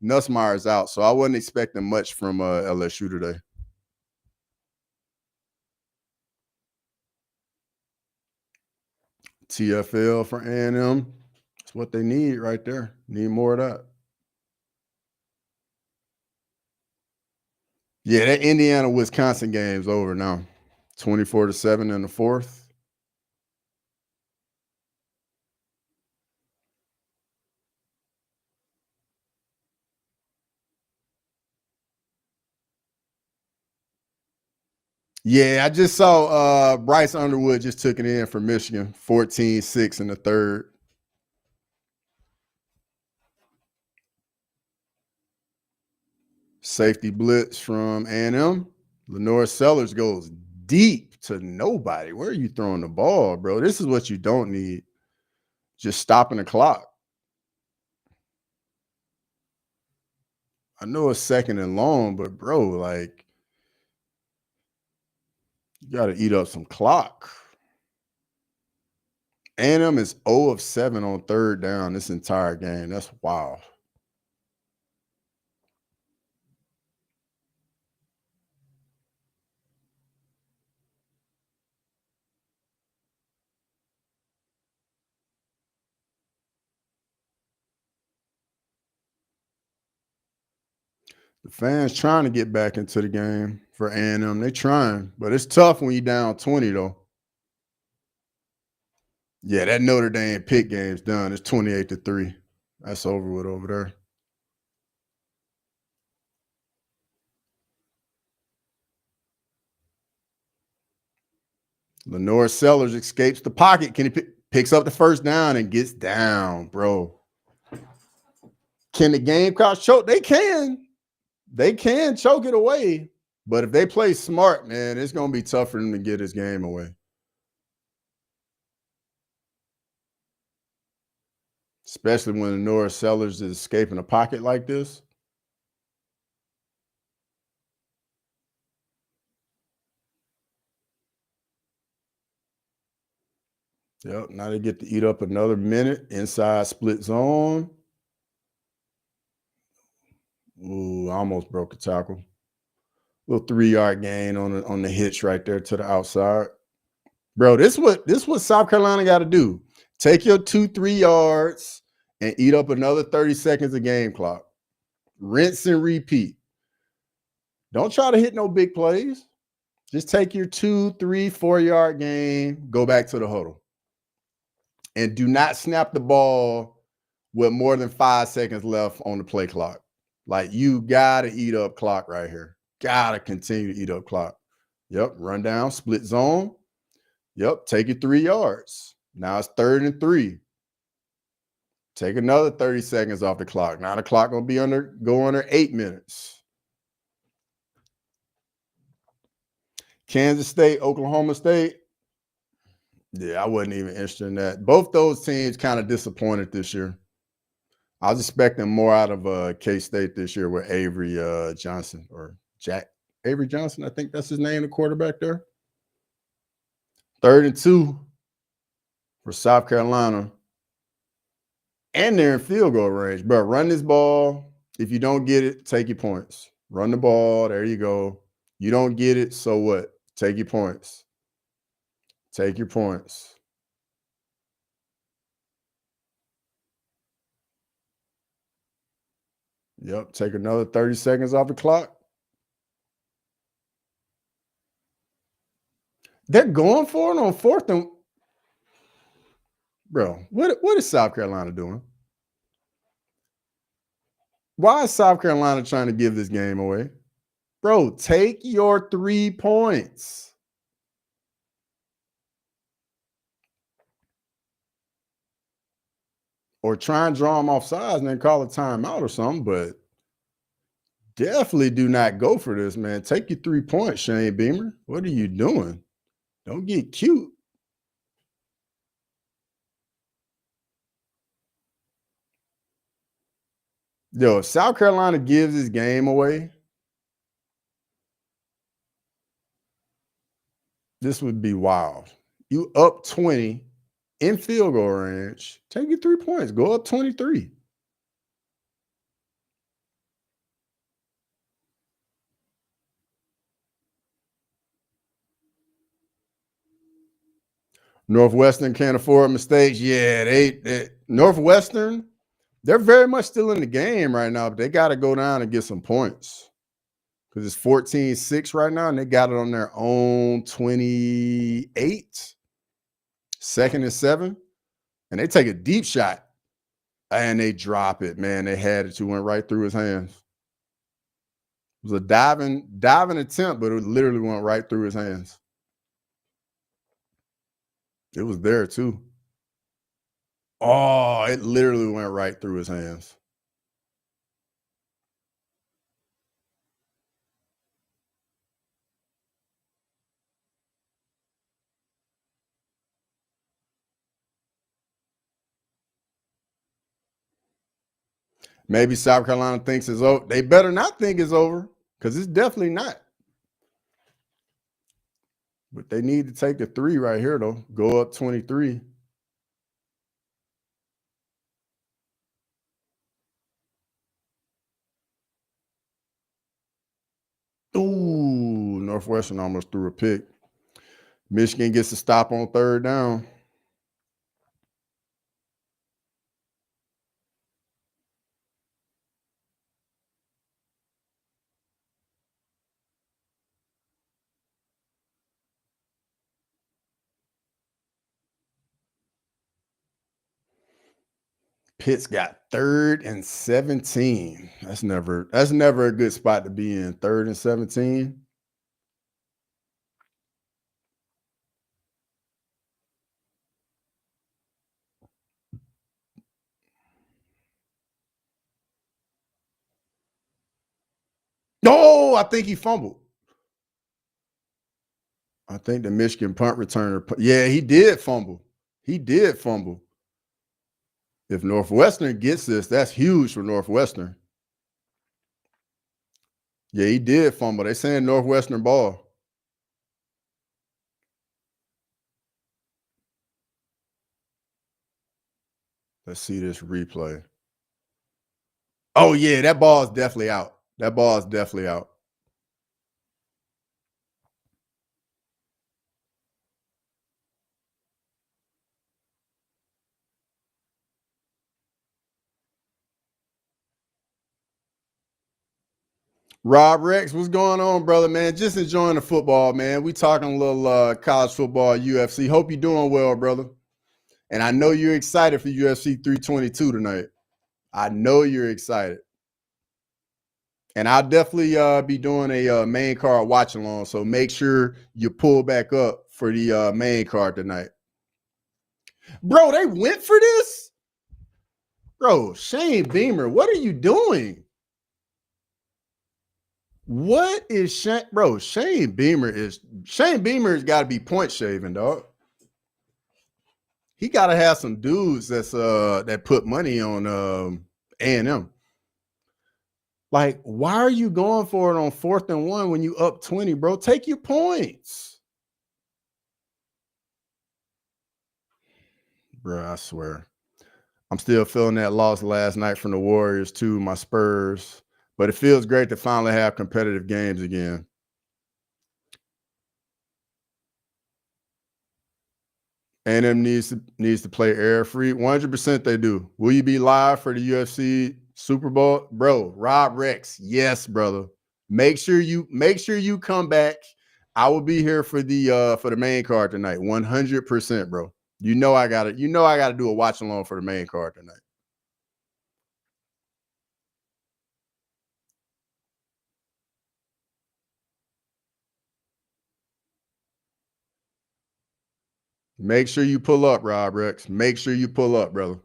Nussmeier's out, so I wasn't expecting much from LSU today. TFL for A&M. That's what they need right there. Need more of that. Yeah, that Indiana-Wisconsin game's over now. 24-7 in the fourth. Yeah, I just saw Bryce Underwood just took it in for Michigan, 14-6 in the third. Safety blitz from A&M. Lenore Sellers goes deep to nobody. Where are you throwing the ball, bro? This is what you don't need. Just stopping the clock. I know it's second and long, but bro, like, you got to eat up some clock. A&M is 0 of 7 on third down this entire game. That's wild. The fans trying to get back into the game for A&M. They trying, but it's tough when you down 20 though. Yeah, that Notre Dame Pitt game's done. It's 28-3. That's over with over there. Lenore Sellers escapes the pocket. Can he picks up the first down and gets down, bro? Can the Gamecocks choke? They can. They can choke it away. But if they play smart, man, it's going to be tough for them to get this game away. Especially when Lenore Sellers is escaping a pocket like this. Yep, now they get to eat up another minute inside split zone. Ooh, almost broke a tackle. Little 3-yard gain on the hitch right there to the outside. Bro, this what South Carolina got to do. Take your 2-3 yards and eat up another 30 seconds of game clock. Rinse and repeat. Don't try to hit no big plays. Just take your 2, 3, 4-yard gain, go back to the huddle. And do not snap the ball with more than 5 seconds left on the play clock. Like, you got to eat up clock right here. Got to continue to eat up clock. Yep, run down, split zone. Yep, take your 3 yards. Now it's 3rd and 3. Take another 30 seconds off the clock. Now the clock going to go under 8 minutes. Kansas State, Oklahoma State. Yeah, I wasn't even interested in that. Both those teams kind of disappointed this year. I was expecting more out of K-State this year with Avery Johnson or Avery Johnson. I think that's his name, the quarterback there. 3rd and 2 for South Carolina. And they're in field goal range. But run this ball. If you don't get it, take your points. Run the ball. There you go. You don't get it, so what? Take your points. Take your points. Yep, take another 30 seconds off the clock. They're going for it on 4th and... Bro, what is South Carolina doing? Why is South Carolina trying to give this game away? Bro, take your 3 points. Or try and draw them off sides and then call a timeout or something, but definitely do not go for this, man. Take your 3 points, Shane Beamer. What are you doing? Don't get cute. Yo, if South Carolina gives this game away, this would be wild. You up 20 in field goal range, take your 3 points, go up 23. Northwestern can't afford mistakes. Yeah, they Northwestern, they're very much still in the game right now, but they got to go down and get some points because it's 14-6 right now, and they got it on their own 28. 2nd and 7, and they take a deep shot, and they drop it. Man, they had it. You went right through his hands. It was a diving attempt, but it literally went right through his hands. It was there too. Oh, it literally went right through his hands. Maybe South Carolina thinks it's over. They better not think it's over, because it's definitely not. But they need to take the 3 right here, though. Go up 23. Ooh, Northwestern almost threw a pick. Michigan gets a stop on 3rd down. Pitt's got 3rd and 17. That's never a good spot to be in. 3rd and 17. No, I think he fumbled. I think the Michigan punt returner. Yeah, he did fumble. He did fumble. If Northwestern gets this, that's huge for Northwestern. Yeah, he did fumble. They saying Northwestern ball. Let's see this replay. Oh, yeah, that ball is definitely out. That ball is definitely out. Rob Rex, what's going on, brother, man? Just enjoying the football, man. We talking a little college football, UFC. Hope you're doing well, brother. And I know you're excited for UFC 322 tonight. I know you're excited. And I'll definitely be doing a main card watch along. So make sure you pull back up for the main card tonight. Bro, they went for this? Bro, Shane Beamer, what are you doing? What is Shane? Bro, Shane Beamer's got to be point shaving, dog. He got to have some dudes that put money on A&M. Like, why are you going for it on 4th and 1 when you up 20, bro? Take your points. Bro, I swear. I'm still feeling that loss last night from the Warriors too, my Spurs. But it feels great to finally have competitive games again. A&M needs to play air free. 100% they do. Will you be live for the UFC Super Bowl? Bro, Rob Rex. Yes, brother. Make sure you come back. I will be here for the main card tonight. 100%, bro. You know I gotta do a watch along for the main card tonight. Make sure you pull up, Rob Rex. Make sure you pull up, brother.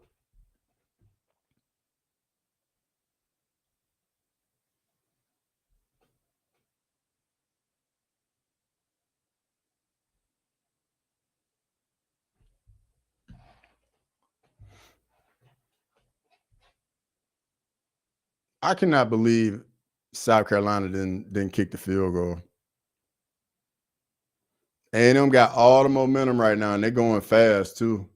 I cannot believe South Carolina didn't kick the field goal. A&M got all the momentum right now, and they're going fast too.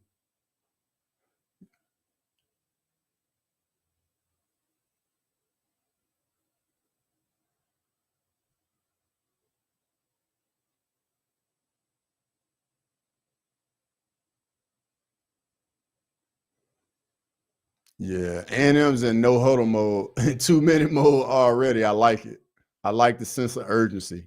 Yeah, A&M's in no huddle mode, 2-minute mode already. I like it. I like the sense of urgency.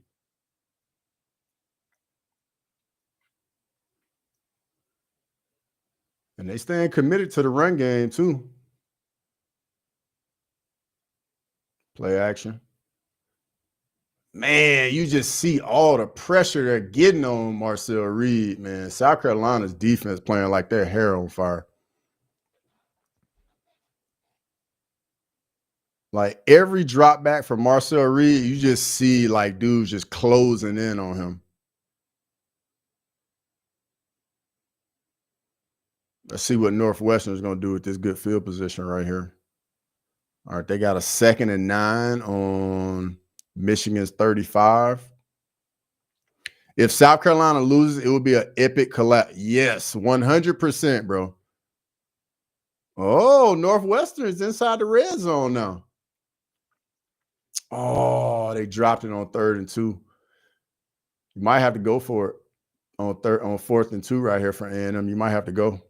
And they stand committed to the run game too. Play action. Man, you just see all the pressure they're getting on Marcel Reed, man. South Carolina's defense playing like their hair on fire. Like every drop back from Marcel Reed, you just see like dudes just closing in on him. Let's see what Northwestern is going to do with this good field position right here. All right, they got a 2nd and 9 on Michigan's 35. If South Carolina loses, it will be an epic collapse. Yes, 100%, bro. Oh, Northwestern is inside the red zone now. Oh, they dropped it on 3rd and 2. You might have to go for it on 4th and 2 right here for A&M. You might have to go.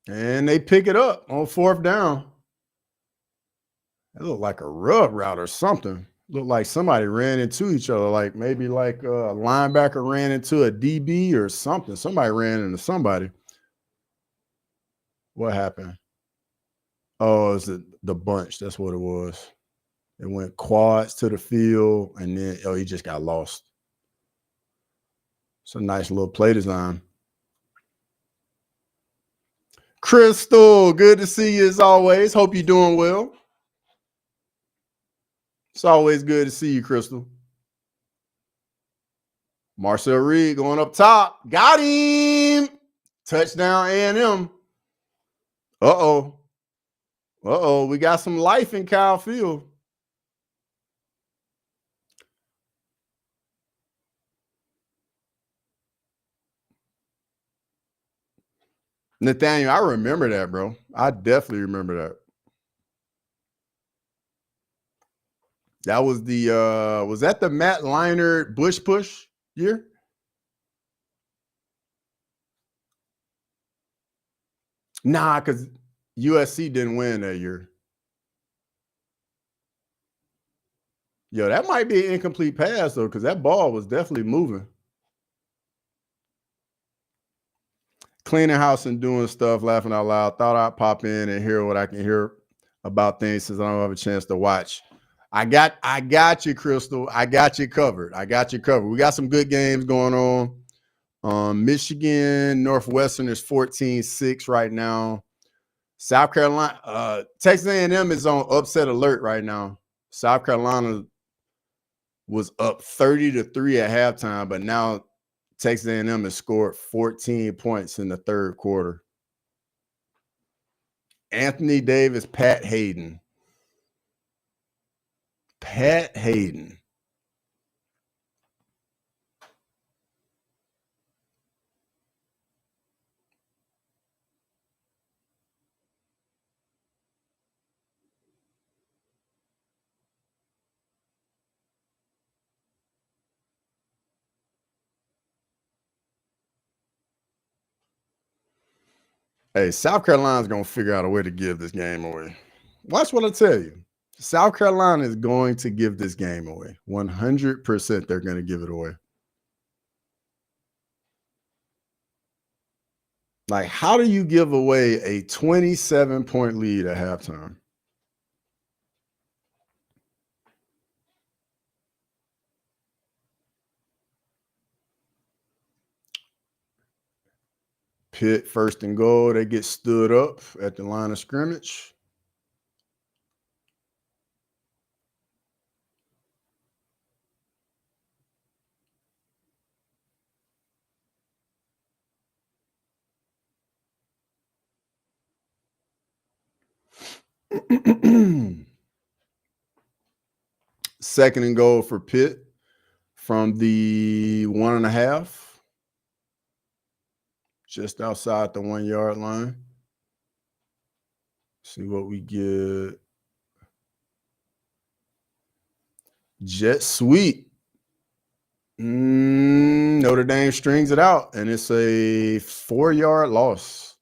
And they pick it up on 4th down. It looked like a rub route or something. Looked like somebody ran into each other, like maybe like a linebacker ran into a DB or something. Somebody ran into somebody. What happened? Oh, it's the bunch. That's what it was. It went quads to the field, and then he just got lost. It's a nice little play design. Crystal, good to see you as always. Hope you're doing well. It's always good to see you, Crystal. Marcel Reed going up top. Got him. Touchdown A&M. Uh-oh. Uh-oh. We got some life in Kyle Field. Nathaniel, I remember that, bro. I definitely remember that. That was the was that the Matt Leinart Bush push year? Nah, because USC didn't win that year. Yo, that might be an incomplete pass, though, because that ball was definitely moving. Cleaning house and doing stuff, laughing out loud. Thought I'd pop in and hear what I can hear about things since I don't have a chance to watch. I got you, Crystal. I got you covered. I got you covered. We got some good games going on. Michigan, Northwestern is 14-6 right now. South Carolina, Texas A&M is on upset alert right now. South Carolina was up 30-3 at halftime, but now Texas A&M has scored 14 points in the 3rd quarter. Anthony Davis, Pat Hayden. Pat Hayden. Hey, South Carolina's going to figure out a way to give this game away. Watch what I tell you. South Carolina is going to give this game away. 100% they're going to give it away. Like, how do you give away a 27-point lead at halftime? Pitt 1st and goal. They get stood up at the line of scrimmage. Second and goal for Pitt from the 1.5. Just outside the 1-yard line. See what we get. Jet sweep. Notre Dame strings it out, and it's a 4-yard loss.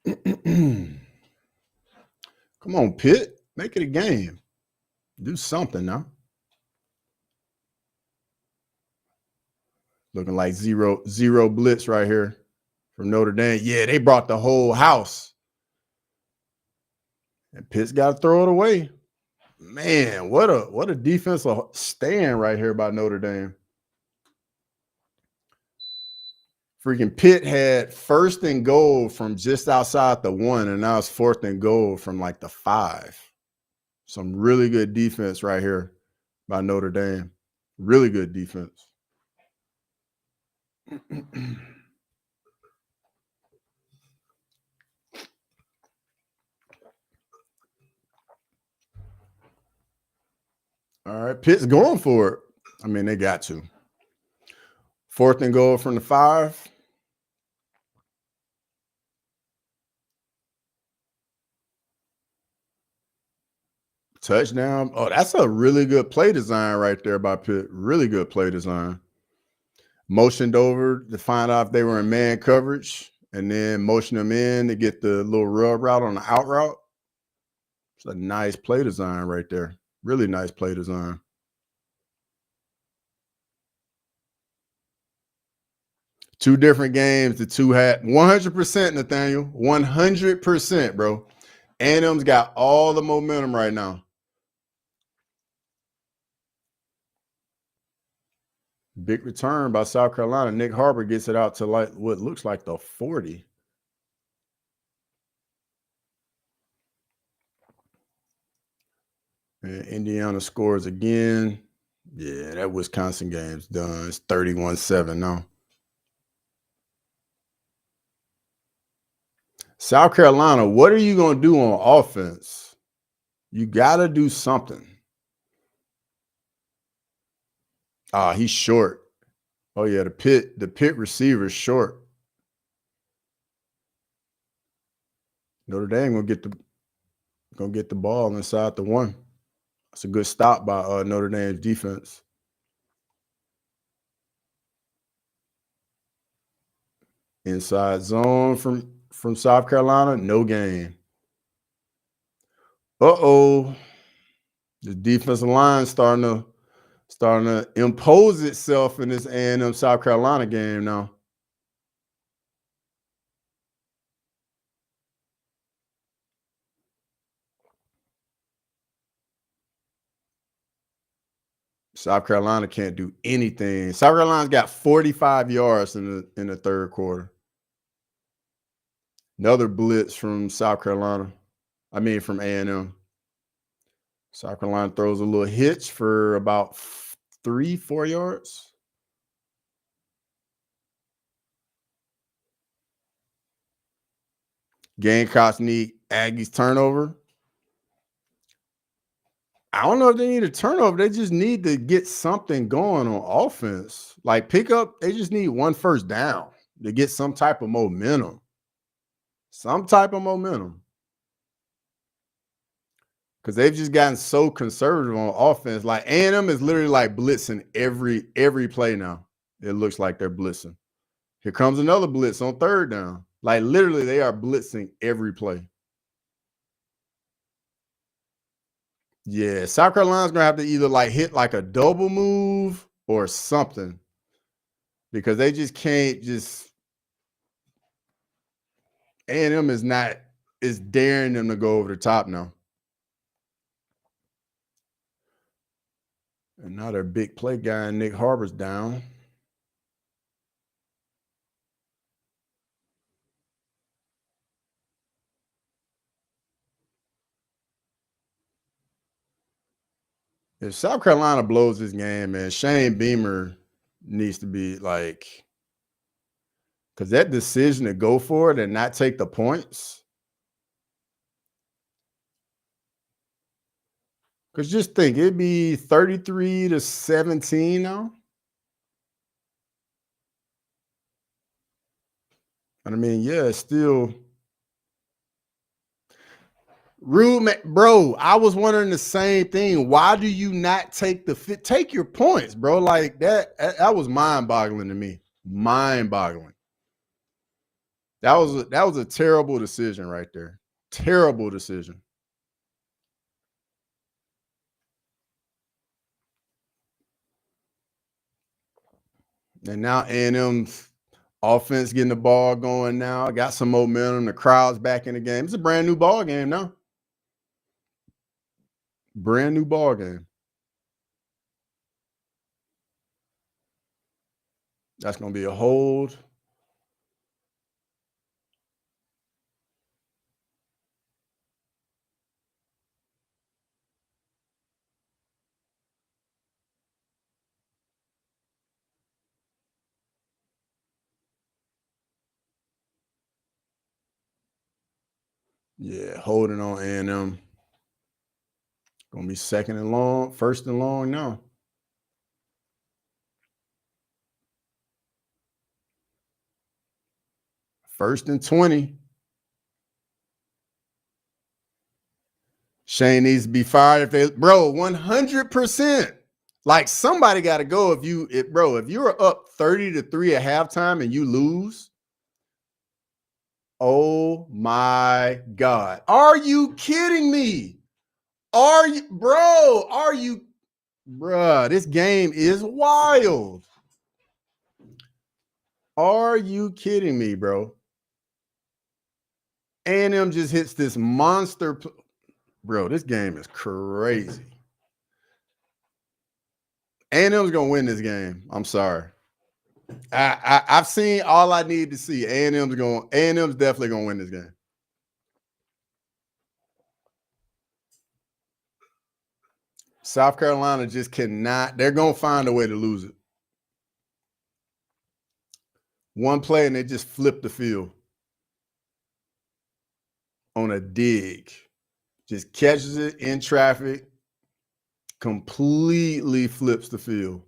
Come on, Pitt. Make it a game. Do something now. Looking like zero blitz right here from Notre Dame. Yeah, they brought the whole house. And Pitt's got to throw it away. Man, what a defensive stand right here by Notre Dame. Freaking Pitt had 1st and goal from just outside the 1, and now it's 4th and goal from like the 5. Some really good defense right here by Notre Dame. Really good defense. All right, Pitt's going for it. I mean, they got to. 4th and goal from the 5. Touchdown. Oh, that's a really good play design right there by Pitt. Really good play design. Motioned over to find out if they were in man coverage, and then motion them in to get the little rub route on the out route. It's a nice play design right there. Really nice play design. Two different games. The two had 100%, Nathaniel. 100%, bro. A&M's got all the momentum right now. Big return by South Carolina. Nick Harbor gets it out to like what looks like the 40. And Indiana scores again. Yeah, that Wisconsin game's done. It's 31-7 now. South Carolina, what are you going to do on offense? You got to do something. He's short. Oh yeah, the Pitt receiver's short. Notre Dame gonna get the ball inside the 1. That's a good stop by Notre Dame's defense. Inside zone from South Carolina, no gain. The defensive line starting to impose itself in this A&M South Carolina game now. South Carolina can't do anything. South Carolina's got 45 yards in the 3rd quarter. Another blitz from South Carolina. I mean, from A&M. South Carolina throws a little hitch for about 3-4 yards. Gamecocks need Aggies turnover. I don't know if they need a turnover. They just need to get something going on offense. Like they just need 1 first down to get some type of momentum. Because they've just gotten so conservative on offense. Like A&M is literally like blitzing every play now. It looks like they're blitzing. Here comes another blitz on 3rd down. Like literally they are blitzing every play. Yeah, South Carolina's going to have to either like hit like a double move or something. Because they just can't A&M is daring them to go over the top now. And now their big play guy, Nick Harbor's down. If South Carolina blows this game, man, Shane Beamer needs to be like, because that decision to go for it and not take the points, Because just think, it'd be 33-17 now. And I mean, yeah, it's still rude, bro. I was wondering the same thing. Why do you not take take your points, bro? Like that was mind-boggling to me. Mind-boggling. That was a terrible decision right there. Terrible decision. And now A&M's offense getting the ball going now. Got some momentum. The crowd's back in the game. It's a brand new ball game now. Brand new ball game. That's going to be a hold. Yeah, holding on A&M. Going to be second and long, first and long now. First and 20. Shane needs to be fired. Bro, 100%. Like somebody got to go if you're up 30-3 at halftime and you lose. Oh my God. Are you kidding me? Bruh, this game is wild. Are you kidding me, bro? A&M just hits this monster. Bro, this game is crazy. A&M's going to win this game. I'm sorry. I've seen all I need to see. A&M's definitely going to win this game. South Carolina just cannot. They're going to find a way to lose it. One play and they just flip the field on a dig. Just catches it in traffic, completely flips the field.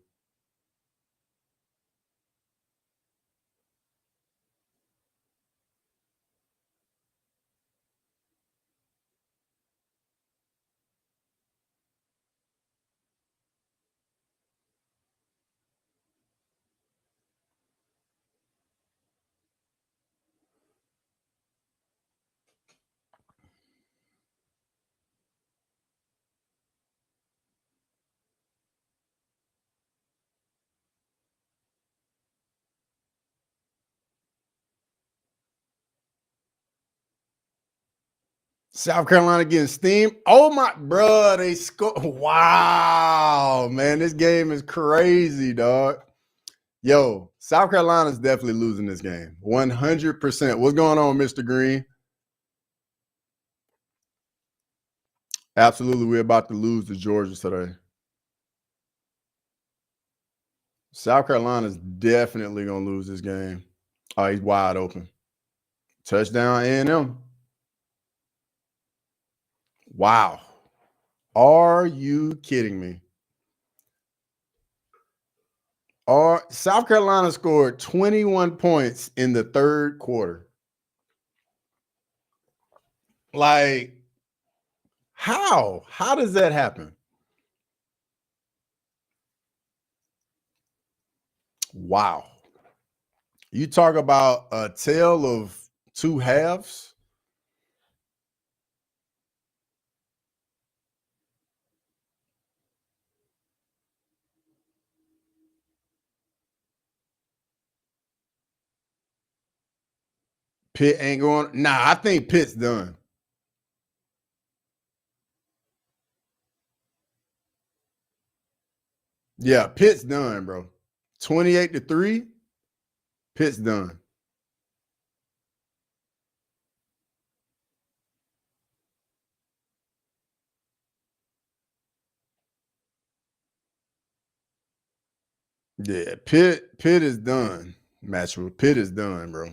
South Carolina getting steamed. Oh my, bro, they score. Wow, man, this game is crazy, dog. Yo, South Carolina's definitely losing this game. 100%. What's going on, Mr. Green? Absolutely, we're about to lose to Georgia today. South Carolina's definitely going to lose this game. Oh, he's wide open. Touchdown A&M. Wow. Are you kidding me? South Carolina scored 21 points in the third quarter. Like, how? How does that happen? Wow. You talk about a tale of two halves. Pitt ain't going. Nah, I think Pitt's done. Yeah, Pitt's done, bro. 28-3. Pitt's done. Yeah, Pitt is done. Matchwood. Pitt is done, bro.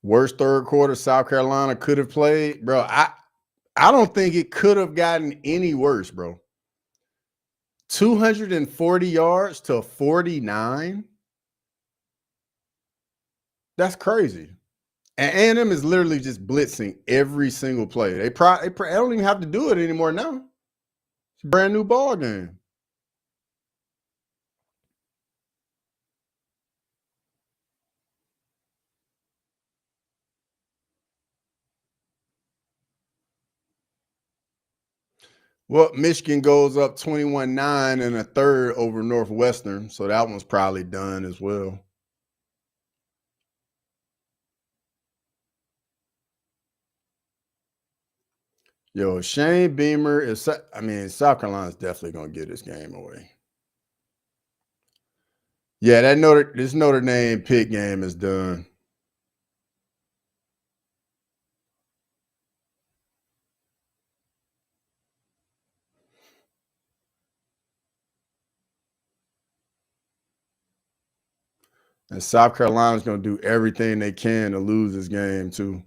Worst third quarter South Carolina could have played, bro. I don't think it could have gotten any worse, bro. 240 yards to 49. That's crazy. And A&M is literally just blitzing every single play. They don't even have to do it anymore now. It's a brand new ball game. Well, Michigan goes up 21-9 in a third over Northwestern, so that one's probably done as well. Yo, Shane Beamer is. South Carolina's definitely gonna give this game away. Yeah, this Notre Dame Pitt game is done. And South Carolina's gonna do everything they can to lose this game too.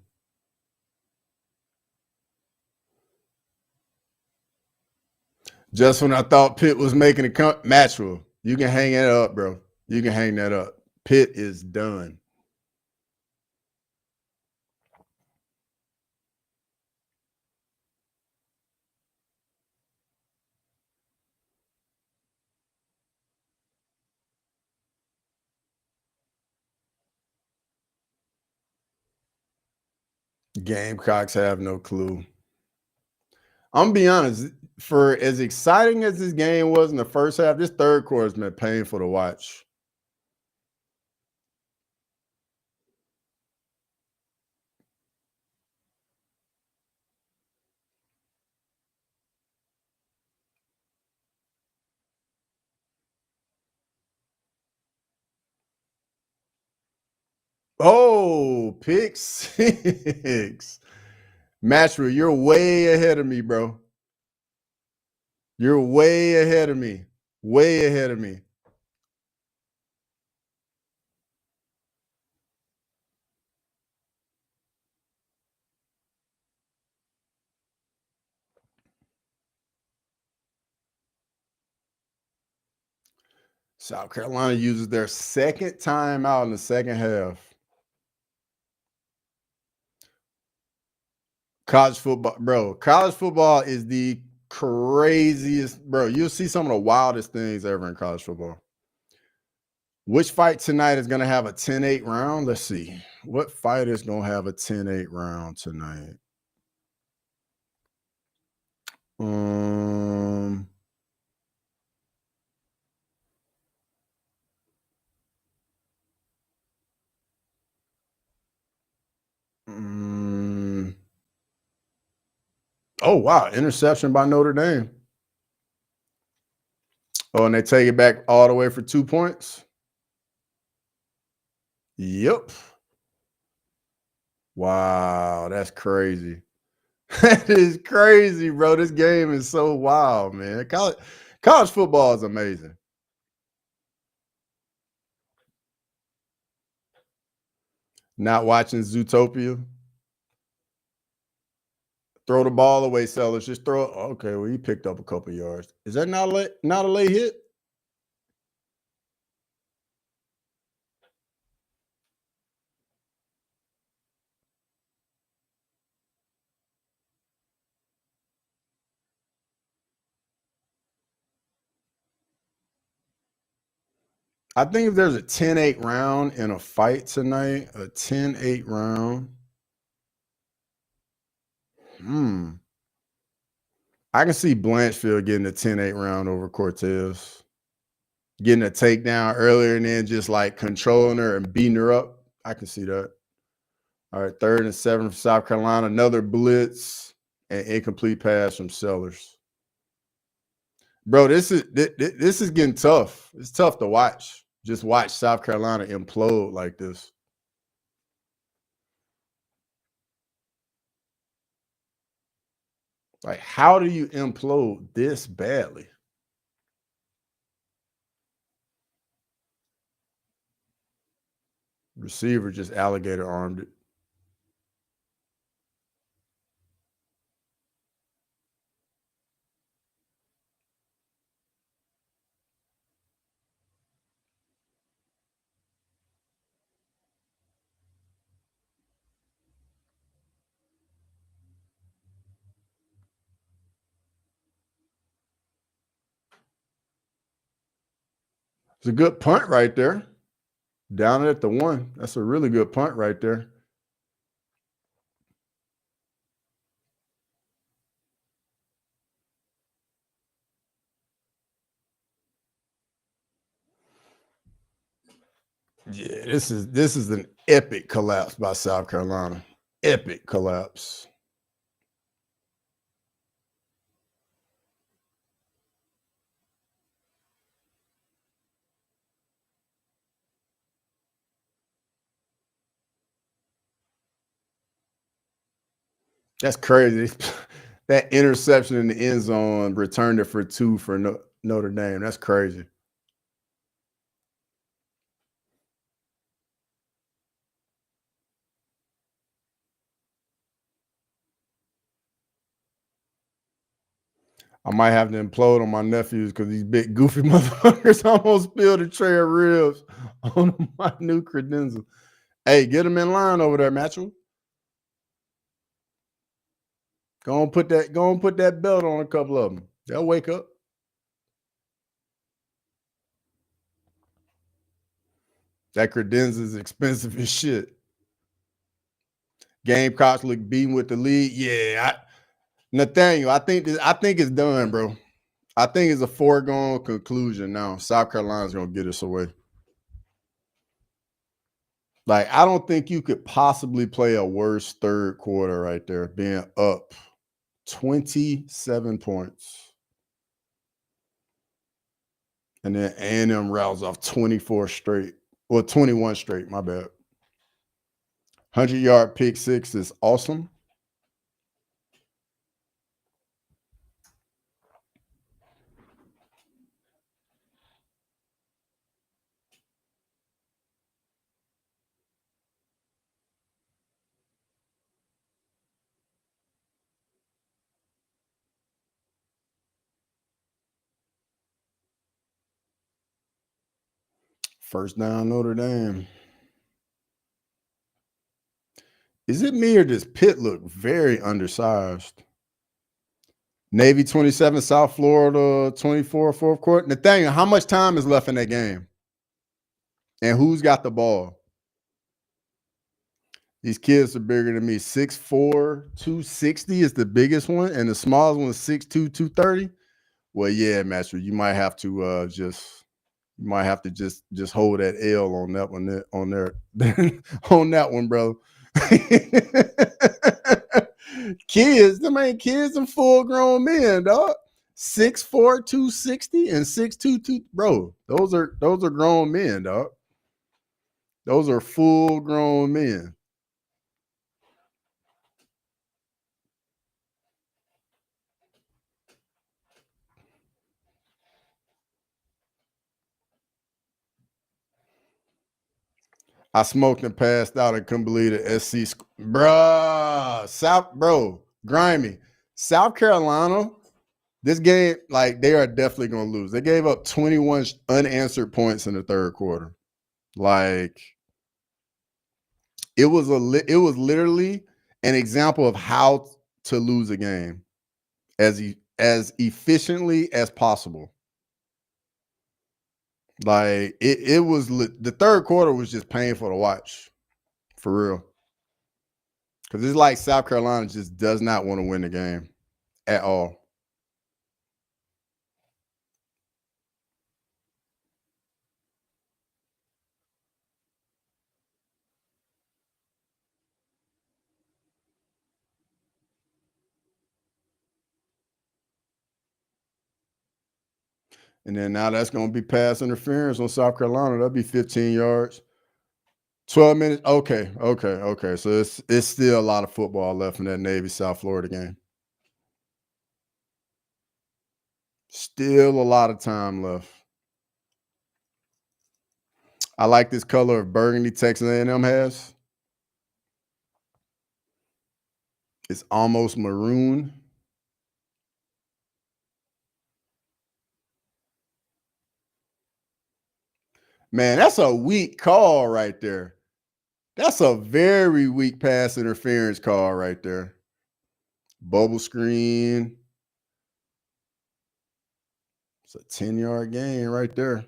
Just when I thought Pitt was making a match, you can hang it up, bro. You can hang that up. Pitt is done. Gamecocks have no clue. I'm gonna be honest. For as exciting as this game was in the first half, this third quarter has been painful to watch. Oh, pick six. Matchroom, you're way ahead of me, bro. You're way ahead of me. Way ahead of me. South Carolina uses their second timeout in the second half. College football, bro. College football is the craziest, bro. You'll see some of the wildest things ever in college football. Which fight tonight is going to have a 10-8 round? Let's see. What fight is going to have a 10-8 round tonight? Oh, wow. Interception by Notre Dame. Oh, and they take it back all the way for 2 points? Yep. Wow, that's crazy. That is crazy, bro. This game is so wild, man. College football is amazing. Not watching Zootopia. Throw the ball away, Sellers. Just throw it. Okay, well, he picked up a couple yards. Is that not a late hit? I think if there's a 10-8 round in a fight tonight, a 10-8 round. I can see Blanchfield getting a 10-8 round over Cortez. Getting a takedown earlier and then just like controlling her and beating her up. I can see that. All right, 3rd and 7 for South Carolina. Another blitz and incomplete pass from Sellers. Bro, this is getting tough. It's tough to watch. Just watch South Carolina implode like this. Like, how do you implode this badly? Receiver just alligator armed it. It's a good punt right there. Down at the 1. That's a really good punt right there. Yeah, this is an epic collapse by South Carolina. Epic collapse. That's crazy. That interception in the end zone returned it for 2 for Notre Dame. That's crazy. I might have to implode on my nephews because these big goofy motherfuckers almost spilled a tray of ribs on my new credenza. Hey, get them in line over there, Matchell. Go on, put that belt on a couple of them. They'll wake up. That credenza is expensive as shit. Gamecocks look beaten with the lead. Yeah, Nathaniel, I think it's done, bro. I think it's a foregone conclusion now. South Carolina's gonna get us away. Like, I don't think you could possibly play a worse third quarter right there, being up 27 points. And then A&M rattles off 24 straight. Well, 21 straight, my bad. 100-yard pick six is awesome. First down, Notre Dame. Is it me or does Pitt look very undersized? Navy 27, South Florida 24, fourth quarter. Nathaniel, how much time is left in that game? And who's got the ball? These kids are bigger than me. 6'4", 260 is the biggest one, and the smallest one is 6'2", 230. Well, yeah, Master, you might have to just hold that L on that one on there on that one, bro. Kids, them ain't kids, them full grown men, dog. 6'4", 260 and 6'2", 2. Bro, those are grown men, dog. Those are full grown men. I smoked and passed out and couldn't believe the SC. Grimy. South Carolina, this game, like, they are definitely going to lose. They gave up 21 unanswered points in the third quarter. Like, it was literally an example of how to lose a game as efficiently as possible. Like, it was the third quarter was just painful to watch, for real. Because it's like South Carolina just does not want to win the game at all. And then now that's going to be pass interference on South Carolina. That'll be 15 yards. 12 minutes. Okay. So it's still a lot of football left in that Navy South Florida game. Still a lot of time left. I like this color of burgundy Texas A&M has. It's almost maroon. Man, that's a weak call right there. That's a very weak pass interference call right there. Bubble screen. It's a 10-yard gain right there.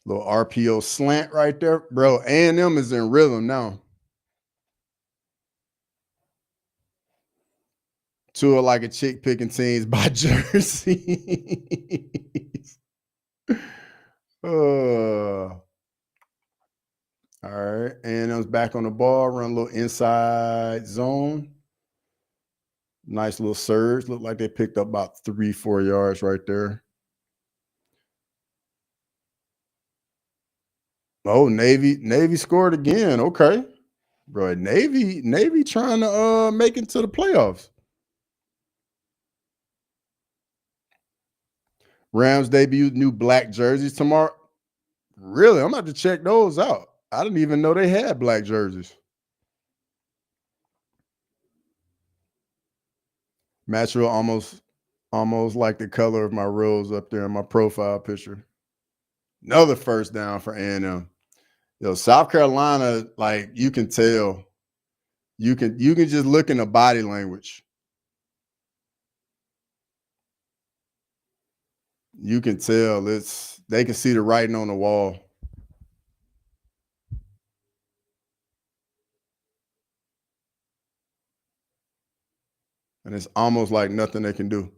Little RPO slant right there. Bro, A&M is in rhythm now. Two are like a chick picking teams by jerseys. All right. A&M's back on the ball. Run a little inside zone. Nice little surge. Looked like they picked up about 3-4 yards right there. Oh, Navy scored again. Okay. Bro, Navy trying to make it to the playoffs. Rams debut new black jerseys tomorrow. Really? I'm about to check those out. I didn't even know they had black jerseys. Matchual almost like the color of my rose up there in my profile picture. Another first down for A&M. Yo, South Carolina, like you can tell, you can just look in the body language. You can tell they can see the writing on the wall. And it's almost like nothing they can do.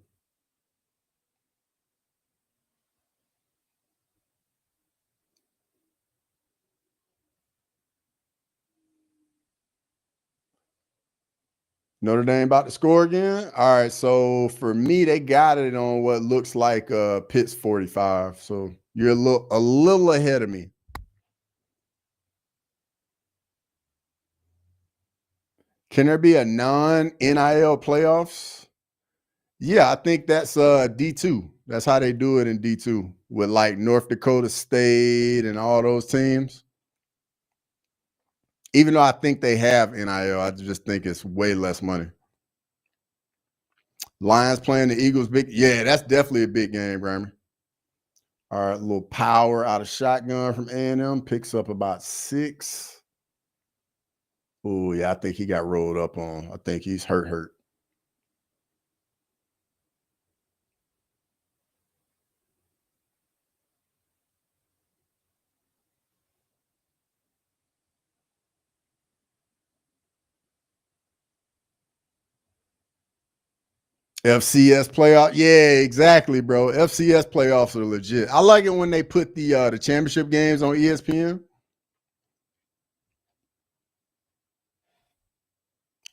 Notre Dame about to score again. All right, so for me, they got it on what looks like Pitt's 45. So you're a little ahead of me. Can there be a non-NIL playoffs? Yeah, I think that's D2. That's how they do it in D2 with like North Dakota State and all those teams. Even though I think they have NIL, I just think it's way less money. Lions playing the Eagles, big. Yeah, that's definitely a big game, Grammy. All right, a little power out of shotgun from A&M. Picks up about 6. Oh, yeah, I think he got rolled up on. I think he's hurt. FCS playoff. Yeah, exactly, bro. FCS playoffs are legit. I like it when they put the championship games on ESPN.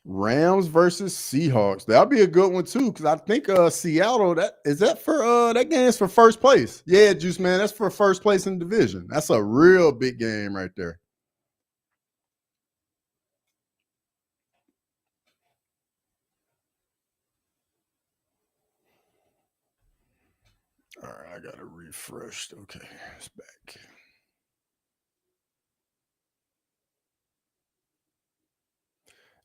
Rams versus Seahawks. That'll be a good one too, because I think Seattle, that game's for first place. Yeah, Juice Man, that's for first place in the division. That's a real big game right there. All right, I got it refreshed. Okay, it's back.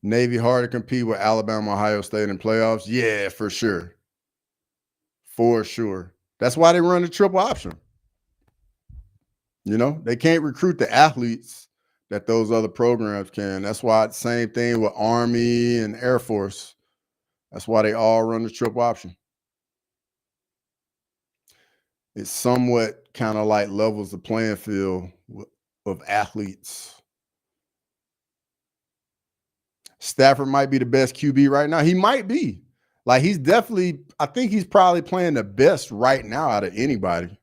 Navy hard to compete with Alabama, Ohio State in playoffs. Yeah, for sure. For sure. That's why they run the triple option. You know, they can't recruit the athletes that those other programs can. That's why it's the same thing with Army and Air Force. That's why they all run the triple option. It somewhat kind of like levels the playing field of athletes. Stafford might be the best QB right now. He might be. Like he's definitely, I think he's probably playing the best right now out of anybody.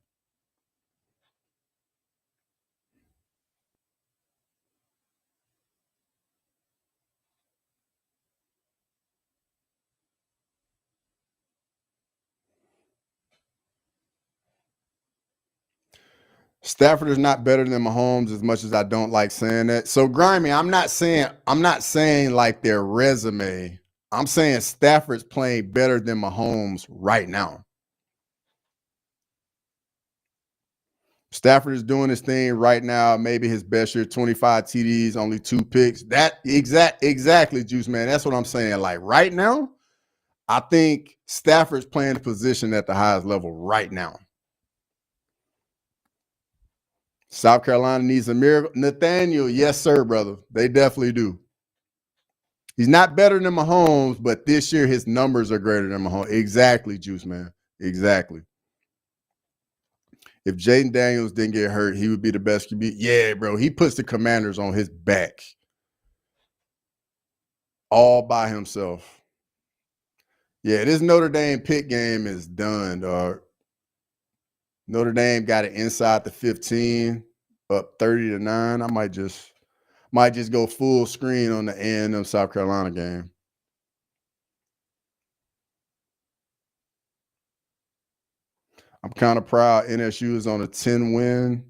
Stafford is not better than Mahomes as much as I don't like saying that. So Grimy, I'm not saying like their resume. I'm saying Stafford's playing better than Mahomes right now. Stafford is doing his thing right now. Maybe his best year, 25 TDs, only 2 picks. That exactly, Juice Man. That's what I'm saying. Like right now, I think Stafford's playing the position at the highest level right now. South Carolina needs a miracle. Nathaniel, yes, sir, brother. They definitely do. He's not better than Mahomes, but this year his numbers are greater than Mahomes. Exactly, Juice Man. Exactly. If Jaden Daniels didn't get hurt, he would be the best QB. Yeah, bro. He puts the Commanders on his back all by himself. Yeah, this Notre Dame Pitt game is done, dog. Notre Dame got it inside the 15, up 30-9. I might just go full screen on the A&M South Carolina game. I'm kind of proud NSU is on a 10-win.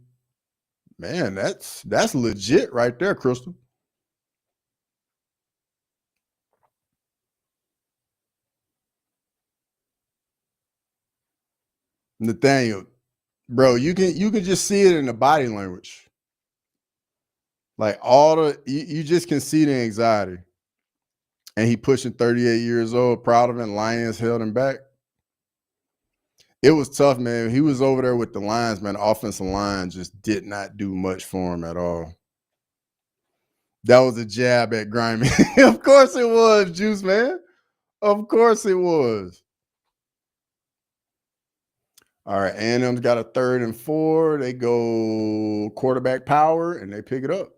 Man, that's legit right there, Crystal. Nathaniel, bro, you can just see it in the body language. Like you just can see the anxiety. And he pushing 38 years old, proud of him. Lions held him back. It was tough, man. He was over there with the Lions, man. The offensive line just did not do much for him at all. That was a jab at Grimy. Of course it was, Juice, man. Of course it was. All right, A&M's got a 3rd and 4. They go quarterback power, and they pick it up.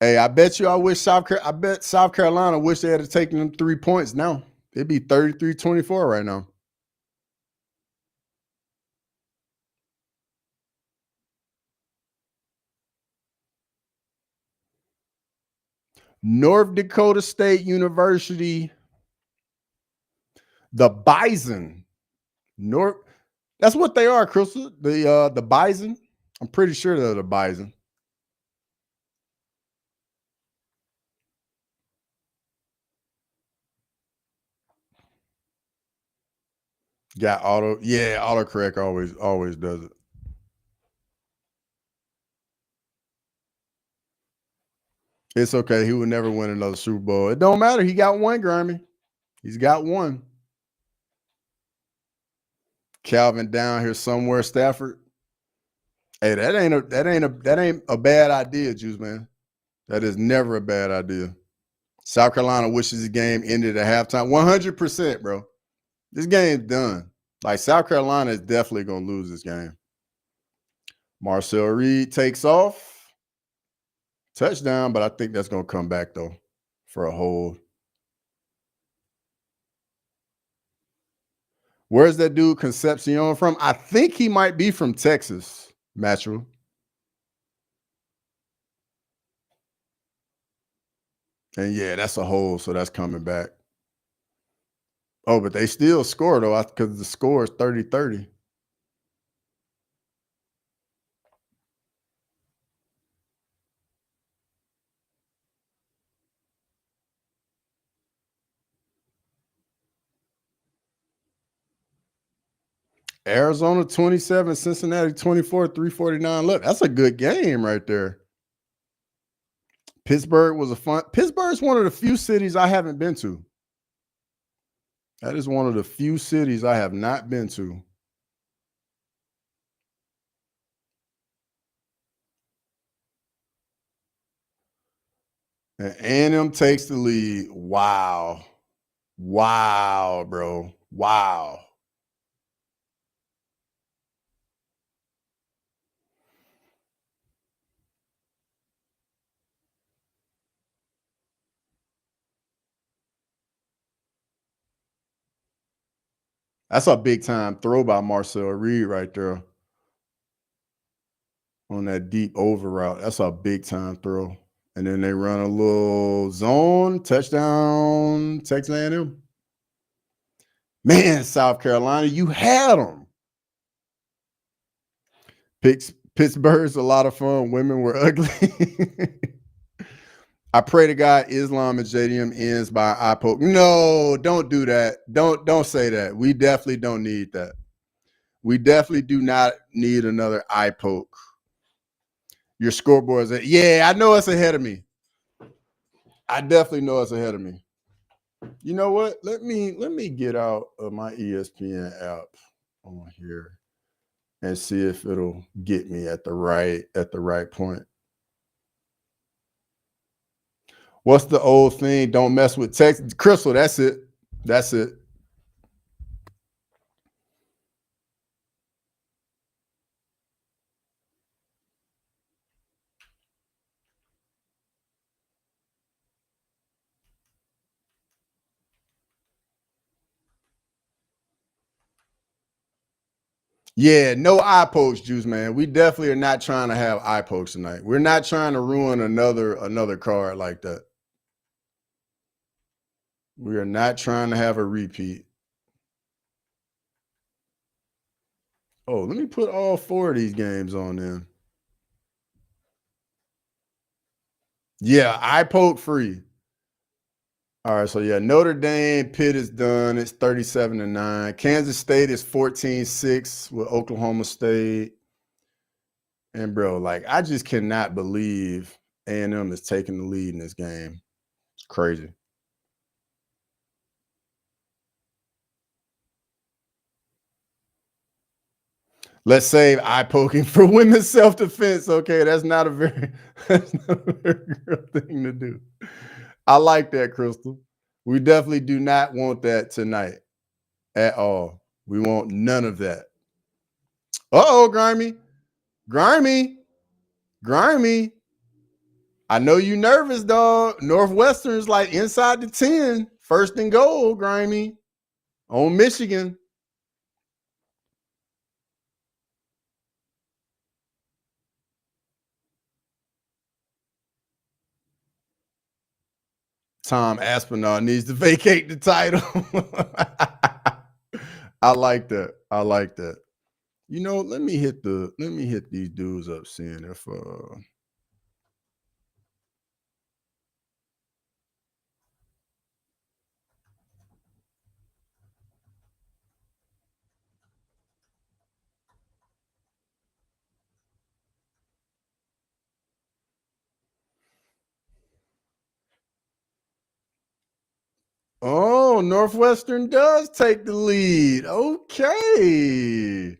Hey, I bet South Carolina wish they had taken them 3 points now. It'd be 33-24 right now. North Dakota State University, the Bison. That's what they are, Crystal. The Bison. I'm pretty sure they're the Bison. Got auto. Yeah, autocorrect always does it. It's okay. He would never win another Super Bowl. It don't matter. He got one, Grimy. He's got one. Calvin down here somewhere, Stafford. Hey, that ain't a bad idea, Juice, man. That is never a bad idea. South Carolina wishes the game ended at halftime. 100%, bro. This game's done. Like, South Carolina is definitely going to lose this game. Marcel Reed takes off. Touchdown, but I think that's going to come back, though, for a hold. Where's that dude Concepcion from? I think he might be from Texas, Matchel. And, yeah, that's a hold, so that's coming back. Oh, but they still score, though, because the score is 30-30. Arizona 27, Cincinnati 24, 349. Look, that's a good game right there. Pittsburgh was a fun. Pittsburgh's one of the few cities I haven't been to. That is one of the few cities I have not been to. And A&M takes the lead. Wow. Wow, bro. Wow. That's a big time throw by Marcel Reed right there on that deep over route. That's a big time throw. And then they run a little zone touchdown, Texas A&M. Man, South Carolina, you had them. Pittsburgh's a lot of fun. Women were ugly. I pray to God Islam and JDM ends by eye poke. No, don't do that. Don't say that. We definitely don't need that. We definitely do not need another eye poke. Your scoreboard is yeah, I know it's ahead of me. I definitely know it's ahead of me. You know what? Let me get out of my ESPN app on here and see if it'll get me at the right point. What's the old thing? Don't mess with text. Crystal, that's it. That's it. Yeah, no eye pokes, Juice Man. We definitely are not trying to have eye pokes tonight. We're not trying to ruin another card like that. We are not trying to have a repeat. Oh, let me put all 4 of these games on then. Yeah, eye poke free. All right, so yeah, Notre Dame, Pitt is done. It's 37-9. Kansas State is 14-6 with Oklahoma State. And bro, like I just cannot believe A&M is taking the lead in this game. It's crazy. Let's save eye poking for women's self-defense. Okay, that's not a very good thing to do. I like that, Crystal. We definitely do not want that tonight at all. We want none of that. Uh-oh, Grimy. Grimy. Grimy. I know you nervous, dog. Northwestern's like inside the 10. First and goal, Grimy. On Michigan. Tom Aspinall needs to vacate the title. I like that. I like that. You know, let me hit these dudes up, seeing if oh, Northwestern does take the lead. Okay.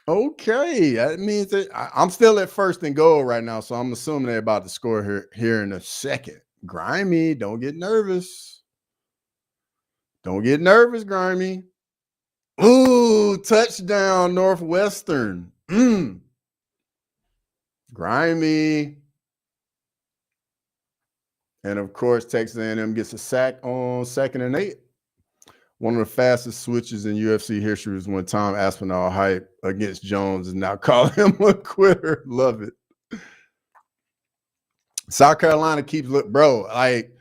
Okay. That means that I'm still at first and goal right now, so I'm assuming they're about to score here in a second. Grimy, don't get nervous. Don't get nervous, Grimy. Ooh, touchdown, Northwestern. Grimy. And of course, Texas A&M gets a sack on 2nd and 8. One of the fastest switches in UFC history was when Tom Aspinall hype against Jones and now call him a quitter. Love it. South Carolina keeps bro, like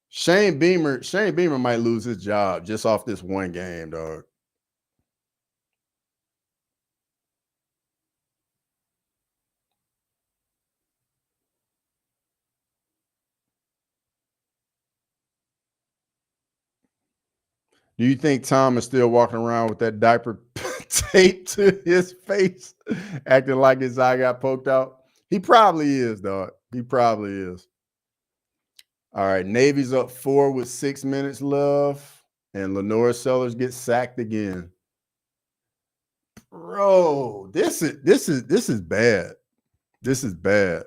Shane Beamer might lose his job just off this one game, dog. Do you think Tom is still walking around with that diaper taped to his face, acting like his eye got poked out? He probably is, dog. He probably is. All right, Navy's up 4 with 6 minutes left, and Lenore Sellers gets sacked again. Bro, this is bad. This is bad.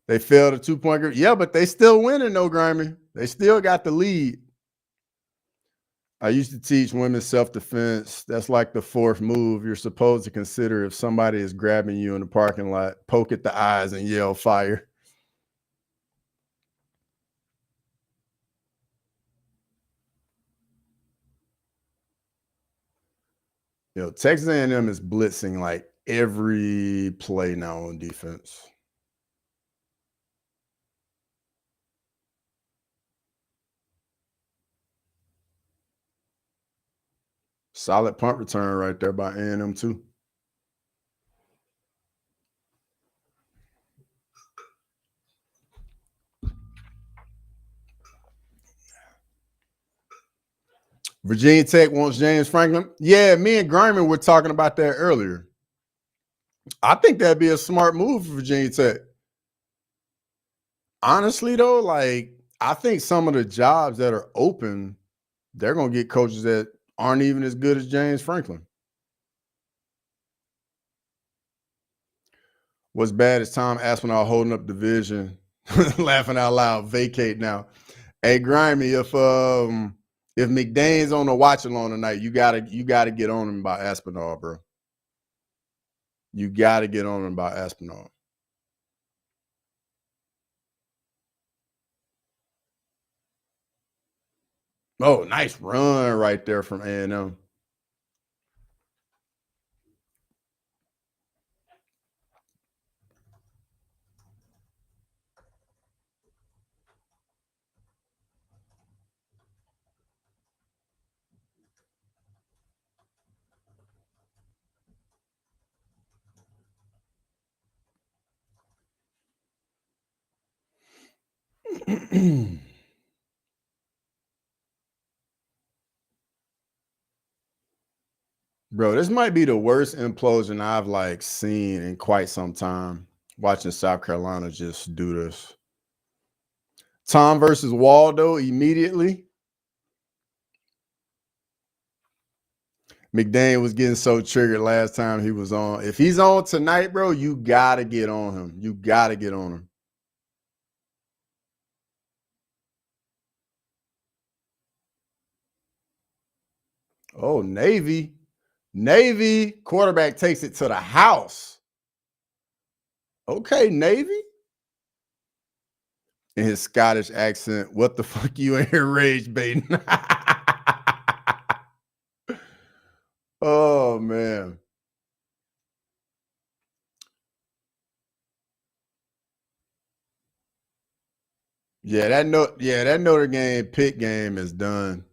They failed a 2-point. Yeah, but they still winning, though, Grimy. They still got the lead. I used to teach women's self-defense. That's like the 4th move you're supposed to consider if somebody is grabbing you in the parking lot. Poke at the eyes and yell fire. You know, Texas A&M is blitzing like every play now on defense. Solid punt return right there by A&M too. Virginia Tech wants James Franklin. Yeah, me and Grimy were talking about that earlier. I think that'd be a smart move for Virginia Tech. Honestly, though, like I think some of the jobs that are open, they're gonna get coaches that aren't even as good as James Franklin. What's bad is Tom Aspinall holding up the vision, laughing out loud, vacate now. Hey, Grimy, if McDane's on the watch along tonight, you gotta get on him about Aspinall, bro. You gotta get on him about Aspinall. Oh, nice run right there from A&M. Bro, this might be the worst implosion I've like seen in quite some time. Watching South Carolina just do this. Tom versus Waldo immediately. McDaniel was getting so triggered last time he was on. If he's on tonight, bro, you gotta get on him. You gotta get on him. Oh, Navy. Navy quarterback takes it to the house. Okay, Navy. In his Scottish accent, what the fuck you in here rage baiting? Oh man. That Notre Dame Pitt game is done.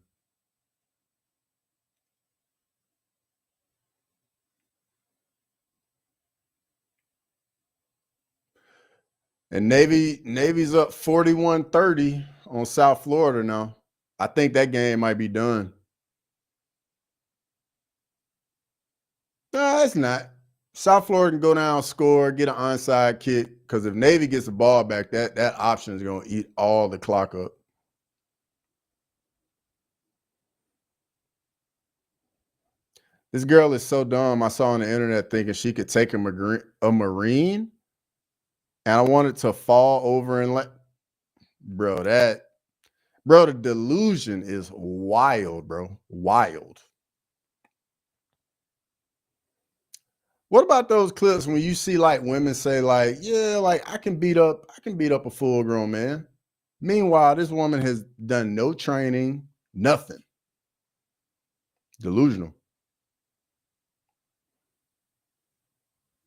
And Navy's up 41-30 on South Florida now. I think that game might be done. No, it's not. South Florida can go down, score, get an onside kick. Because if Navy gets the ball back, that option is going to eat all the clock up. This girl is so dumb. I saw on the internet thinking she could take a Marine, and I wanted to fall over and let, bro, the delusion is wild, bro. Wild. What about those clips when you see like women say, like, yeah, like I can beat up a full grown man. Meanwhile, this woman has done no training, nothing. Delusional.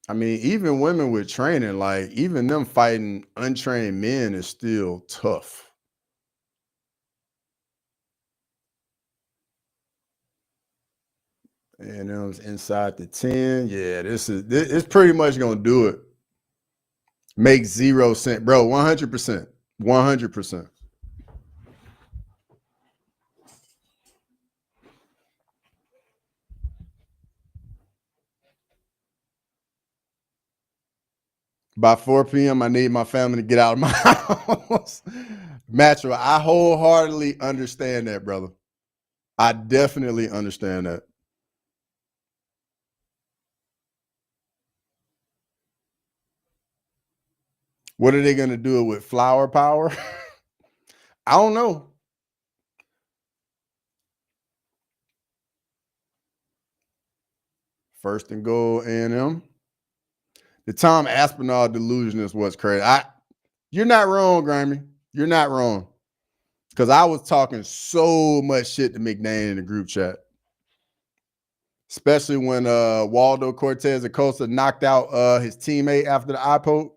I mean, even women with training, like even them fighting untrained men is still tough. And it was inside the 10. Yeah, this it's pretty much gonna do it. Make 0 cent, bro. 100%. 100%. By 4 p.m., I need my family to get out of my house. Matchel, I wholeheartedly understand that, brother. I definitely understand that. What are they going to do it with flower power? I don't know. First and goal, A&M. The Tom Aspinall delusion is what's crazy. You're not wrong, Grammy. You're not wrong. Because I was talking so much shit to McDaniel in the group chat. Especially when Waldo Cortez Acosta knocked out his teammate after the eye poke.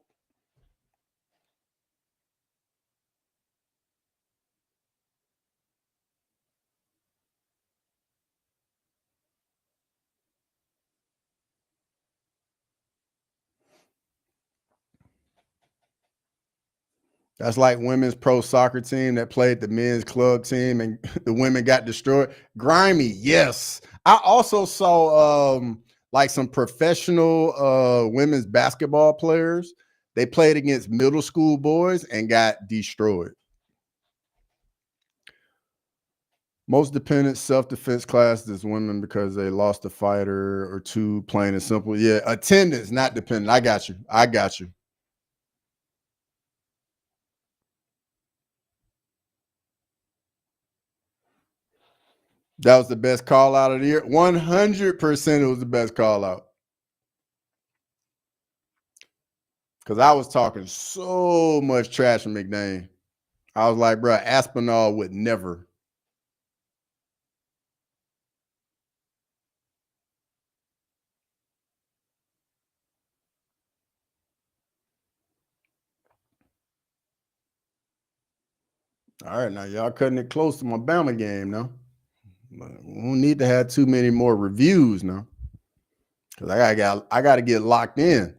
That's like women's pro soccer team that played the men's club team and the women got destroyed. Grimy, yes. I also saw like some professional women's basketball players. They played against middle school boys and got destroyed. Most dependent self-defense classes is women because they lost a fighter or two, plain and simple. Yeah, attendance, not dependent. I got you. I got you. That was the best call out of the year. 100% it was the best call out. Because I was talking so much trash from McDaniel. I was like, bro, Aspinall would never. All right, now y'all cutting it close to my Bama game now. We don't need to have too many more reviews now, because I gotta get locked in.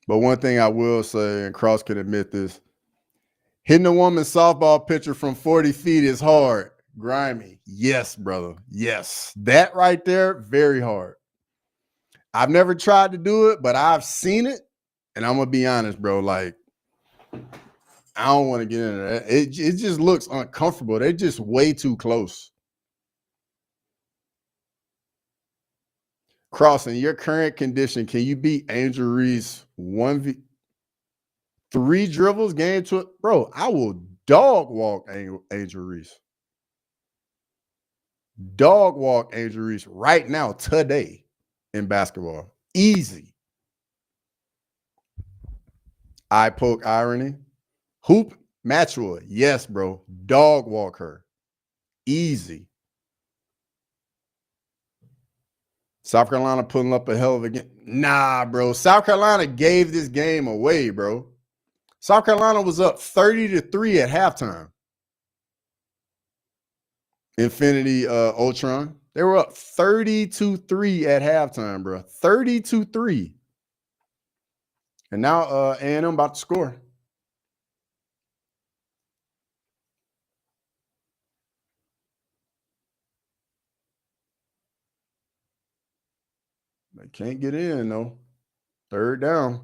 But one thing I will say, and Cross can admit this, hitting a woman's softball pitcher from 40 feet is hard. Grimy. Yes, brother. Yes. That right there, very hard. I've never tried to do it, but I've seen it. And I'm going to be honest, bro. Like, I don't want to get into that. It just looks uncomfortable. They're just way too close. Cross, in your current condition, can you beat Angel Reese 1v3 dribbles game to it? Bro, I will dog walk Angel Reese. Dog walk Angel Reese right now, today, in basketball. Easy. Eye poke irony. Hoop Matchwood. Yes, bro. Dog walk her. Easy. South Carolina putting up a hell of a game. Nah, bro. South Carolina gave this game away, bro. South Carolina was up 30-3 at halftime. Infinity Ultron. They were up 30-3 at halftime, bro. 30-3. And now A&M about to score. They can't get in, though. Third down.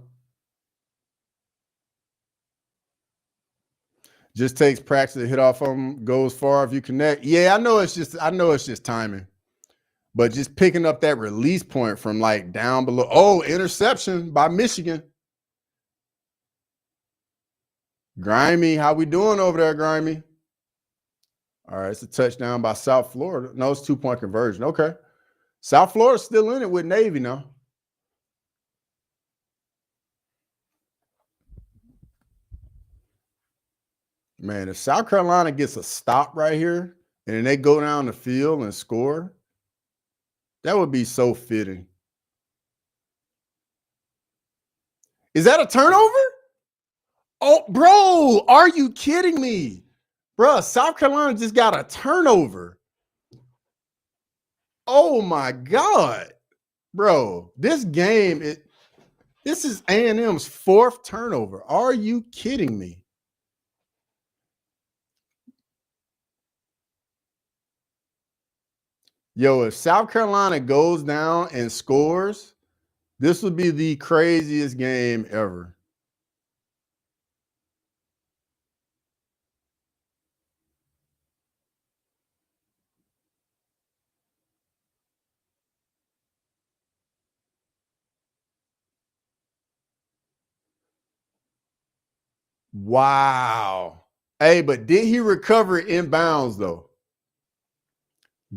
Just takes practice to hit off of them, goes far if you connect. Yeah, I know it's just timing. But just picking up that release point from like down below. Oh, interception by Michigan. Grimy, how we doing over there, Grimy? All right, it's a touchdown by South Florida. No, it's 2-point conversion. Okay. South Florida's still in it with Navy now. Man, if South Carolina gets a stop right here and then they go down the field and score, that would be so fitting. Is that a turnover? Oh, bro, are you kidding me? Bro, South Carolina just got a turnover. Oh, my God. Bro, this game, this is A&M's 4th turnover. Are you kidding me? Yo, if South Carolina goes down and scores, this would be the craziest game ever. Wow. Hey, but did he recover inbounds though?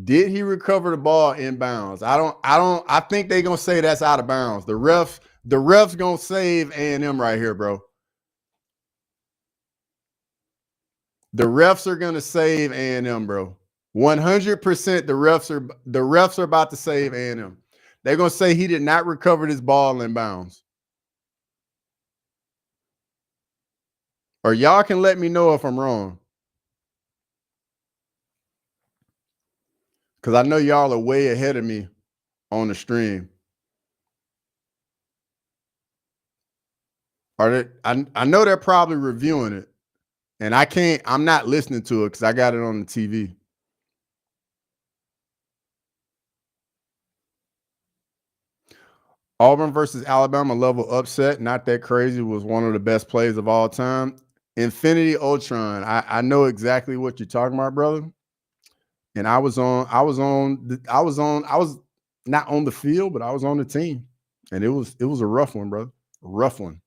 Did he recover the ball inbounds? I think they're gonna say that's out of bounds. The ref's gonna save A&M right here, bro. The refs are gonna save A&M, bro. 100% the refs are about to save A&M. They're gonna say he did not recover this ball inbounds. Or y'all can let me know if I'm wrong. Because I know y'all are way ahead of me on the stream. I know they're probably reviewing it. And I'm not listening to it because I got it on the TV. Auburn versus Alabama level upset. Not that crazy. Was one of the best plays of all time. Infinity Ultron. I know exactly what you're talking about, brother. And I was not on the field, but I was on the team. And it was a rough one, brother. A rough one.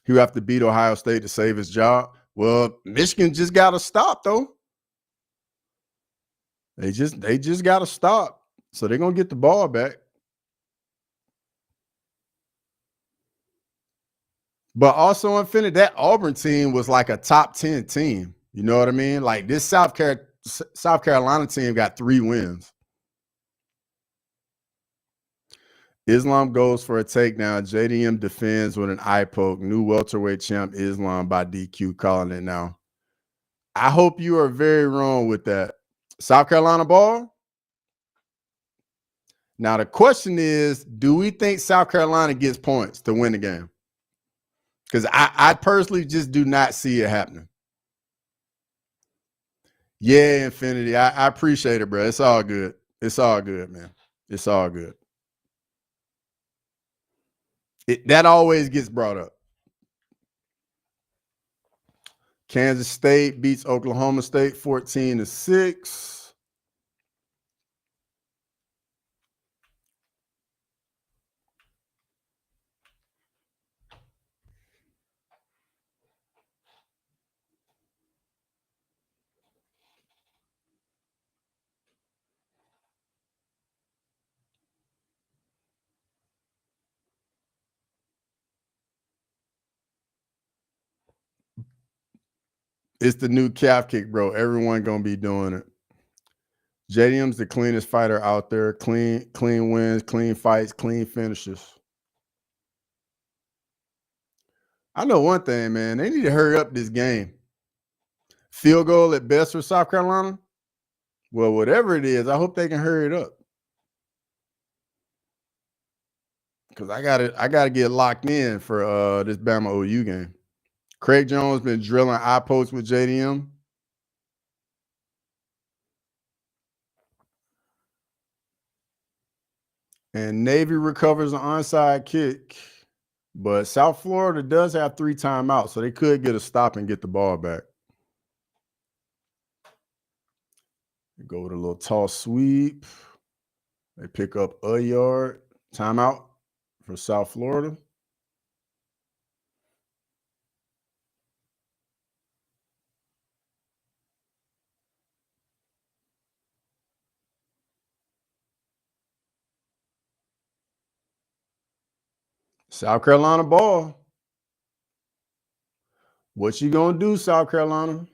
He would have to beat Ohio State to save his job. Well, Michigan just got to stop, though. They just got to stop. So they're going to get the ball back. But also, Infinity, that Auburn team was like a top 10 team. You know what I mean? Like this South South Carolina team got 3 wins. Islam goes for a takedown. JDM defends with an eye poke. New welterweight champ Islam by DQ, calling it now. I hope you are very wrong with that. South Carolina ball. Now, the question is, do we think South Carolina gets points to win the game? Because I personally just do not see it happening. Yeah, Infinity. I appreciate it, bro. It's all good. It's all good, man. It's all good. That always gets brought up. Kansas State beats Oklahoma State 14-6. It's the new calf kick, bro. Everyone gonna be doing it. JDM's the cleanest fighter out there. Clean wins, clean fights, clean finishes. I know one thing, man. They need to hurry up this game. Field goal at best for South Carolina. Well, whatever it is, I hope they can hurry it up. Because I gotta get locked in for this Bama OU game. Craig Jones been drilling eye posts with JDM. And Navy recovers an onside kick. But South Florida does have 3 timeouts, so they could get a stop and get the ball back. They go with a little toss sweep. They pick up a yard. Timeout for South Florida. South Carolina ball. What you gonna do, South Carolina?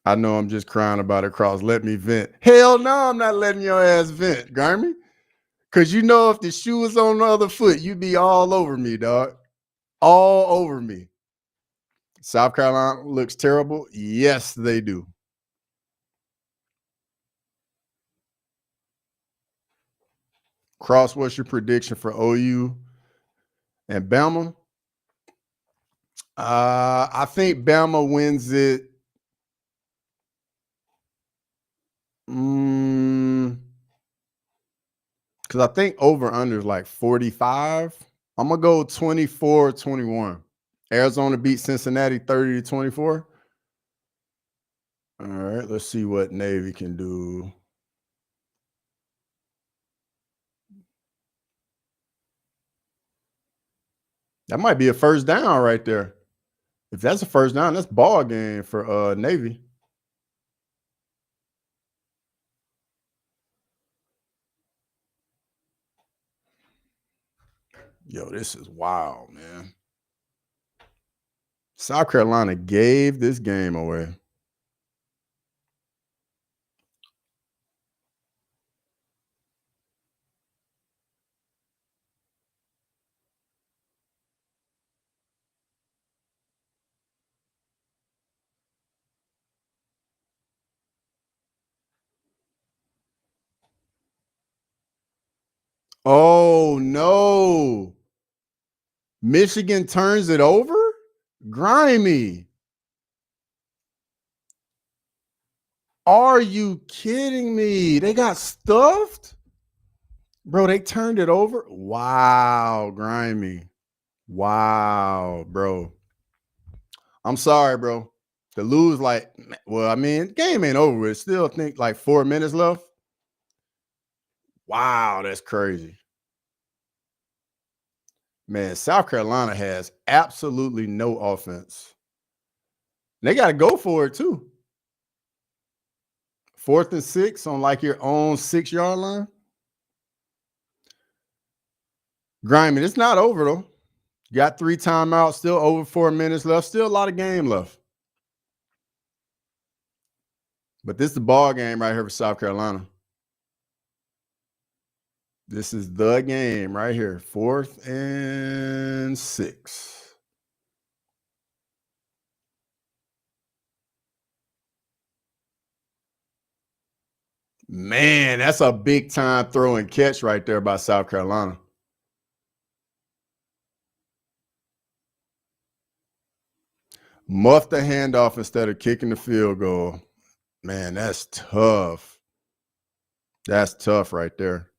I know I'm just crying about it, Cross. Let me vent. Hell no, I'm not letting your ass vent, Garmy. Because you know if the shoe was on the other foot, you'd be all over me, dog. All over me. South Carolina looks terrible. Yes, they do. Cross, what's your prediction for OU and Bama? I think Bama wins it. Because I think over-under is like 45. I'm going to go 24-21. Arizona beat Cincinnati 30-24. All right, let's see what Navy can do. That might be a first down right there. If that's a first down, that's ball game for Navy. Yo, this is wild, man. South Carolina gave this game away. Oh, no. Michigan turns it over? Grimy. Are you kidding me? They got stuffed? Bro, they turned it over? Wow, Grimy. Wow, bro. I'm sorry, bro. To lose well, I mean, game ain't over. It's still, I think, like 4 minutes left. Wow, that's crazy. Man, South Carolina has absolutely no offense. They got to go for it, too. 4th and 6 on like your own 6-yard line. Grimy, it's not over, though. Got 3 timeouts, still over 4 minutes left, still a lot of game left. But this is the ball game right here for South Carolina. This is the game right here. 4th and 6. Man, that's a big time throw and catch right there by South Carolina. Muff the handoff instead of kicking the field goal. Man, that's tough. That's tough right there.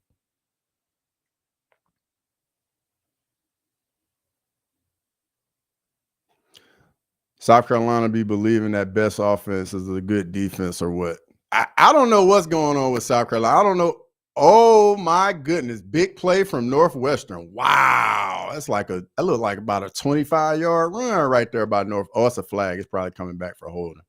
South Carolina be believing that best offense is a good defense or what? I don't know what's going on with South Carolina. I don't know. Oh my goodness. Big play from Northwestern. Wow. That looked like about a 25-yard run right there by North. Oh, it's a flag. It's probably coming back for holding.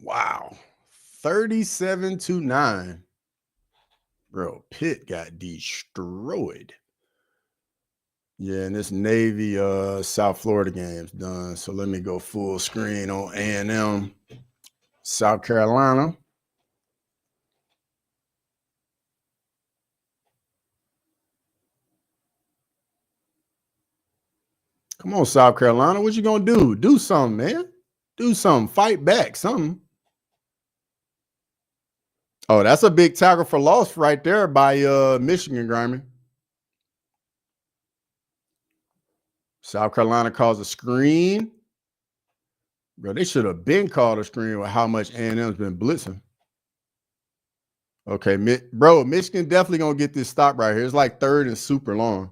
Wow. 37-9. Bro, Pitt got destroyed. Yeah, and this Navy South Florida game's done. So let me go full screen on A&M South Carolina. Come on, South Carolina. What you gonna do? Do something, man. Do something. Fight back. Something. Oh, that's a big tackle for loss right there by Michigan, Grimy. South Carolina calls a screen. Bro, they should have been called a screen with how much A&M's been blitzing. Okay, bro, Michigan definitely gonna get this stop right here. It's like 3rd and super long.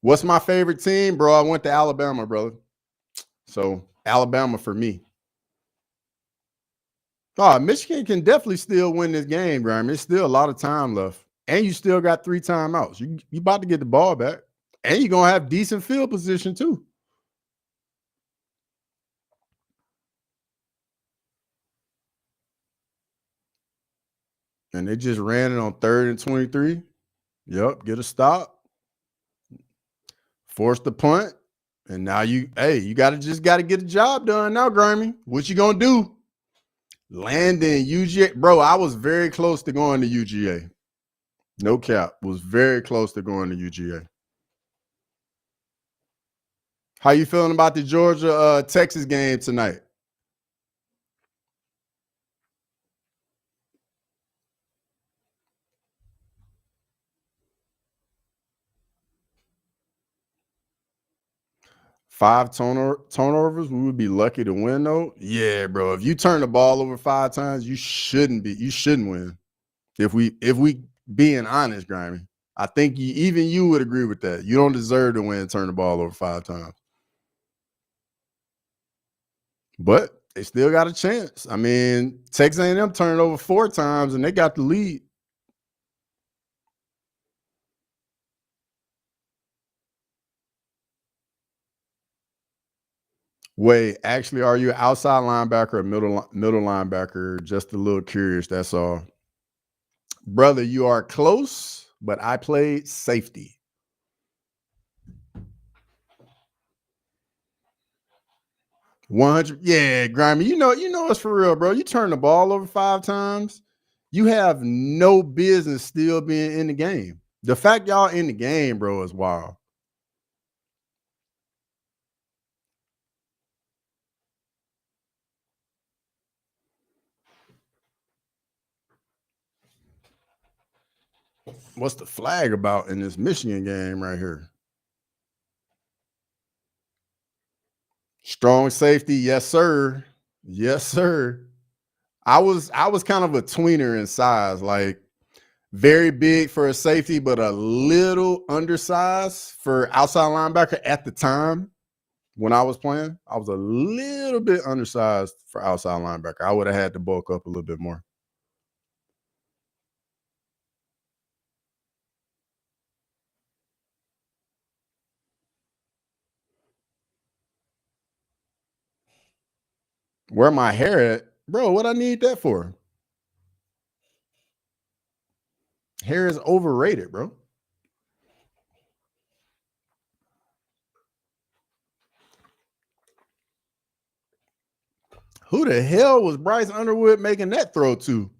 What's my favorite team, bro? I went to Alabama, brother. So Alabama for me. Oh, Michigan can definitely still win this game, Graham. There's still a lot of time left. And you still got 3 timeouts. You about to get the ball back. And you're going to have decent field position, too. And they just ran it on 3rd and 23. Yep, get a stop. Force the punt. And now you got to get the job done now, Grimy. What you going to do? Landon, UGA. Bro, I was very close to going to UGA. No cap. Was very close to going to UGA. How you feeling about the Georgia Texas game tonight? Five turnovers, we would be lucky to win, though. Yeah, bro. If you turn the ball over 5 times, you shouldn't win. If we being honest, Grimy, I think even you would agree with that. You don't deserve to win, turn the ball over 5 times. But they still got a chance. I mean, Texas A&M turned over 4 times and they got the lead. Wait, actually, are you an outside linebacker or middle linebacker? Just a little curious, that's all. Brother, you are close, but I played safety. 100. Yeah, Grimy, you know it's for real, bro. You turn the ball over 5 times, you have no business still being in the game. The fact y'all in the game, bro, is wild. What's the flag about in this Michigan game right here? Strong safety, yes, sir. Yes, sir. I was kind of a tweener in size, like Very big for a safety, but a little undersized for outside linebacker at the time when I was playing. I was a little bit undersized for outside linebacker. I would have had to bulk up a little bit more. Where my hair at? Bro, what I need that for? Hair is overrated, bro. Who the hell was Bryce Underwood making that throw to?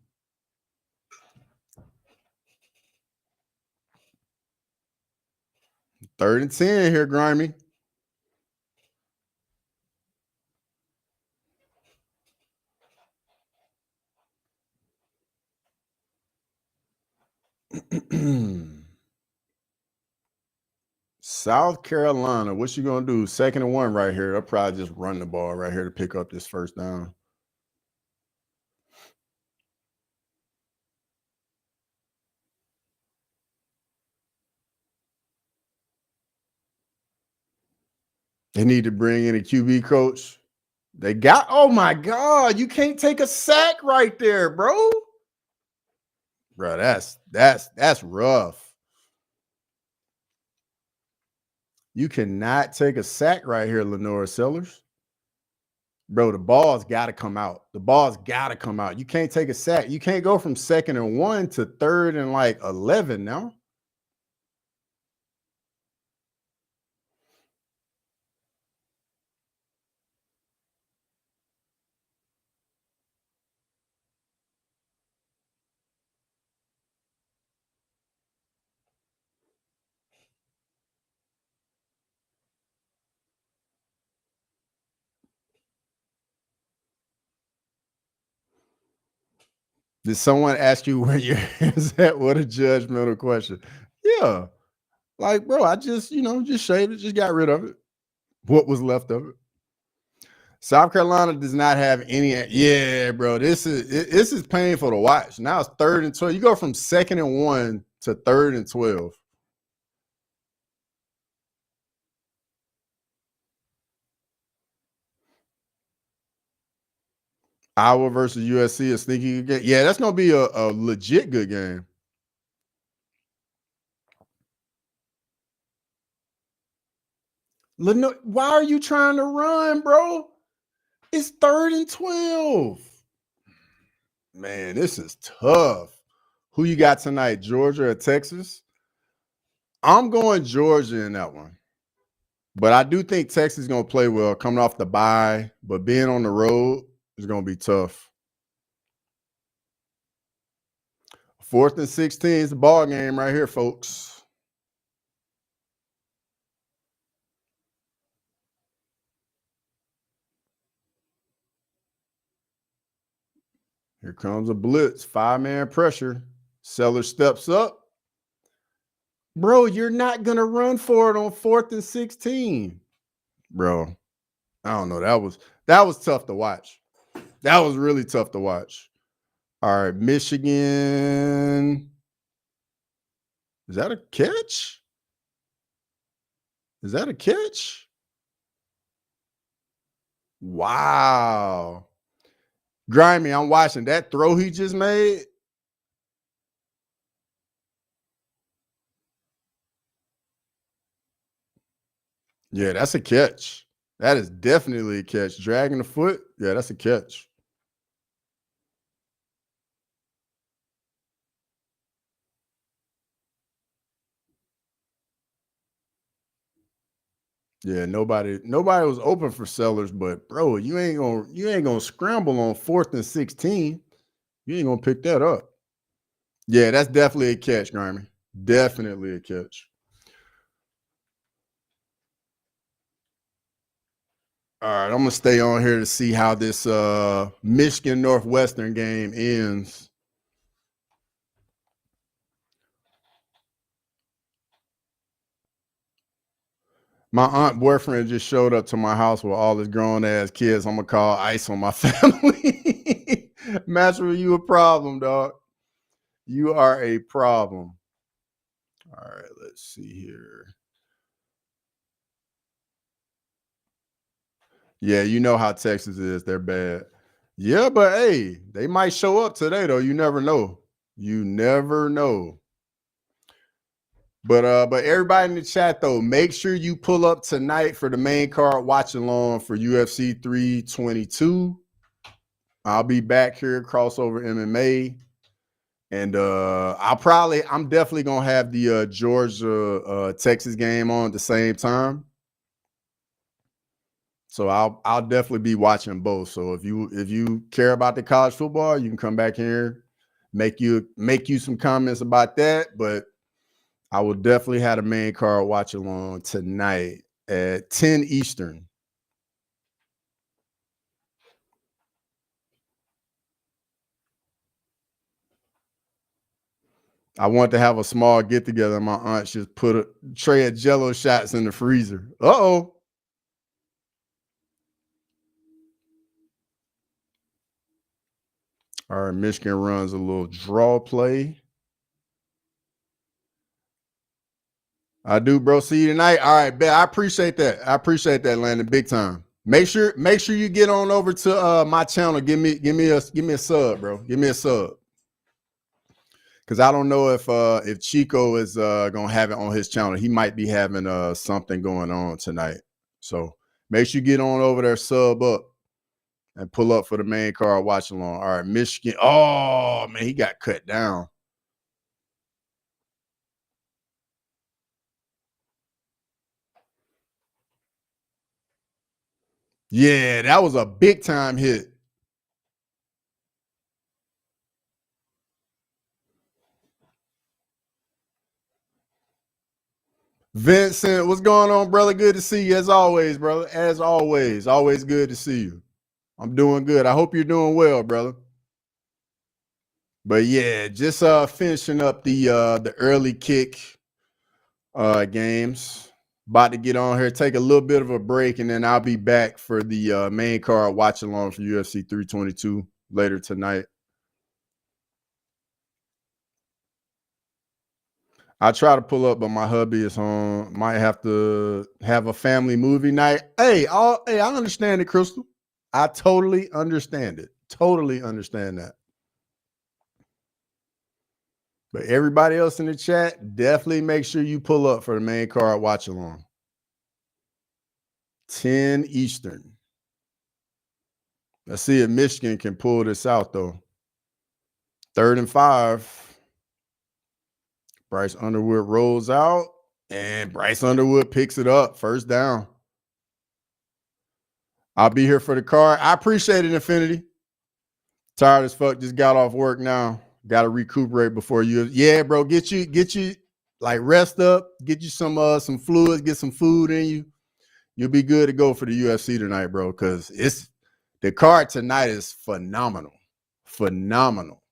Third and 10 here, Grimy. South Carolina, what you gonna do? 2nd and 1 right here. They'll probably just run the ball right here to pick up this first down. They need to bring in a QB coach. They got, oh my God, you can't take a sack right there, bro. Bro, that's rough. You cannot take a sack right here, Lenora Sellers. Bro, the ball's got to come out. The ball's got to come out. You can't take a sack. You can't go from 2nd and 1 to 3rd and like 11 now. Did someone ask you where your hair's at? What a judgmental question. Yeah. Like, bro, I just, just shaved it, just got rid of it. What was left of it? South Carolina does not have any. Yeah, bro, this is painful to watch. Now it's 3rd and 12. You go from 2nd and 1 to 3rd and 12. Iowa versus USC, a sneaky good game. Yeah, that's gonna be a legit good game. Why are you trying to run, bro? It's 3rd and 12. Man, this is tough. Who you got tonight, Georgia or Texas? I'm going Georgia in that one. But I do think Texas is going to play well coming off the bye, but being on the road is going to be tough. 4th and 16 is the ball game right here, folks. Here comes a blitz, 5-man pressure. Seller steps up. Bro, you're not going to run for it on 4th and 16. Bro, I don't know. That was tough to watch. That was really tough to watch. All right, Michigan. Is that a catch? Is that a catch? Wow. Grimy, I'm watching that throw he just made. Yeah, that's a catch. That is definitely a catch. Dragging the foot. Yeah, that's a catch. Yeah, nobody was open for Sellers, but bro, you ain't gonna scramble on 4th and 16. You ain't gonna pick that up. Yeah, that's definitely a catch, Grimy. Definitely a catch. All right, I'm gonna stay on here to see how this Michigan Northwestern game ends. My aunt boyfriend just showed up to my house with all his grown ass kids. I'm gonna call ICE on my family. Match with you a problem, dog. You are a problem. All right, let's see here. Yeah, you know how Texas is. They're bad. Yeah, but hey, they might show up today, though. You never know. You never know. But everybody in the chat, though, make sure you pull up tonight for the main card watch along for UFC 322. I'll be back here at Crossover MMA. And I'm definitely gonna have the Georgia Texas game on at the same time. So I'll definitely be watching both. So if you care about the college football, you can come back here, make you some comments about that. But I will definitely have the main card watch along tonight at 10 Eastern. I want to have a small get together. My aunt just put a tray of Jello shots in the freezer. Uh-oh. All right, Michigan runs a little draw play. I do, bro. See you tonight. All right, bet. I appreciate that. I appreciate that, Landon. Big time. Make sure you get on over to my channel. Give me a sub, bro. Give me a sub. Because I don't know if Chico is gonna have it on his channel. He might be having something going on tonight. So make sure you get on over there, sub up, and pull up for the main card watch along. All right, Michigan. Oh man, he got cut down. Yeah, that was a big time hit. Vincent, what's going on, brother? Good to see you as always, brother. As always, always good to see you. I'm doing good. I hope you're doing well, brother. But yeah, just finishing up the early kick games. About to get on here, take a little bit of a break, and then I'll be back for the main card watch along for UFC 322 later tonight. I try to pull up, but my hubby is home. Might have to have a family movie night. Hey, I understand it, Crystal. I totally understand it. Totally understand that. But everybody else in the chat, definitely make sure you pull up for the main card watch along. 10 Eastern. Let's see if Michigan can pull this out, though. 3rd and 5. Bryce Underwood rolls out, and Bryce Underwood picks it up. 1st down. I'll be here for the card. I appreciate it, Infinity. Tired as fuck. Just got off work now. Got to recuperate before you. Yeah, bro. Get you like rest up. Get you some fluids. Get some food in you. You'll be good to go for the UFC tonight, bro. Because the card tonight is phenomenal. Phenomenal.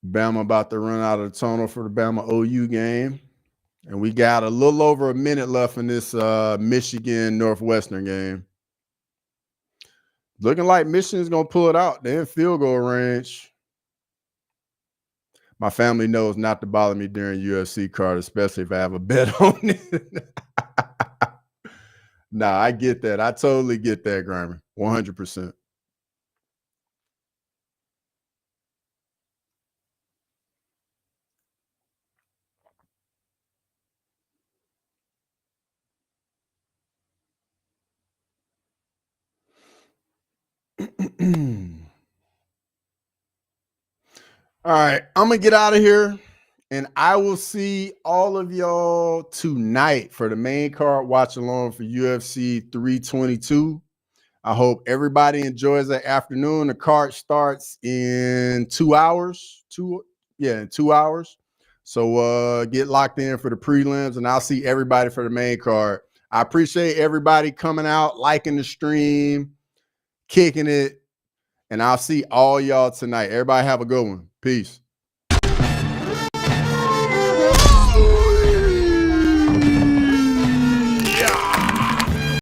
Bama about to run out of the tunnel for the Bama OU game. And we got a little over a minute left in this Michigan Northwestern game. Looking like Michigan's going to pull it out. They're in field goal range. My family knows not to bother me during UFC card, especially if I have a bet on it. Nah, I get that. I totally get that, Grimer. 100%. All right, I'm going to get out of here, and I will see all of y'all tonight for the main card watch along for UFC 322. I hope everybody enjoys the afternoon. The card starts in 2 hours. In 2 hours. So get locked in for the prelims, and I'll see everybody for the main card. I appreciate everybody coming out, liking the stream, kicking it, and I'll see all y'all tonight. Everybody have a good one. Peace.